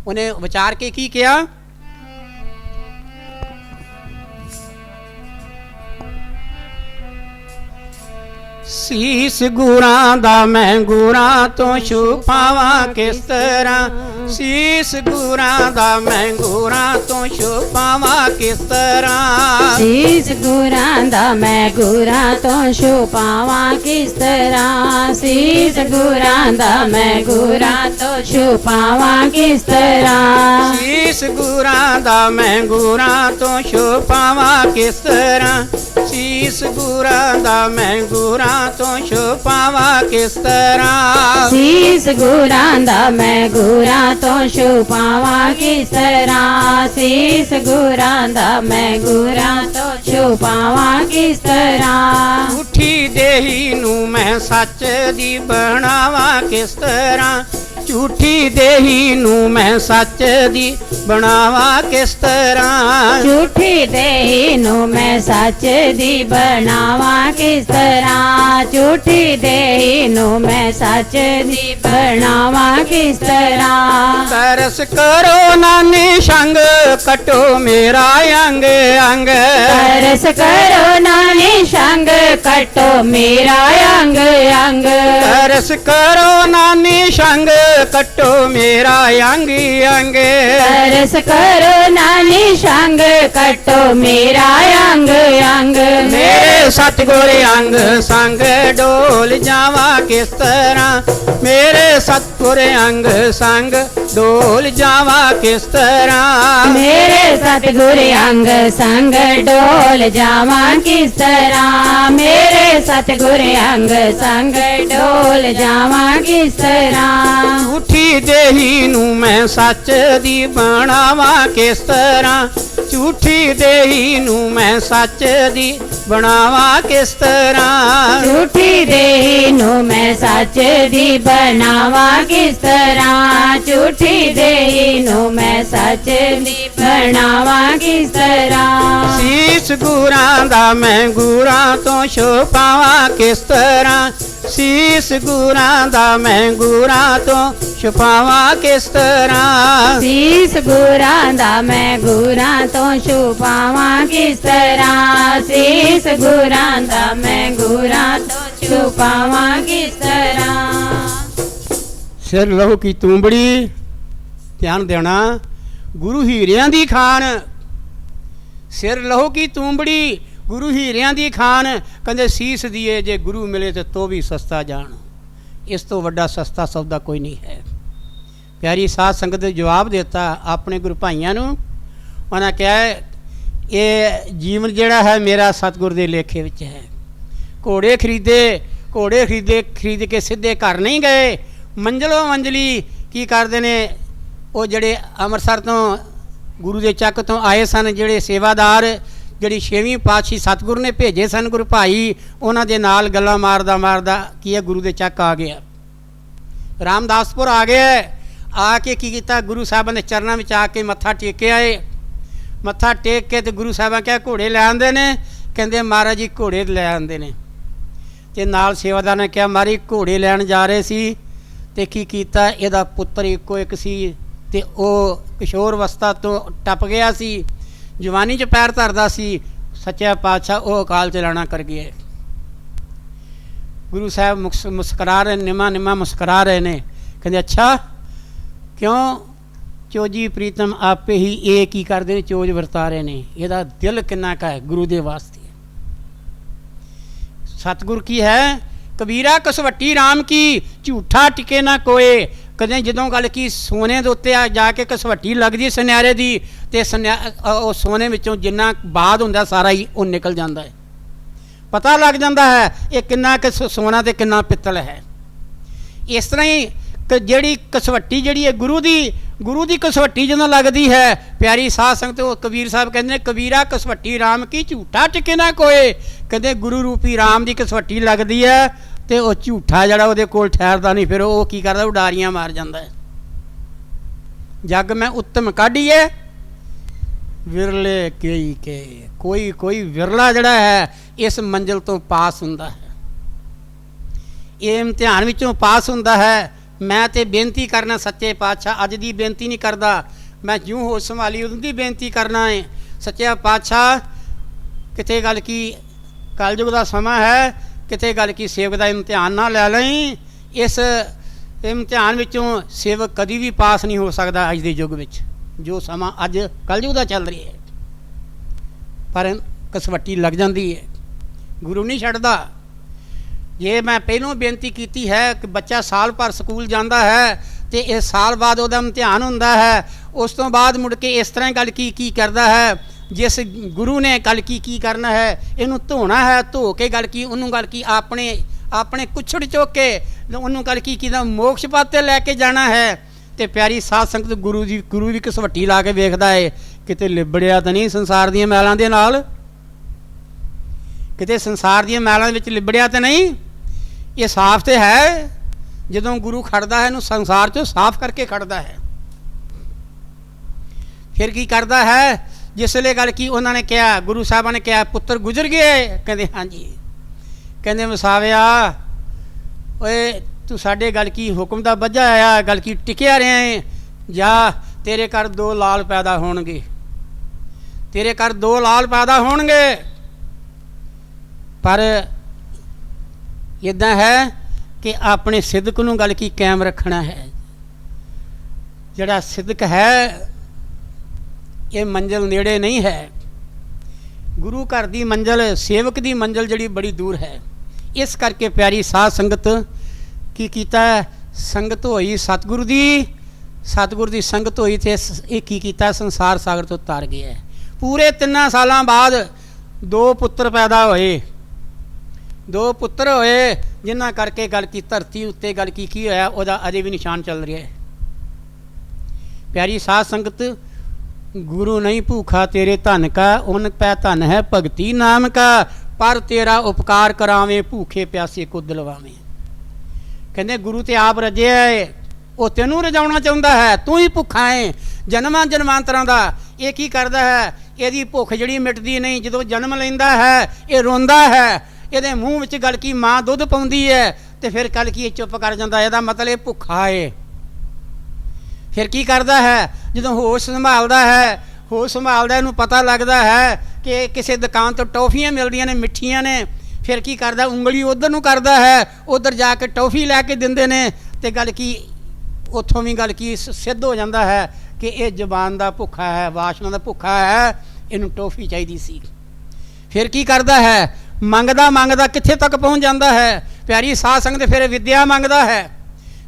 ਉਹਨੇ ਵਿਚਾਰ ਕੇ ਕੀ ਕਿਹਾ? ਸੀਸ ਗੁਰਾਂ ਦਾ ਮੈਂ ਗੁਰਾਂ ਤੋਂ ਛੁਪਾਵਾਂ ਕਿਸ ਤਰ੍ਹਾਂ। ਸੀਸ ਗੁਰਾਂ ਦਾ ਮੈਂ ਗੁਰਾਂ ਤੋਂ ਛੁਪਾਵਾਂ ਕਿਸ ਤਰ੍ਹਾਂ। ਸੀਸ ਗੁਰਾਂ ਦਾ ਮੈਂ ਗੁਰਾਂ ਤੋਂ ਛੁਪਾਵਾਂ ਕਿਸ ਤਰ੍ਹਾਂ। ਸੀਸ ਗੁਰਾਂ ਦਾ ਮੈਂ ਗੁਰਾਂ ਤੋਂ ਛੁਪਾਵਾਂ ਕਿਸ ਤਰ੍ਹਾਂ। ਸੀਸ ਗੁਰਾਂ ਦਾ ਮੈਂ ਗੁਰਾਂ ਤੋਂ ਛੁਪਾਵਾਂ ਕਿਸ ਤਰ੍ਹਾਂ। ਸੀਸ ਗੁਰਾਂ ਦਾ ਮੈਂ ਗੁਰਾਂ ਤੋਂ ਛੁਪਾਵਾਂ ਕਿਸ ਤਰ੍ਹਾਂ। ਸੀਸ ਗੁਰਾਂ ਦਾ ਮੈਂ ਗੁਰਾਂ ਤੋਂ ਛੁਪਾਵਾਂ ਕਿਸ ਤਰ੍ਹਾਂ। ਸੀਸ ਗੁਰਾਂ ਦਾ ਮੈਂ ਗੁਰਾਂ ਤੋਂ ਛੁਪਾਵਾਂ ਕਿਸ ਤਰ੍ਹਾਂ। ਝੂਠੀ ਦੇਹੀ ਨੂੰ ਮੈਂ ਸੱਚ ਦੀ ਬਣਾਵਾਂ ਕਿਸ ਤਰ੍ਹਾਂ। ਝੂਠੀ ਦੇਹੀ ਨੂੰ ਮੈਂ ਸੱਚ ਦੀ ਬਣਾਵਾਂ ਕਿਸ ਤਰ੍ਹਾਂ। ਝੂਠੀ ਦੇਹੀ ਨੂੰ ਮੈਂ ਸੱਚ ਦੀ ਬਣਾਵਾਂ ਕਿਸ ਤਰ੍ਹਾਂ। ਝੂਠੀ ਦੇਹੀ ਨੂੰ ਮੈਂ ਸੱਚ ਦੀ ਬਣਾਵਾਂ ਕਿਸ ਤਰ੍ਹਾਂ। ਤਰਸ ਕਰੋ ਨਾਨੀ ਸੰਗ ਕਟੋ ਮੇਰਾ ਅੰਗ ਅੰਗ। ਤਰਸ ਕਰੋ ਨਾਨੀ ਸੰਗ ਕਟੋ ਮੇਰਾ ਅੰਗ ਅੰਗ। ਤਰਸ ਕਰੋ ਨਾਨੀ ਸੰਗ ਕਟੋ ਮੇਰਾ ਅੰਗ ਅੰਗ। ਤਰਸ ਕਰੋ ਨਾਨੀ ਸੰਗ ਕਟੋ ਮੇਰਾ ਅੰਗ ਅੰਗ। ਮੇਰੇ ਸਤਿਗੁਰ ਅੰਗ ਸੰਗ ਡੋਲ ਜਾਵਾਂ ਕਿਸ ਤਰ੍ਹਾਂ। ਮੇਰੇ ਸਤਿਗੁਰ ਅੰਗ ਸੰਗ ਡੋਲ ਜਾਵਾਂ ਕਿਸ ਤਰ੍ਹਾਂ। ਮੇਰੇ ਸਤਿਗੁਰ ਅੰਗ ਸੰਗ ਡੋਲ ਜਾਵਾਂ ਕਿਸ ਤਰ੍ਹਾਂ। ਮੇਰੇ ਸਤਿਗੁਰ ਅੰਗ ਸੰਗ ਡੋਲ ਜਾਵਾਂ ਕਿਸ ਤਰ੍ਹਾਂ। ਝੂਠੀ ਦੇਹੀ ਨੂੰ ਮੈਂ ਸੱਚ ਦੀ ਬਣਾਵਾਂ ਕਿਸ ਤਰ੍ਹਾਂ। ਝੂਠੀ ਦੇਹੀ ਨੂੰ ਮੈਂ ਸੱਚ ਦੀ ਬਣਾਵਾਂ ਕਿਸ ਤਰ੍ਹਾਂ। ਝੂਠੀ ਦੇਹੀ ਨੂੰ ਮੈਂ ਸੱਚ ਦੀ ਬਣਾਵਾਂ ਕਿਸ ਤਰ੍ਹਾਂ। ਝੂਠੀ ਦੇਹੀ ਨੂੰ ਮੈਂ ਸੱਚ ਦੀ ਬਣਾਵਾਂ ਕਿਸ ਤਰ੍ਹਾਂ। ਸੀਸ ਗੁਰਾਂ ਦਾ ਮੈਂ ਗੁਰਾਂ ਤੋਂ ਛੁਪਾਵਾਂ ਕਿਸ ਤਰ੍ਹਾਂ। ਸੀਸ ਗੁਰਾਂ ਦਾ ਮੈਂ ਗੁਰਾਂ ਤੋਂ ਛੁਪਾਵਾਂ ਕਿਸ ਤਰ੍ਹਾਂ। ਸੀਸ ਗੁਰਾਂ ਦਾ ਮੈਂ ਗੁਰਾਂ ਤੋਂ ਛੁਪਾਵਾਂ ਕਿਸ ਤਰ੍ਹਾਂ। ਸੀਸ ਗੁਰਾਂ ਦਾ ਮੈਂ ਗੁਰਾਂ ਤੋਂ ਛੁਪਾਵਾਂ ਕਿਸ ਤਰ੍ਹਾਂ। ਸਿਰ ਲਹੂ ਕੀ ਤੂੰਬੜੀ, ਧਿਆਨ ਦੇਣਾ, ਗੁਰੂ ਹੀਰਿਆਂ ਦੀ ਖਾਨ। ਸਿਰ ਲਹੂ ਕੀ ਤੂੰਬੜੀ, ਗੁਰੂ ਹੀਰਿਆਂ ਦੀ ਖਾਨ। ਕਹਿੰਦੇ ਸੀਸ ਦੀਏ ਜੇ ਗੁਰੂ ਮਿਲੇ ਤੇ ਤੋ ਵੀ ਸਸਤਾ ਜਾਣ। ਇਸ ਤੋਂ ਵੱਡਾ ਸਸਤਾ ਸੌਦਾ ਕੋਈ ਨਹੀਂ ਹੈ। ਪਿਆਰੀ ਸਾਧ ਸੰਗਤ ਨੇ ਜਵਾਬ ਦਿੱਤਾ ਆਪਣੇ ਗੁਰੂ ਭਾਈਆਂ ਨੂੰ। ਉਹਨਾਂ ਕਿਹਾ ਇਹ ਜੀਵਨ ਜਿਹੜਾ ਹੈ ਮੇਰਾ ਸਤਿਗੁਰ ਦੇ ਲੇਖੇ ਵਿੱਚ ਹੈ। ਘੋੜੇ ਖਰੀਦ ਕੇ ਸਿੱਧੇ ਘਰ ਨਹੀਂ ਗਏ। ਮੰਜ਼ਲੋਂ ਮੰਜ਼ਲੀ ਕੀ ਕਰਦੇ ਨੇ, ਉਹ ਜਿਹੜੇ ਅੰਮ੍ਰਿਤਸਰ ਤੋਂ ਗੁਰੂ ਦੇ ਚੱਕ ਤੋਂ ਆਏ ਸਨ, ਜਿਹੜੇ ਸੇਵਾਦਾਰ, ਜਿਹੜੀ 6ਵੀਂ ਪਾਤਸ਼ਾਹੀ ਸਤਿਗੁਰੂ ਨੇ ਭੇਜੇ ਸਨ ਗੁਰੂ ਭਾਈ, ਉਹਨਾਂ ਦੇ ਨਾਲ ਗੱਲਾਂ ਮਾਰਦਾ ਕੀ ਹੈ ਗੁਰੂ ਦੇ ਚੱਕ ਆ ਗਿਆ। ਰਾਮਦਾਸਪੁਰ ਆ ਗਿਆ। ਆ ਕੇ ਕੀ ਕੀਤਾ, ਗੁਰੂ ਸਾਹਿਬਾਂ ਦੇ ਚਰਨਾਂ ਵਿੱਚ ਆ ਕੇ ਮੱਥਾ ਟੇਕਿਆ ਏ। ਮੱਥਾ ਟੇਕ ਕੇ ਤੇ ਗੁਰੂ ਸਾਹਿਬਾਂ ਕਿਹਾ ਘੋੜੇ ਲੈ ਆਉਂਦੇ ਨੇ। ਕਹਿੰਦੇ ਮਹਾਰਾਜ ਜੀ ਘੋੜੇ ਲੈ ਆਉਂਦੇ ਨੇ। ਤੇ ਨਾਲ ਸੇਵਾਦਾਰ ਨੇ ਕਿਹਾ ਮਹਾਰਾਜ ਘੋੜੇ ਲੈਣ ਜਾ ਰਹੇ ਸੀ ਤੇ ਕੀ ਕੀਤਾ, ਇਹਦਾ ਪੁੱਤਰ ਇੱਕੋ ਇੱਕ ਸੀ ਤੇ ਉਹ ਕਿਸ਼ੋਰ ਅਵਸਥਾ ਤੋਂ ਟੱਪ ਗਿਆ ਸੀ, ਜਵਾਨੀ 'ਚ ਪੈਰ ਧਰਦਾ ਸੀ। ਸੱਚਾ ਪਾਤਸ਼ਾਹ ਉਹ ਅਕਾਲ ਚਲਾਣਾ ਕਰ ਗਏ। ਗੁਰੂ ਸਾਹਿਬ ਮੁਸਕਰਾ ਰਹੇ, ਨਿਮਾ ਮੁਸਕਰਾ ਰਹੇ ਨੇ। ਕਹਿੰਦੇ ਅੱਛਾ ਕਿਉਂ, ਚੋਜੀ ਪ੍ਰੀਤਮ ਆਪੇ ਹੀ ਇਹ ਕੀ ਕਰਦੇ ਨੇ, ਚੋਜ ਵਰਤਾ ਰਹੇ ਨੇ। ਇਹਦਾ ਦਿਲ ਕਿੰਨਾ ਕੁ ਹੈ ਗੁਰੂ ਦੇ ਵਾਸਤੇ। ਸਤਿਗੁਰ ਕੀ ਹੈ, ਕਬੀਰਾ ਕਸਵੱਟੀ ਰਾਮ ਕੀ, ਝੂਠਾ ਟਿਕੇ ਨਾ ਕੋਏ। ਕਦੇ ਜਦੋਂ ਗੱਲ ਕੀ ਸੋਨੇ ਦੇ ਉੱਤੇ ਆ ਜਾ ਕੇ ਕਸਵੱਟੀ ਲੱਗਦੀ ਸੁਨਿਆਰੇ ਦੀ, ਤੇ ਉਹ ਸੋਨੇ ਵਿੱਚੋਂ ਜਿੰਨਾ ਬਾਦ ਹੁੰਦਾ ਸਾਰਾ ਹੀ ਉਹ ਨਿਕਲ ਜਾਂਦਾ ਹੈ। ਪਤਾ ਲੱਗ ਜਾਂਦਾ ਹੈ ਇਹ ਕਿੰਨਾ ਕੁ ਸੋਨਾ ਤੇ ਕਿੰਨਾ ਪਿੱਤਲ ਹੈ। ਇਸ ਤਰ੍ਹਾਂ ਹੀ ਜਿਹੜੀ ਕਸਵੱਟੀ ਜਿਹੜੀ ਹੈ ਗੁਰੂ ਦੀ ਕਸਵੱਟੀ ਜਦੋਂ ਲੱਗਦੀ ਹੈ, ਪਿਆਰੀ ਸਾਧ ਸੰਗਤ, ਉਹ ਕਬੀਰ ਸਾਹਿਬ ਕਹਿੰਦੇ ਨੇ ਕਬੀਰਾ ਕਸਵੱਟੀ ਰਾਮ ਕੀ, ਝੂਠਾ ਟਿਕੇ ਨਾ ਕੋਏ। ਕਹਿੰਦੇ ਗੁਰੂ ਰੂਪੀ ਰਾਮ ਦੀ ਕਸਵੱਟੀ ਲੱਗਦੀ ਹੈ ਤੇ ਉਹ ਝੂਠਾ ਜਿਹੜਾ ਉਹਦੇ ਕੋਲ ਠਹਿਰਦਾ ਨਹੀਂ। ਫਿਰ ਉਹ ਕੀ ਕਰਦਾ, ਉਡਾਰੀਆਂ ਮਾਰ ਜਾਂਦਾ ਹੈ। ਜੱਗ ਮੈਂ ਉੱਤਮ ਕਾਢੀਏ ਵਿਰਲੇ ਕਈ ਕੇ, ਕੋਈ ਵਿਰਲਾ ਜਿਹੜਾ ਹੈ ਇਸ ਮੰਜ਼ਿਲ ਤੋਂ ਪਾਸ ਹੁੰਦਾ ਹੈ, ਇਹ ਇਮਤਿਹਾਨ ਵਿੱਚੋਂ ਪਾਸ ਹੁੰਦਾ ਹੈ। ਮੈਂ ਤੇ ਬੇਨਤੀ ਕਰਨਾ ਸੱਚੇ ਪਾਤਸ਼ਾਹ, ਅੱਜ ਦੀ ਬੇਨਤੀ ਨਹੀਂ ਕਰਦਾ, ਮੈਂ ਜਿਉਂ ਹੋਸ਼ ਸੰਭਾਲੀ ਉਦੋਂ ਦੀ ਬੇਨਤੀ ਕਰਨਾ ਹੈ। ਸੱਚਾ ਪਾਤਸ਼ਾਹ ਕਿਤੇ ਗੱਲ ਕੀ ਕਲਯੁਗ ਦਾ ਸਮਾਂ ਹੈ, ਕਿਤੇ ਗੱਲ ਕੀ ਸੇਵਕ ਦਾ ਇਮਤਿਹਾਨ ਨਾ ਲੈ ਲਈ। ਇਸ ਇਮਤਿਹਾਨ ਵਿੱਚੋਂ ਸੇਵਕ ਕਦੀ ਵੀ ਪਾਸ ਨਹੀਂ ਹੋ ਸਕਦਾ ਅੱਜ ਦੇ ਯੁੱਗ ਵਿੱਚ, ਜੋ ਸਮਾਂ ਅੱਜ ਕਲਯੁਗ ਦਾ ਚੱਲ ਰਿਹਾ ਹੈ। ਪਰ ਕਸਵੱਟੀ ਲੱਗ ਜਾਂਦੀ ਹੈ, ਗੁਰੂ ਨਹੀਂ ਛੱਡਦਾ। ਜੇ ਮੈਂ ਪਹਿਲੋਂ ਬੇਨਤੀ ਕੀਤੀ ਹੈ ਕਿ ਬੱਚਾ ਸਾਲ ਭਰ ਸਕੂਲ ਜਾਂਦਾ ਹੈ ਤੇ ਇਸ ਸਾਲ ਬਾਅਦ ਉਹਦਾ ਇਮਤਿਹਾਨ ਹੁੰਦਾ ਹੈ, ਉਸ ਤੋਂ ਬਾਅਦ ਮੁੜ ਕੇ ਇਸ ਤਰ੍ਹਾਂ ਗੱਲ ਕੀ ਕਰਦਾ ਹੈ, ਜਿਸ ਗੁਰੂ ਨੇ ਗੱਲ ਕੀ ਕਰਨਾ ਹੈ, ਇਹਨੂੰ ਧੋਣਾ ਹੈ, ਧੋ ਕੇ ਗੱਲ ਕੀ ਉਹਨੂੰ ਗੱਲ ਕੀ ਆਪਣੇ ਕੁੱਛੜ ਚੁੱਕ ਕੇ ਉਹਨੂੰ ਗੱਲ ਕੀ ਦਾ ਮੋਕਸ਼ ਪਾਤੇ ਲੈ ਕੇ ਜਾਣਾ ਹੈ। ਤੇ ਪਿਆਰੀ ਸਾਧ ਸੰਗਤ ਗੁਰੂ ਦੀ ਕਸਵੱਟੀ ਲਾ ਕੇ ਵੇਖਦਾ ਹੈ, ਕਿਤੇ ਲਿਬੜਿਆ ਤਾਂ ਨਹੀਂ ਸੰਸਾਰ ਦੀਆਂ ਮੈਲਾਂ ਦੇ ਨਾਲ, ਕਿਤੇ ਸੰਸਾਰ ਦੀਆਂ ਮੈਲਾਂ ਵਿੱਚ ਲਿਬੜਿਆ ਤਾਂ ਨਹੀਂ। ਇਹ ਸਾਫ਼ ਤੇ ਹੈ, ਜਦੋਂ ਗੁਰੂ ਖੜਦਾ ਹੈ ਇਹਨੂੰ ਸੰਸਾਰ 'ਚੋਂ ਸਾਫ਼ ਕਰਕੇ ਖੜਦਾ ਹੈ। ਫਿਰ ਕੀ ਕਰਦਾ ਹੈ, ਜਿਸ ਵੇਲੇ ਗੱਲ ਕੀ ਉਹਨਾਂ ਨੇ ਕਿਹਾ, ਗੁਰੂ ਸਾਹਿਬਾਂ ਨੇ ਕਿਹਾ ਪੁੱਤਰ ਗੁਜ਼ਰ ਗਏ। ਕਹਿੰਦੇ ਹਾਂਜੀ। ਕਹਿੰਦੇ ਵਸਾਵਿਆ ਓਏ ਤੂੰ ਸਾਡੇ ਗੱਲ ਕੀ ਹੁਕਮ ਦਾ ਬੱਝਾ ਆਇਆ, ਗੱਲ ਕੀ ਟਿਕਿਆ ਰਿਹਾ ਹੈ, ਜਾ ਤੇਰੇ ਘਰ 2 ਲਾਲ ਪੈਦਾ ਹੋਣਗੇ, ਤੇਰੇ ਘਰ 2 ਲਾਲ ਪੈਦਾ ਹੋਣਗੇ। ਪਰ ਇੱਦਾਂ ਹੈ ਕਿ ਆਪਣੇ ਸਿਦਕ ਨੂੰ ਗੱਲ ਕੀ ਕਾਇਮ ਰੱਖਣਾ ਹੈ। ਜਿਹੜਾ ਸਿਦਕ ਹੈ ਇਹ ਮੰਜ਼ਿਲ ਨੇੜੇ ਨਹੀਂ ਹੈ। ਗੁਰੂ ਘਰ ਦੀ ਮੰਜ਼ਿਲ, ਸੇਵਕ ਦੀ ਮੰਜ਼ਿਲ ਜਿਹੜੀ ਬੜੀ ਦੂਰ ਹੈ। ਇਸ ਕਰਕੇ ਪਿਆਰੀ ਸਾਧ ਸੰਗਤ ਕੀ ਕੀਤਾ, ਸੰਗਤ ਹੋਈ ਸਤਿਗੁਰੂ ਦੀ ਸੰਗਤ ਹੋਈ ਤੇ ਇਹ ਕੀ ਕੀਤਾ, ਸੰਸਾਰ ਸਾਗਰ ਤੋਂ ਤਰ ਗਿਆ। ਪੂਰੇ 3 ਸਾਲਾਂ ਬਾਅਦ 2 ਪੁੱਤਰ ਪੈਦਾ ਹੋਏ, 2 ਪੁੱਤਰ ਹੋਏ, ਜਿਨ੍ਹਾਂ ਕਰਕੇ ਗੱਲ ਕੀ ਧਰਤੀ ਉੱਤੇ ਗੱਲ ਕੀ ਹੋਇਆ ਉਹਦਾ ਅਜੇ ਵੀ ਨਿਸ਼ਾਨ ਚੱਲ ਰਿਹਾ ਹੈ। ਪਿਆਰੀ ਸਾਧ ਸੰਗਤ, गुरु नहीं भूखा तेरे धन का, उन पै धन है भगती नाम का, पर तेरा उपकार करावे भूखे प्यासे को दिलवावे। कहते गुरु तो आप रजे है, वो तेनू रजाउना चाहता है, तू ही भुखा है जन्मां जन्मांतरां दा। ये की करदा है, ਇਹਦੀ ਭੁੱਖ ਜਿਹੜੀ ਮਿਟਦੀ ਨਹੀਂ। ਜਦੋਂ ਜਨਮ ਲੈਂਦਾ ਹੈ ਇਹ ਰੋਂਦਾ ਹੈ, ਇਹਦੇ ਮੂੰਹ ਵਿੱਚ ਗੱਲ ਕੀ ਮਾਂ ਦੁੱਧ ਪਾਉਂਦੀ ਹੈ ਤੇ ਫਿਰ ਗੱਲ ਕੀ ਚੁੱਪ ਕਰ ਜਾਂਦਾ, ਇਹਦਾ ਮਤਲਬ ਭੁੱਖਾ ਹੈ। ਫਿਰ ਕੀ ਕਰਦਾ ਹੈ, ਜਦੋਂ ਹੋਸ਼ ਸੰਭਾਲਦਾ ਇਹਨੂੰ ਪਤਾ ਲੱਗਦਾ ਹੈ ਕਿ ਕਿਸੇ ਦੁਕਾਨ ਤੋਂ ਟੌਫੀਆਂ ਮਿਲਦੀਆਂ ਨੇ, ਮਿੱਠੀਆਂ ਨੇ। ਫਿਰ ਕੀ ਕਰਦਾ, ਉਂਗਲੀ ਉਧਰ ਨੂੰ ਕਰਦਾ ਹੈ, ਉਧਰ ਜਾ ਕੇ ਟੌਫੀ ਲੈ ਕੇ ਦਿੰਦੇ ਨੇ ਤੇ ਗੱਲ ਕੀ ਉੱਥੋਂ ਵੀ ਗੱਲ ਕੀ ਸਿੱਧ ਹੋ ਜਾਂਦਾ ਹੈ ਕਿ ਇਹ ਜ਼ਬਾਨ ਦਾ ਭੁੱਖਾ ਹੈ, ਵਾਸ਼ਨਾ ਦਾ ਭੁੱਖਾ ਹੈ, ਇਹਨੂੰ ਟੌਫੀ ਚਾਹੀਦੀ ਸੀ। ਫਿਰ ਕੀ ਕਰਦਾ ਹੈ, ਮੰਗਦਾ ਕਿੱਥੇ ਤੱਕ ਪਹੁੰਚ ਜਾਂਦਾ ਹੈ। ਪਿਆਰੀ ਸਾਧ ਸੰਗਤ ਫਿਰ ਵਿਦਿਆ ਮੰਗਦਾ ਹੈ,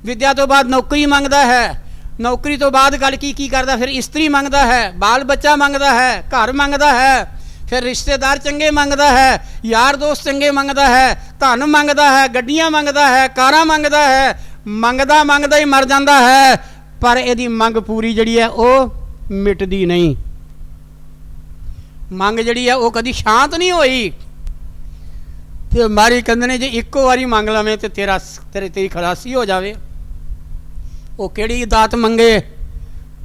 ਵਿਦਿਆ ਤੋਂ ਬਾਅਦ ਨੌਕਰੀ ਮੰਗਦਾ ਹੈ, ਨੌਕਰੀ ਤੋਂ ਬਾਅਦ ਗੱਲ ਕੀ ਕਰਦਾ, ਫਿਰ ਇਸਤਰੀ ਮੰਗਦਾ ਹੈ, ਬਾਲ ਬੱਚਾ ਮੰਗਦਾ ਹੈ, ਘਰ ਮੰਗਦਾ ਹੈ, ਫਿਰ ਰਿਸ਼ਤੇਦਾਰ ਚੰਗੇ ਮੰਗਦਾ ਹੈ, ਯਾਰ ਦੋਸਤ ਚੰਗੇ ਮੰਗਦਾ ਹੈ, ਧਨ ਮੰਗਦਾ ਹੈ, ਗੱਡੀਆਂ ਮੰਗਦਾ ਹੈ, ਕਾਰਾਂ ਮੰਗਦਾ ਹੈ, ਮੰਗਦਾ ਹੀ ਮਰ ਜਾਂਦਾ ਹੈ। ਪਰ ਇਹਦੀ ਮੰਗ ਪੂਰੀ ਜਿਹੜੀ ਹੈ ਉਹ ਮਿਟਦੀ ਨਹੀਂ। ਮੰਗ ਜਿਹੜੀ ਹੈ ਉਹ ਕਦੀ ਸ਼ਾਂਤ ਨਹੀਂ ਹੋਈ। ਤੇ ਮਾਰੀ ਕਹਿੰਦੇ ਨੇ ਜੇ ਇੱਕੋ ਵਾਰੀ ਮੰਗ ਲਵੇਂ ਤੇ ਤੇਰੀ ਖਲਾਸੀ ਹੋ ਜਾਵੇ। ਉਹ ਕਿਹੜੀ ਦਾਤ ਮੰਗੇ?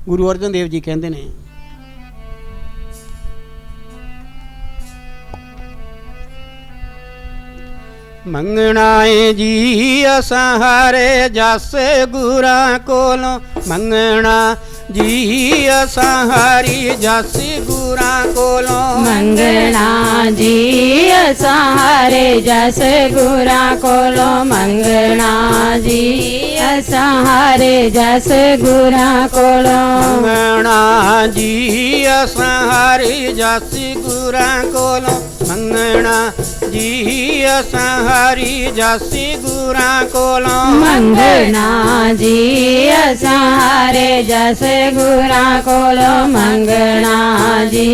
ਗੁਰੂ ਅਰਜਨ ਦੇਵ ਜੀ ਕਹਿੰਦੇ ਨੇ ਮੰਗਣਾ ਏ ਜੀ ਅਸਾਂ ਹਾਰੇ ਜਸ ਗੁਰਾਂ ਕੋਲੋਂ, ਮੰਗਣਾ ਜੀ ਅਸਾਂ ਹਾਰੀ ਜਸ ਗੁਰਾਂ ਕੋਲੋਂ, ਮੰਗਣਾ ਜੀ ਅਸਾਂ ਹਾਰੇ ਜਸ ਗੁਰਾਂ ਕੋਲੋਂ, ਮੰਗਣਾ ਜੀ ਅਸਾਂ ਹਾਰੇ ਜਸ ਗੁਰਾਂ ਕੋਲੋਂ, ਮੰਗਣਾ ਜੀ ਅਸਾਂ ਹਾਰੀ ਜਸ ਗੁਰਾਂ ਕੋਲੋਂ, ਮੰਗਣਾ ਜੀ ਅਸਾਂ ਹਾਰੀ ਜਸ ਗੁਰਾਂ ਕੋਲੋਂ, ਮੰਗਣਾ ਜੀ ਅਸਾਂ ਹਾਰੇ ਜਸ ਗੁਰਾਂ ਕੋਲੋਂ, ਮੰਗਣਾ ਜੀ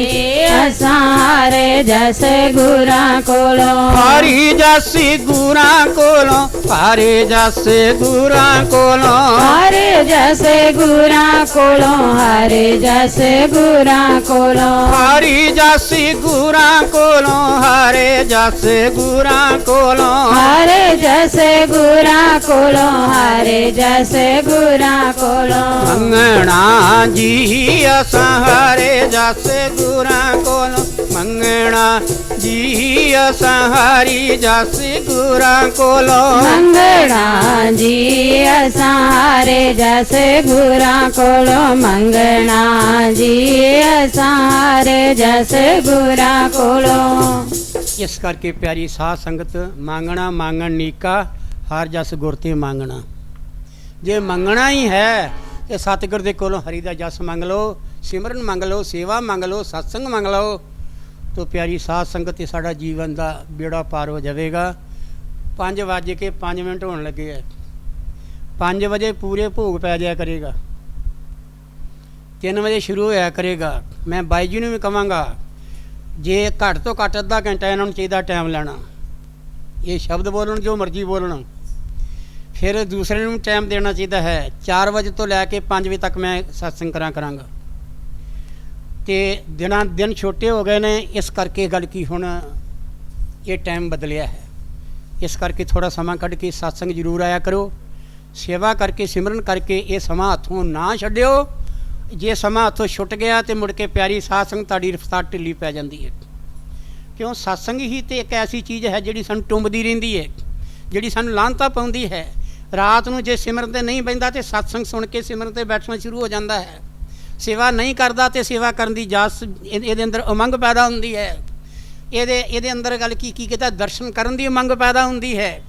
ਅਸਾਂ ਹਾਰੇ ਜਸ ਗੁਰਾਂ ਕੋਲੋਂ, ਹਾਰੀ ਜਸ ਗੁਰਾਂ ਕੋਲੋਂ, ਹਾਰੇ ਜਸ ਗੁਰਾਂ ਕੋਲੋਂ, ਹਾਰੇ ਜਸ ਗੁਰਾਂ ਕੋਲੋਂ, ਹਾਰੇ ਜਸ ਗੁਰਾਂ ਕੋਲੋਂ, ਹਾਰੀ ਜਸ ਗੁਰਾਂ ਕੋਲੋਂ, ਹਾਰੇ ਜਸ ਗੁਰਾਂ ਕੋਲੋਂ, ਹਾਰੇ ਜਸ ਗੁਰਾਂ ਕੋਲੋਂ, ਹਾਰੇ ਜਸ ਗੁਰਾਂ ਕੋਲੋਂ, ਮੰਗਣਾ ਜੀ ਅਸਾਂ ਹਾਰੇ ਜਸ ਗੁਰਾਂ ਕੋਲੋਂ, ਮੰਗਣਾ ਜੀ ਅਸਾਂ ਹਾਰੀ ਜਸ ਗੁਰਾਂ ਕੋਲੋਂ, ਮੰਗਣਾ ਜੀ ਅਸਾਂ ਹਾਰੇ ਜਸ ਗੁਰਾਂ ਕੋਲੋਂ, ਮੰਗਣਾ ਜੀ ਅਸਾਂ ਹਾਰੇ ਜਸ ਗੁਰਾਂ ਕੋਲੋਂ। ਇਸ ਕਰਕੇ ਪਿਆਰੀ ਸਾਧ ਸੰਗਤ, ਮੰਗਣਾ ਮੰਗਣ ਨੀਕਾ, ਹਰ ਜਸ ਗੁਰ ਤੇ ਮੰਗਣਾ। ਜੇ ਮੰਗਣਾ ਹੀ ਹੈ ਤੇ ਸਤਿਗੁਰ ਦੇ ਕੋਲੋਂ ਹਰੀ ਦਾ ਜਸ ਮੰਗ ਲਓ, ਸਿਮਰਨ ਮੰਗ ਲਓ, ਸੇਵਾ ਮੰਗ ਲਓ, ਸਤਸੰਗ ਮੰਗ ਲਓ, ਤਾਂ ਪਿਆਰੀ ਸਾਧ ਸੰਗਤ ਤੇ ਸਾਡਾ ਜੀਵਨ ਦਾ ਬੇੜਾ ਪਾਰ ਹੋ ਜਾਵੇਗਾ। 5:05 ਹੋਣ ਲੱਗੇ ਹੈ। 5 ਵਜੇ ਪੂਰੇ ਭੋਗ ਪੈ ਜਾਇਆ ਕਰੇਗਾ, 3 ਵਜੇ ਸ਼ੁਰੂ ਹੋਇਆ ਕਰੇਗਾ। ਮੈਂ ਬਾਈ ਜੀ ਨੂੰ ਵੀ ਕਹਾਂਗਾ ਜੇ ਘੱਟ ਤੋਂ ਘੱਟ ਅੱਧਾ ਘੰਟਾ ਇਹਨਾਂ ਨੂੰ ਚਾਹੀਦਾ ਟਾਈਮ ਲੈਣਾ। ਇਹ ਸ਼ਬਦ ਬੋਲਣ ਜੋ ਮਰਜ਼ੀ ਬੋਲਣ, ਫਿਰ ਦੂਸਰੇ ਨੂੰ ਟਾਈਮ ਦੇਣਾ ਚਾਹੀਦਾ ਹੈ। 4 ਵਜੇ ਤੋਂ ਲੈ ਕੇ 5 ਵਜੇ ਤੱਕ ਮੈਂ ਸਤਸੰਗ ਕਰਾਂਗਾ। ਤੇ ਦਿਨ ਛੋਟੇ ਹੋ ਗਏ ਨੇ, ਇਸ ਕਰਕੇ ਗੱਲ ਕੀ ਹੁਣ ਇਹ ਟਾਈਮ ਬਦਲਿਆ ਹੈ। ਇਸ ਕਰਕੇ ਥੋੜ੍ਹਾ ਸਮਾਂ ਕੱਢ ਕੇ ਸਤਸੰਗ ਜ਼ਰੂਰ ਆਇਆ ਕਰੋ। ਸੇਵਾ ਕਰਕੇ, ਸਿਮਰਨ ਕਰਕੇ ਇਹ ਸਮਾਂ ਹੱਥੋਂ ਨਾ ਛੱਡਿਓ। ਜੇ ਸਮਾਂ ਹੱਥੋਂ ਛੁੱਟ ਗਿਆ ਤੇ ਮੁੜ ਕੇ ਪਿਆਰੀ ਸਾਧ ਸੰਗਤ ਤੁਹਾਡੀ ਰਫਤਾਰ ਢਿੱਲੀ ਪੈ ਜਾਂਦੀ ਹੈ। ਕਿਉਂ? ਸਤਸੰਗ ਹੀ ਤੇ ਇੱਕ ਐਸੀ ਚੀਜ਼ ਹੈ ਜਿਹੜੀ ਸਾਨੂੰ ਟੁੰਬਦੀ ਰਹਿੰਦੀ ਹੈ, ਜਿਹੜੀ ਸਾਨੂੰ ਲਾਹਨਤਾਂ ਪਾਉਂਦੀ ਹੈ। ਰਾਤ ਨੂੰ ਜੇ ਸਿਮਰਨ ਤੇ ਨਹੀਂ ਬਹਿੰਦਾ ਤੇ ਸਤਸੰਗ ਸੁਣ ਕੇ ਸਿਮਰਨ ਤੇ ਬੈਠਣਾ ਸ਼ੁਰੂ ਹੋ ਜਾਂਦਾ ਹੈ। ਸੇਵਾ ਨਹੀਂ ਕਰਦਾ ਤੇ ਸੇਵਾ ਕਰਨ ਦੀ ਜਸ ਇਹਦੇ ਅੰਦਰ ਉਮੰਗ ਪੈਦਾ ਹੁੰਦੀ ਹੈ। ਇਹਦੇ ਅੰਦਰ ਗੱਲ ਕੀ ਕੀਤਾ, ਦਰਸ਼ਨ ਕਰਨ ਦੀ ਉਮੰਗ ਪੈਦਾ ਹੁੰਦੀ ਹੈ।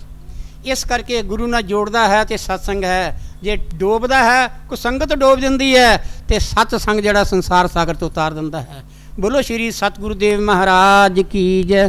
ਇਸ ਕਰਕੇ ਗੁਰੂ ਨਾਲ ਜੋੜਦਾ ਹੈ ਤੇ ਸਤਸੰਗ ਹੈ। ਜੇ ਡੋਬਦਾ ਹੈ, ਕੁਸੰਗਤ ਡੋਬ ਦਿੰਦੀ ਹੈ, ਤੇ ਸਤਸੰਗ ਜਿਹੜਾ ਸੰਸਾਰ ਸਾਗਰ ਤੋਂ ਉਤਾਰ ਦਿੰਦਾ ਹੈ। ਬੋਲੋ ਸ਼੍ਰੀ ਸਤਿਗੁਰੂ ਦੇਵ ਮਹਾਰਾਜ ਕੀ ਜੈ।